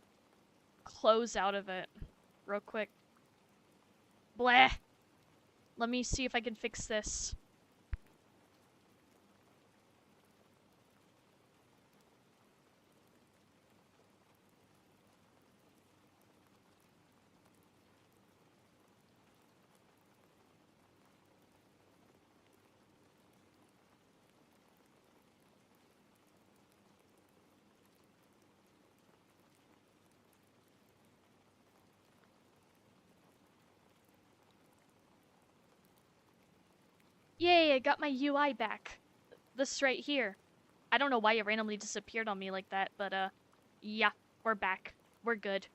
close out of it real quick. Blah! Let me see if I can fix this. Yay, I got my UI back. This right here. I don't know why it randomly disappeared on me like that, but, yeah, we're back. We're good.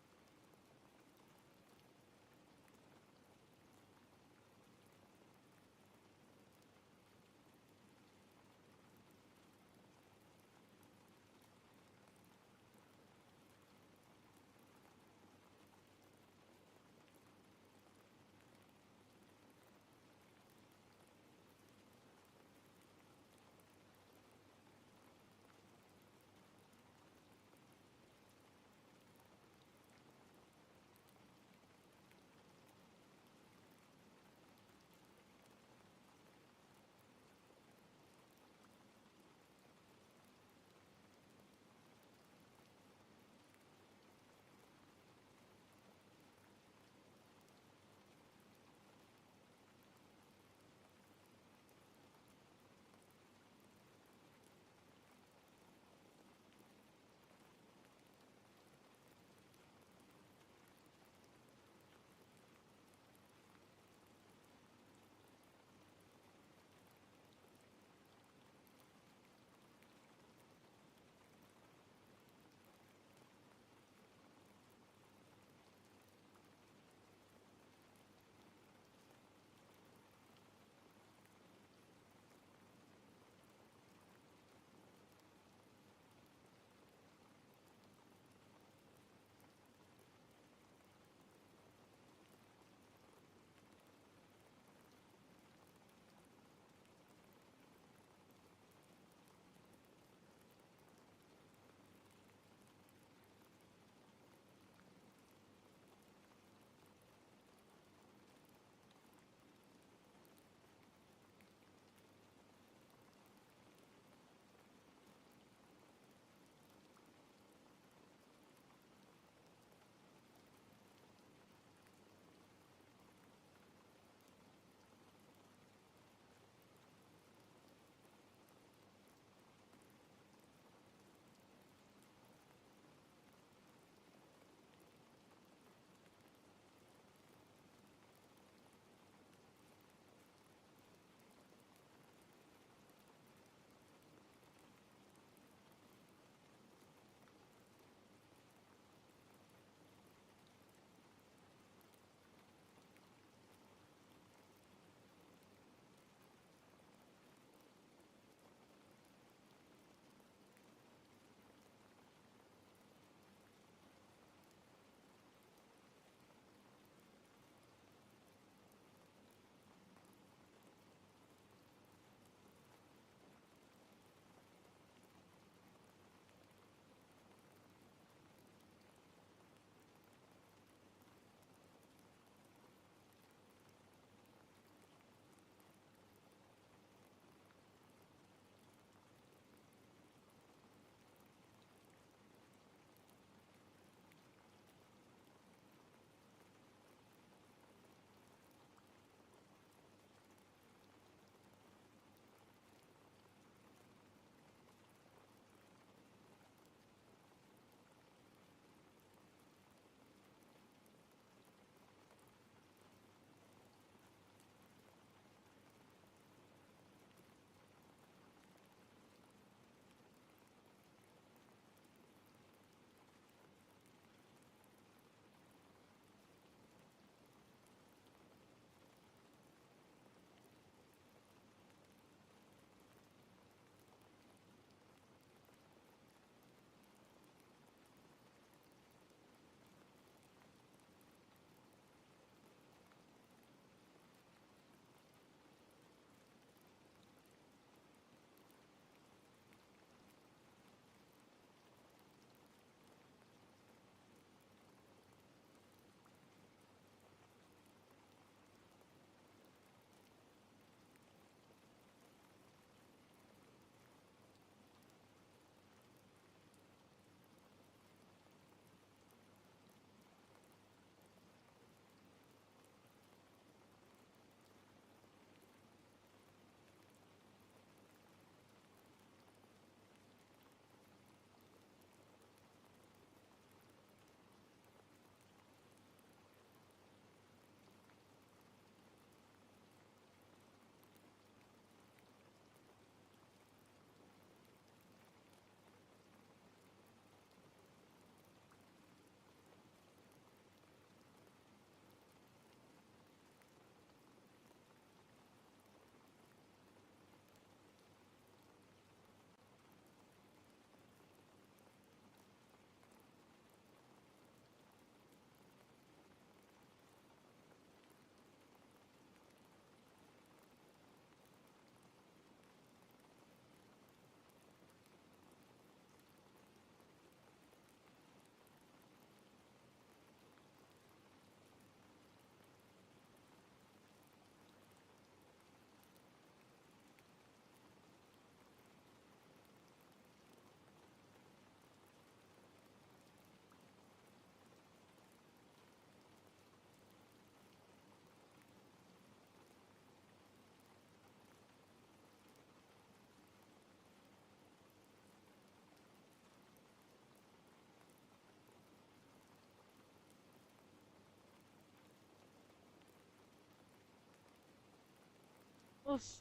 Oof.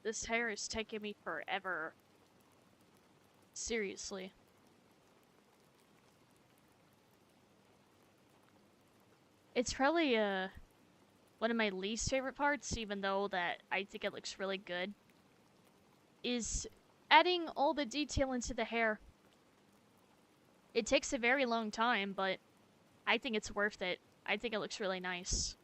This hair is taking me forever. Seriously. It's probably one of my least favorite parts, even though that I think it looks really good, is adding all the detail into the hair. It takes a very long time, but I think it's worth it. I think it looks really nice.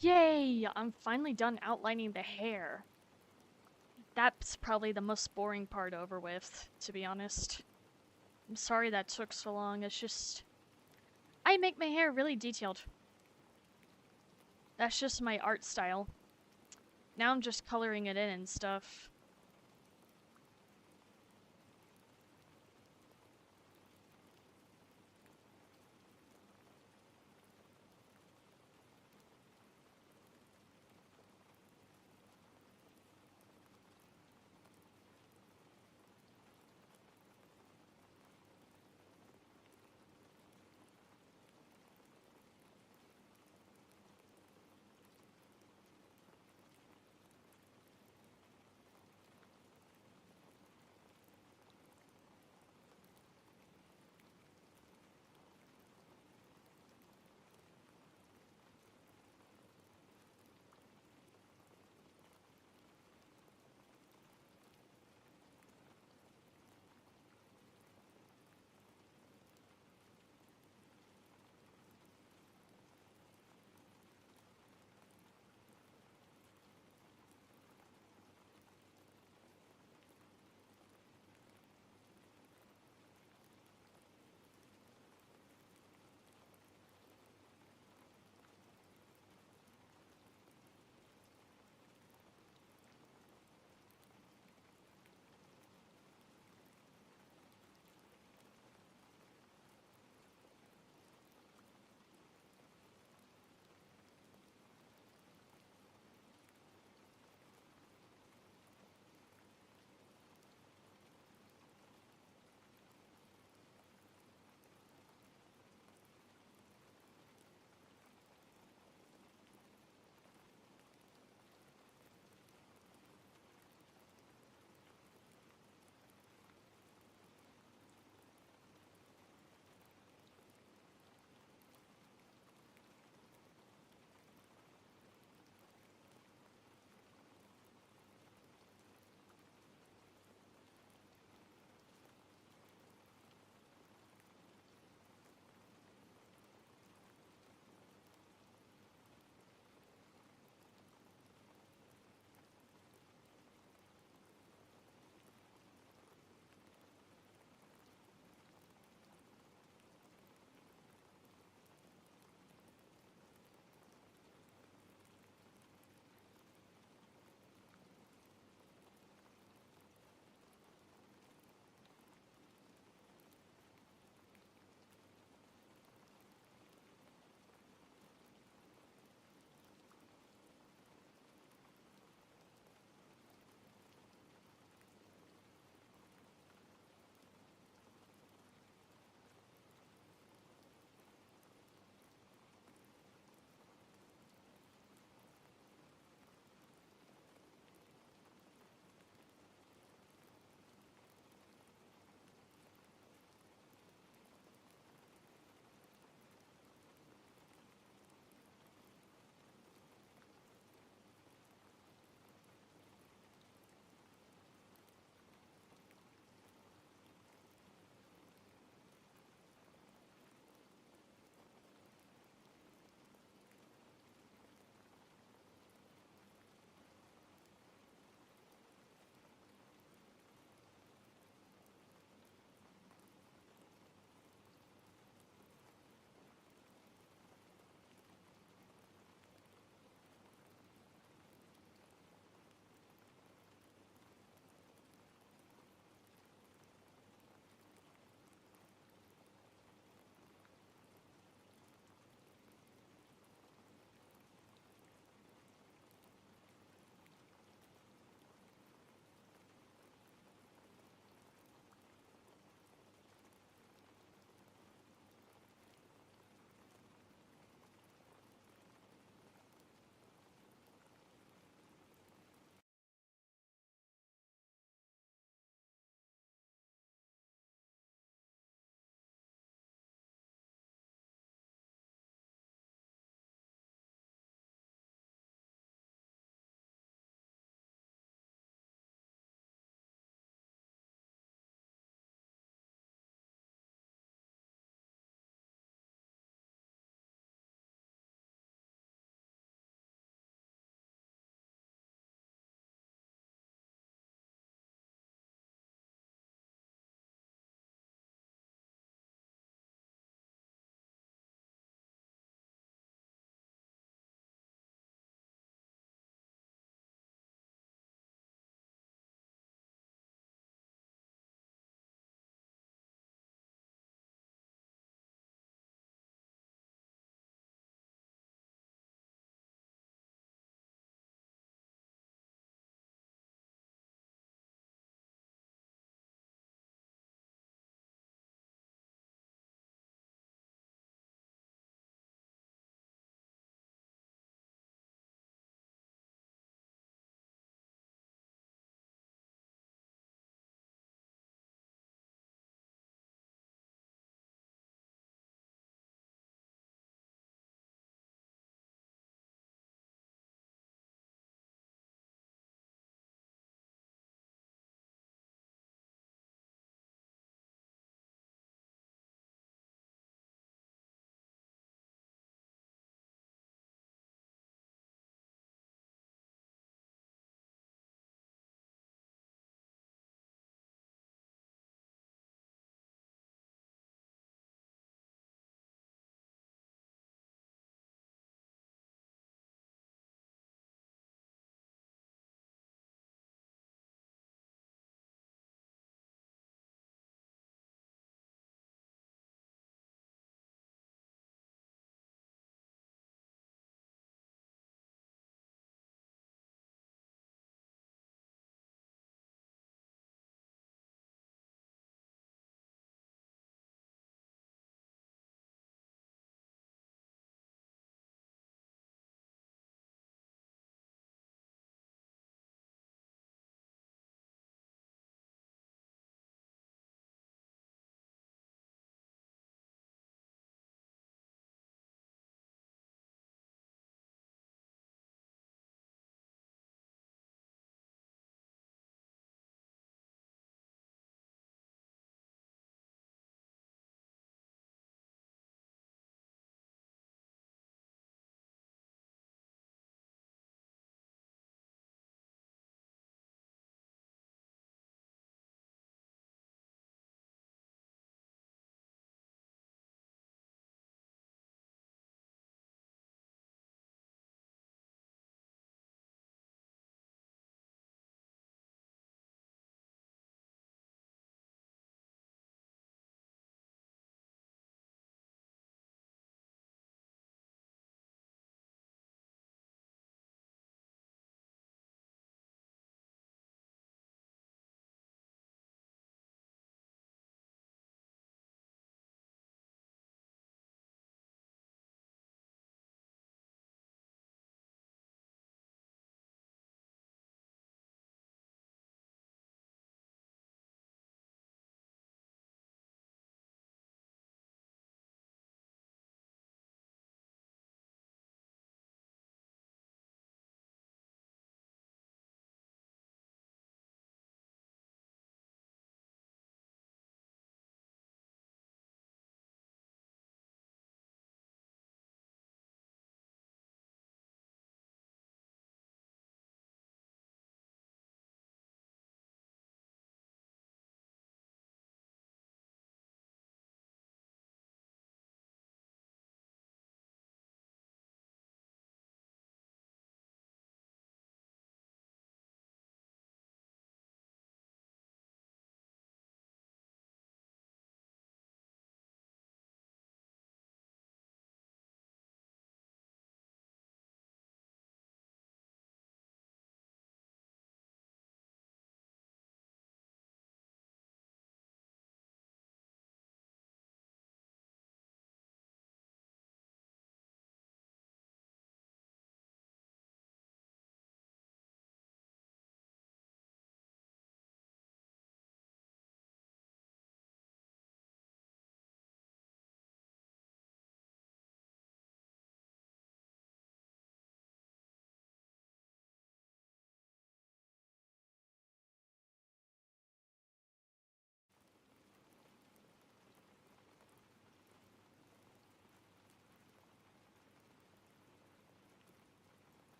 Yay! I'm finally done outlining the hair. That's probably the most boring part over with, to be honest. I'm sorry that took so long. It's just I make my hair really detailed. That's just my art style. Now I'm just coloring it in and stuff.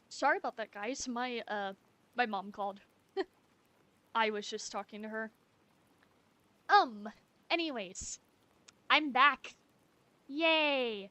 Sorry about that, guys. My mom called. I was just talking to her. Um, anyways, I'm back. Yay!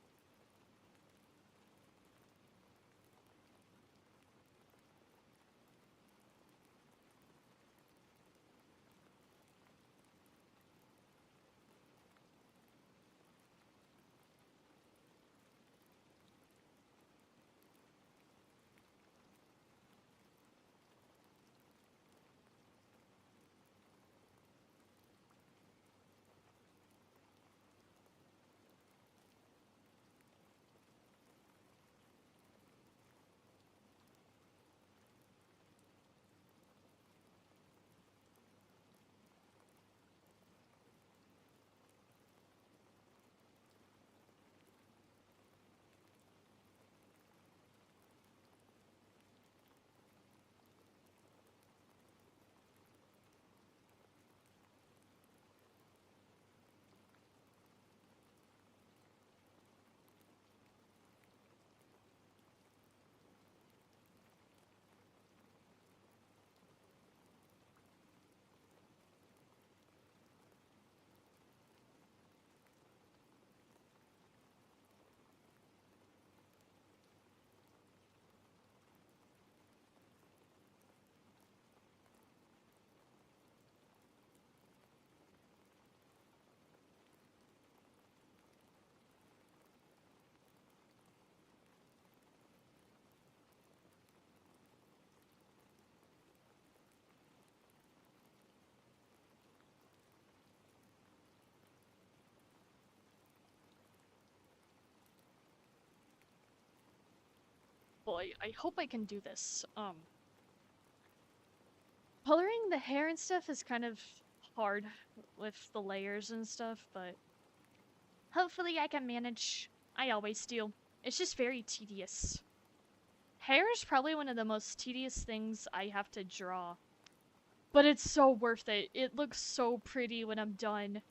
Boy, I hope I can do this. Coloring the hair and stuff is kind of hard with the layers and stuff, but hopefully I can manage. I always do. It's just very tedious. Hair is probably one of the most tedious things I have to draw. But it's so worth it. It looks so pretty when I'm done.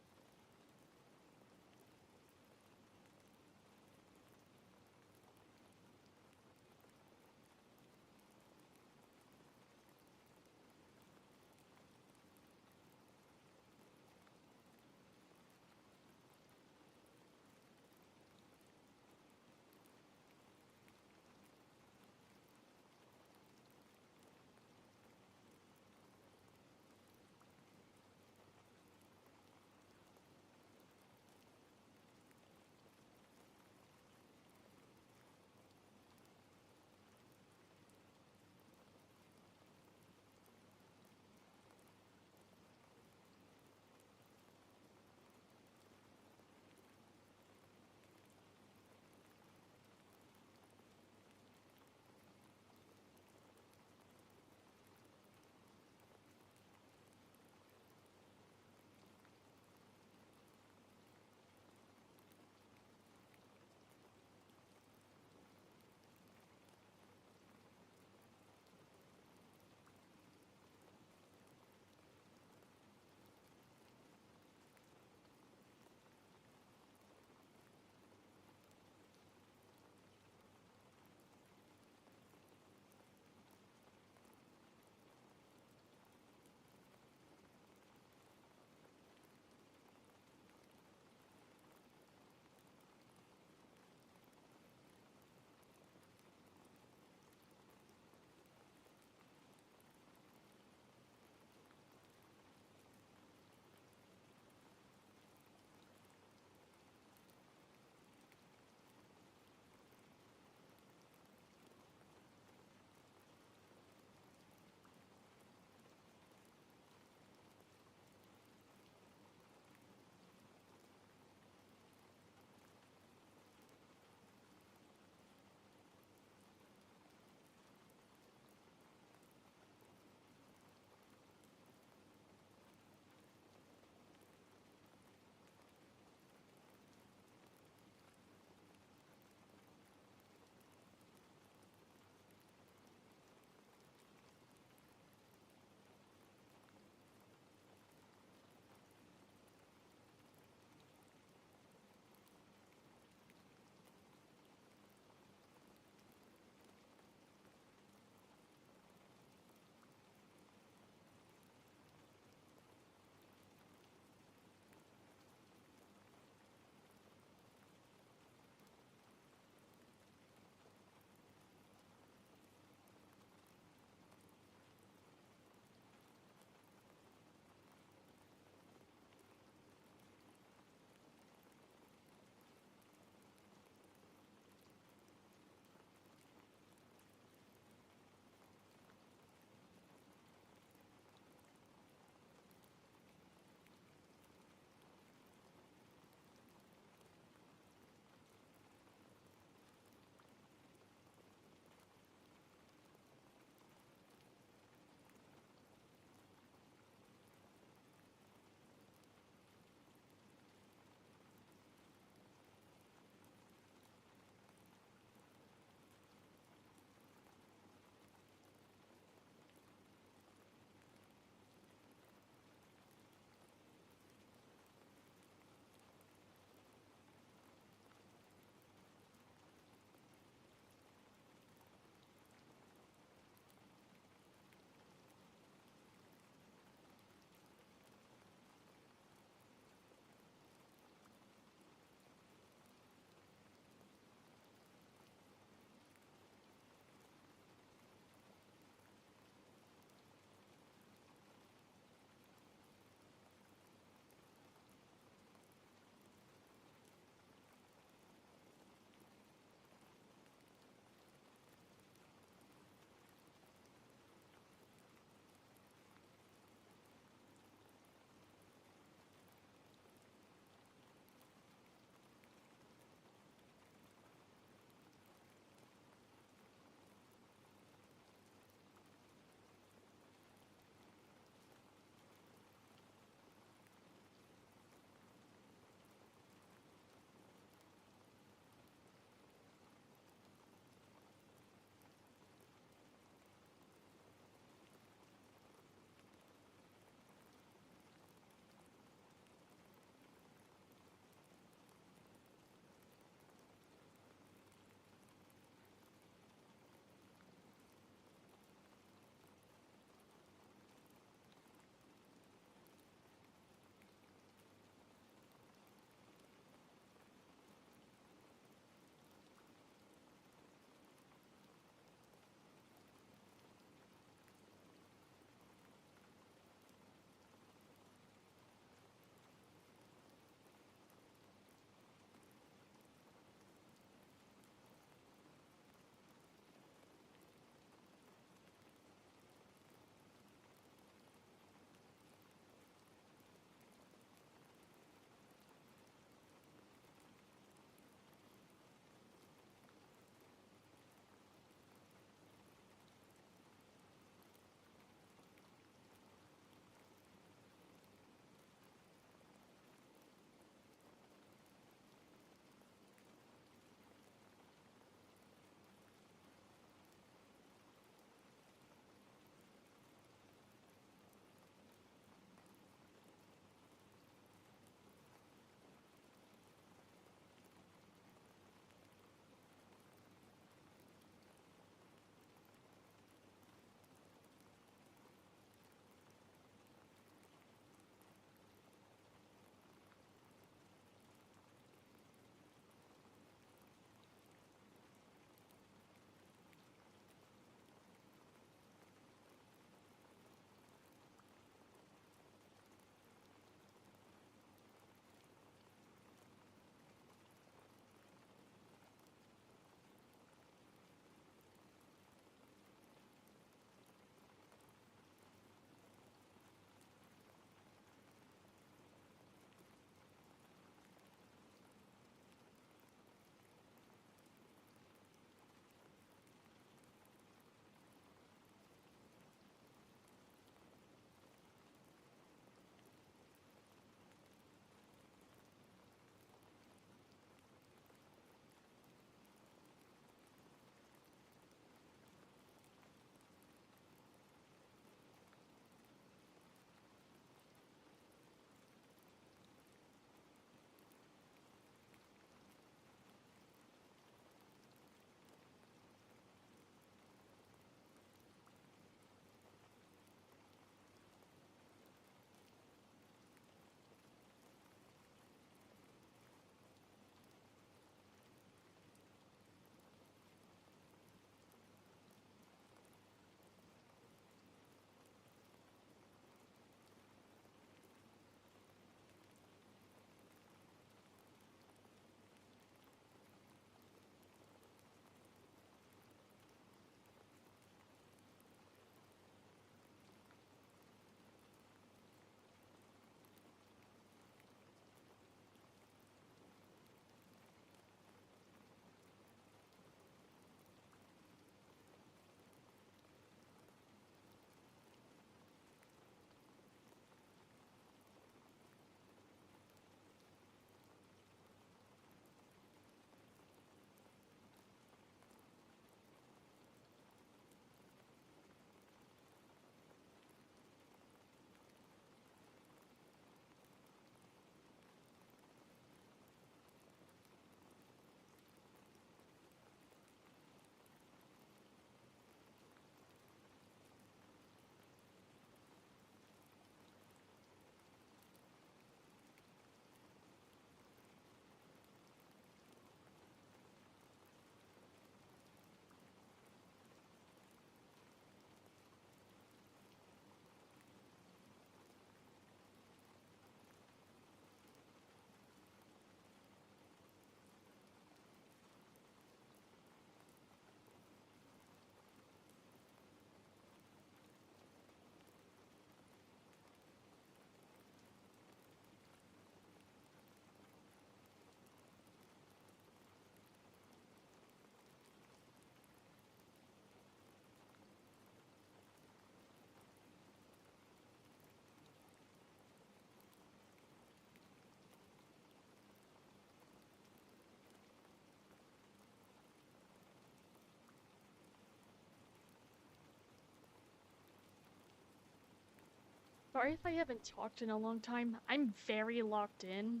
Sorry if I haven't talked in a long time. I'm very locked in,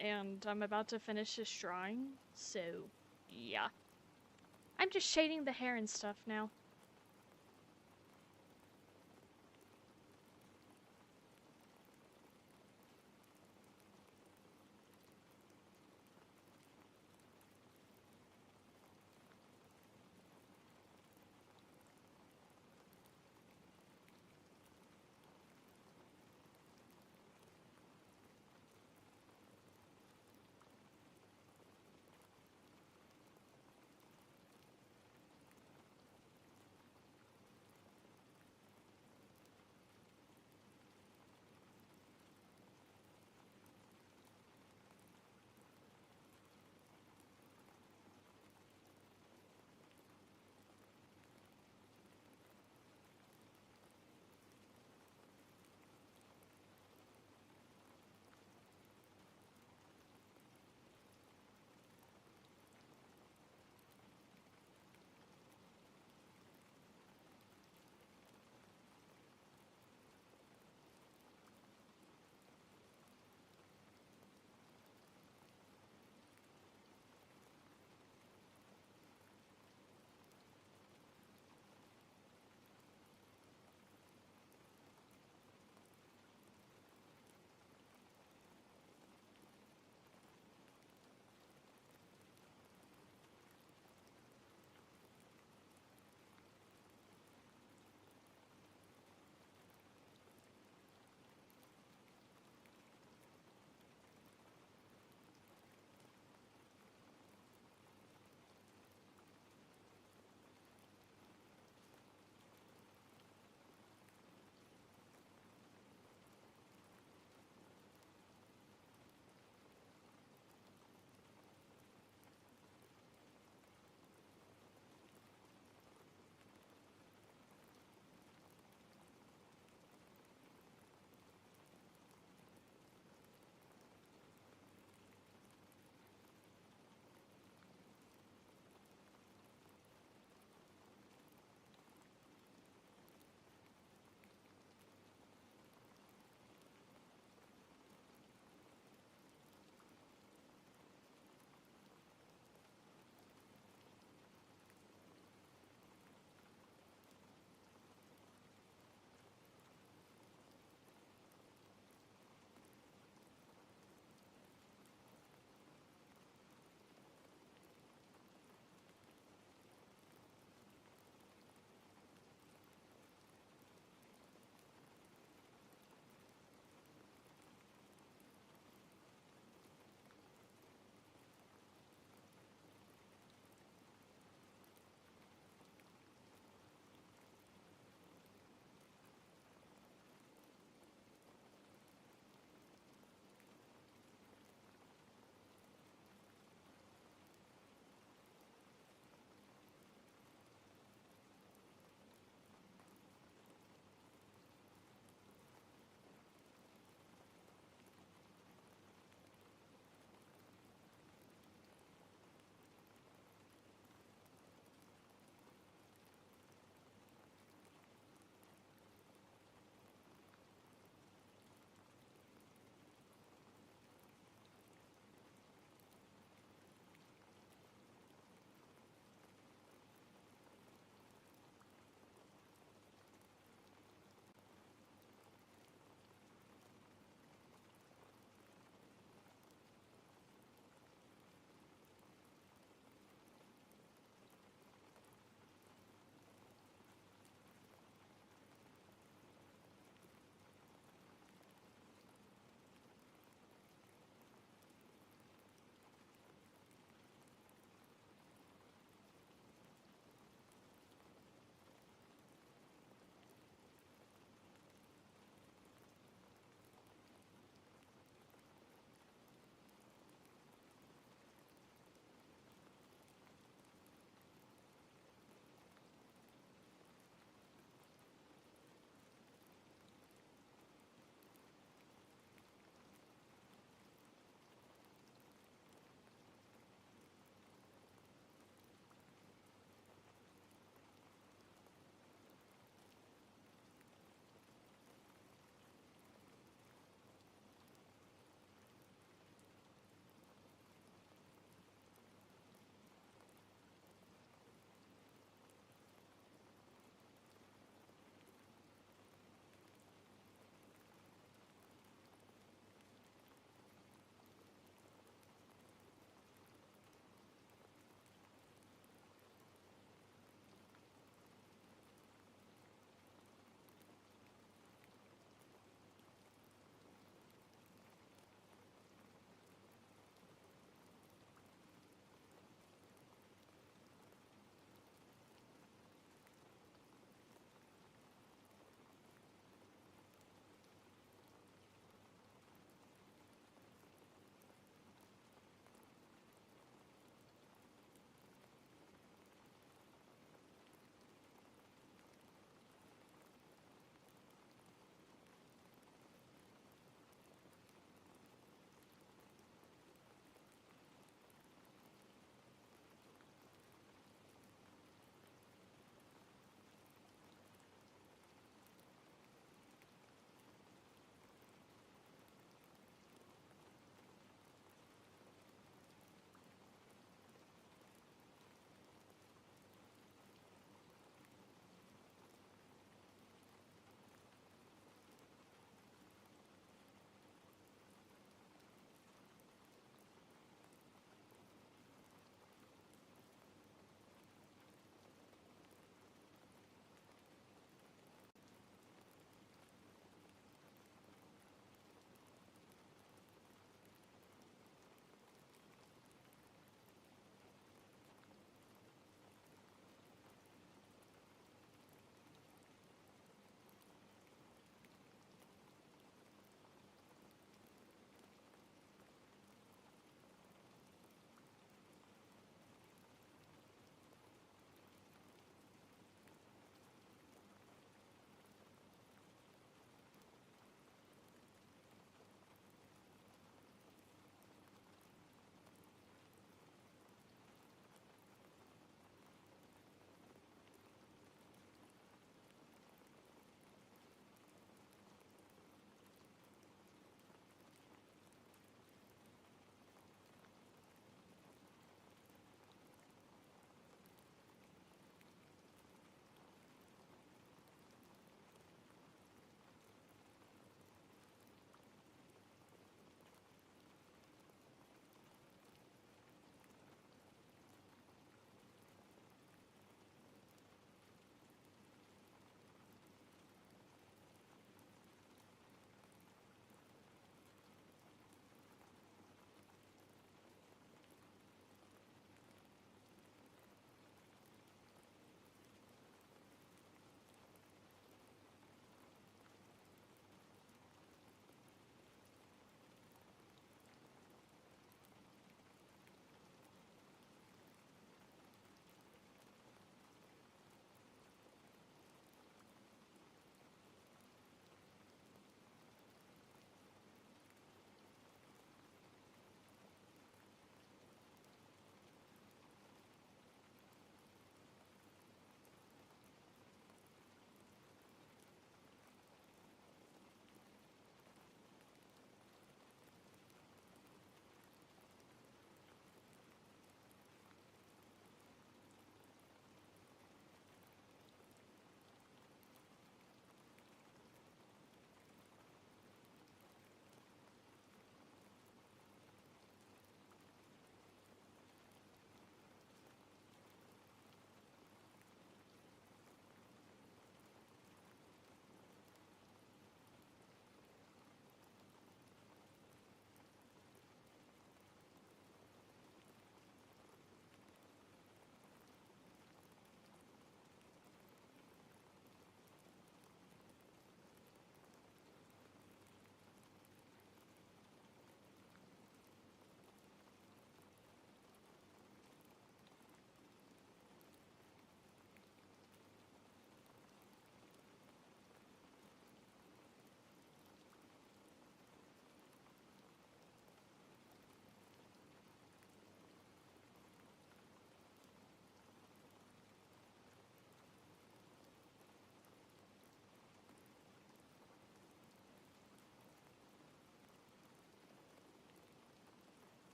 and I'm about to finish this drawing, so yeah. I'm just shading the hair and stuff now.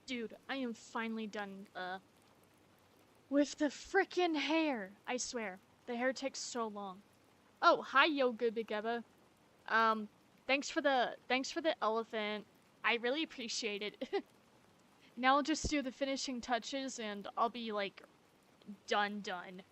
Dude, I am finally done, with the frickin' hair. I swear. The hair takes so long. Oh, hi, Yoga Big Eva. Um, thanks for the elephant. I really appreciate it. Now I'll just do the finishing touches and I'll be like done.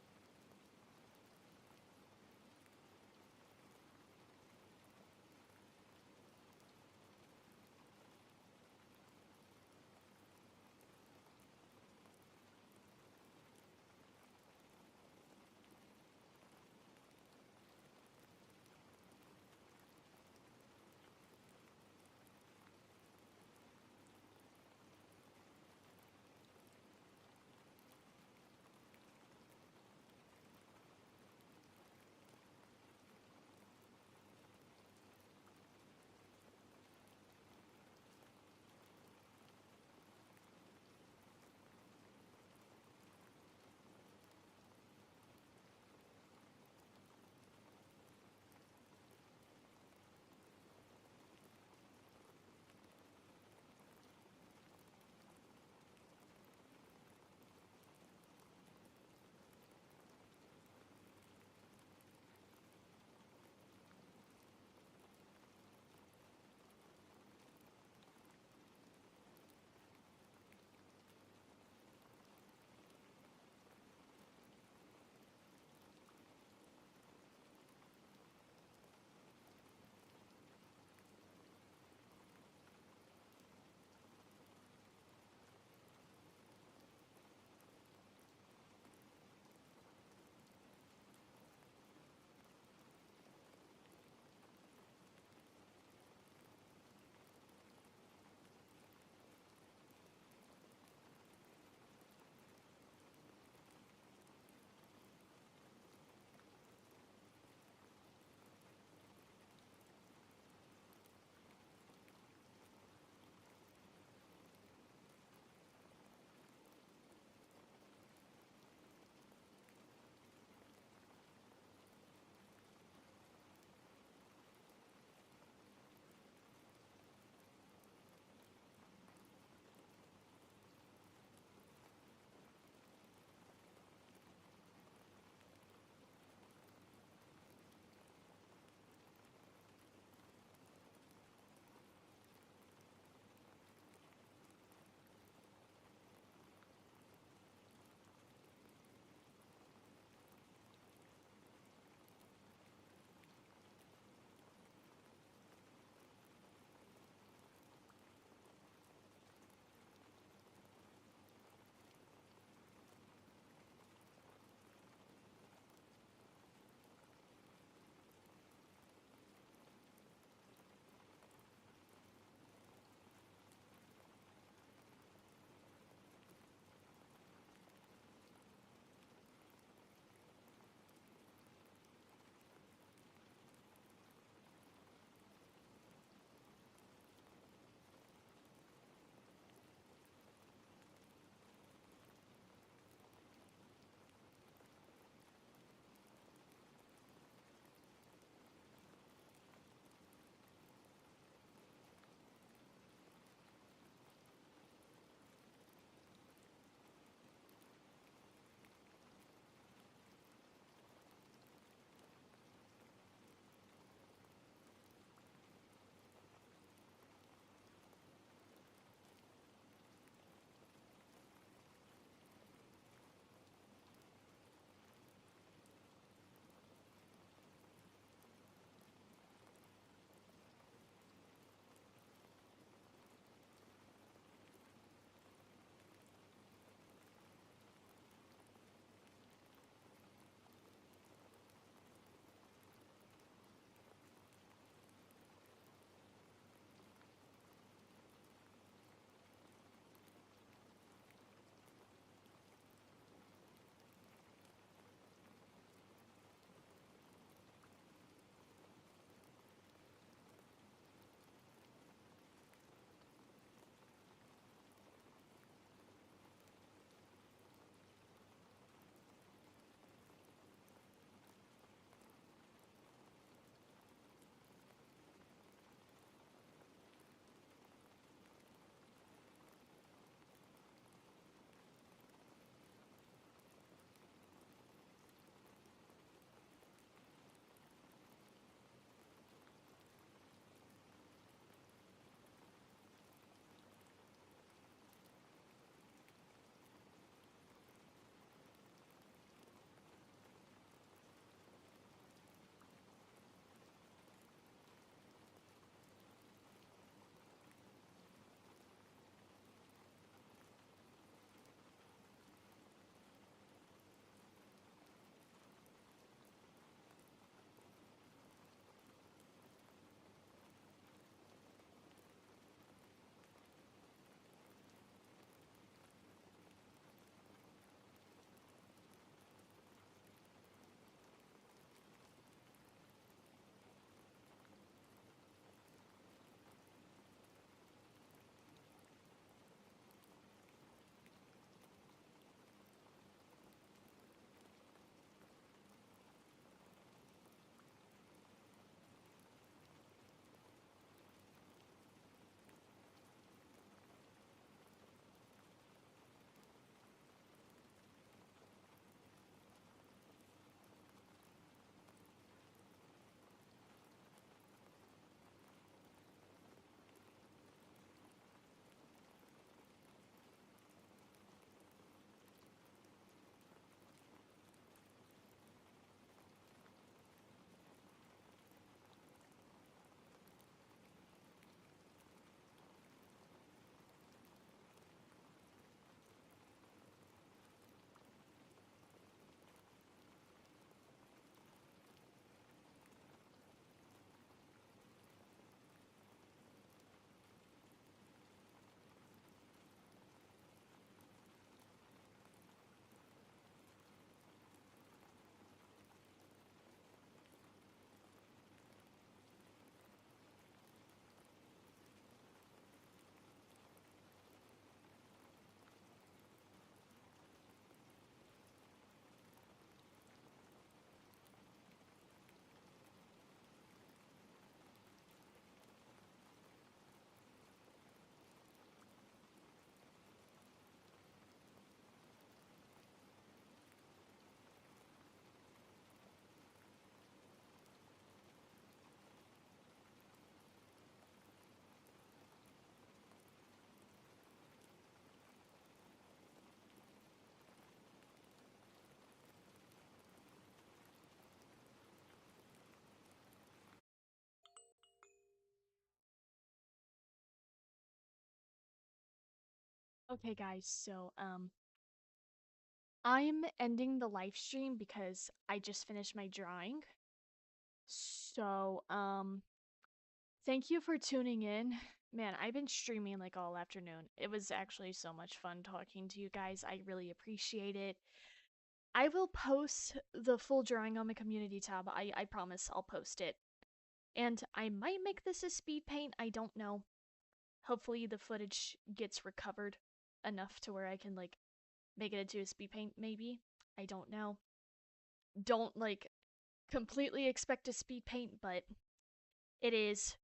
Okay, guys, so I'm ending the live stream because I just finished my drawing. So, thank you for tuning in. Man, I've been streaming like all afternoon. It was actually so much fun talking to you guys. I really appreciate it. I will post the full drawing on my community tab. I promise I'll post it. And I might make this a speed paint. I don't know. Hopefully the footage gets recovered enough to where I can like make it into a speed paint maybe. I don't know. Don't like completely expect a speed paint, but it is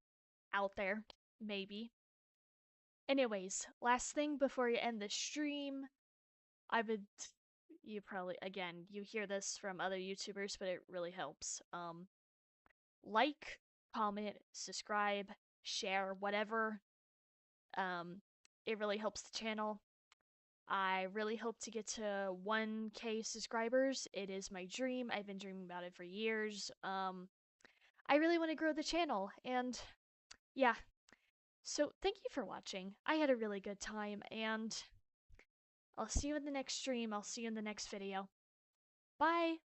out there maybe. Anyways, last thing before you end the stream, I would you probably again, you hear this from other YouTubers, but it really helps. Like, comment, subscribe, share, whatever. Um it really helps the channel. I really hope to get to 1K subscribers. It is my dream. I've been dreaming about it for years. I really want to grow the channel, and yeah. So thank you for watching. I had a really good time, and I'll see you in the next stream. I'll see you in the next video. Bye!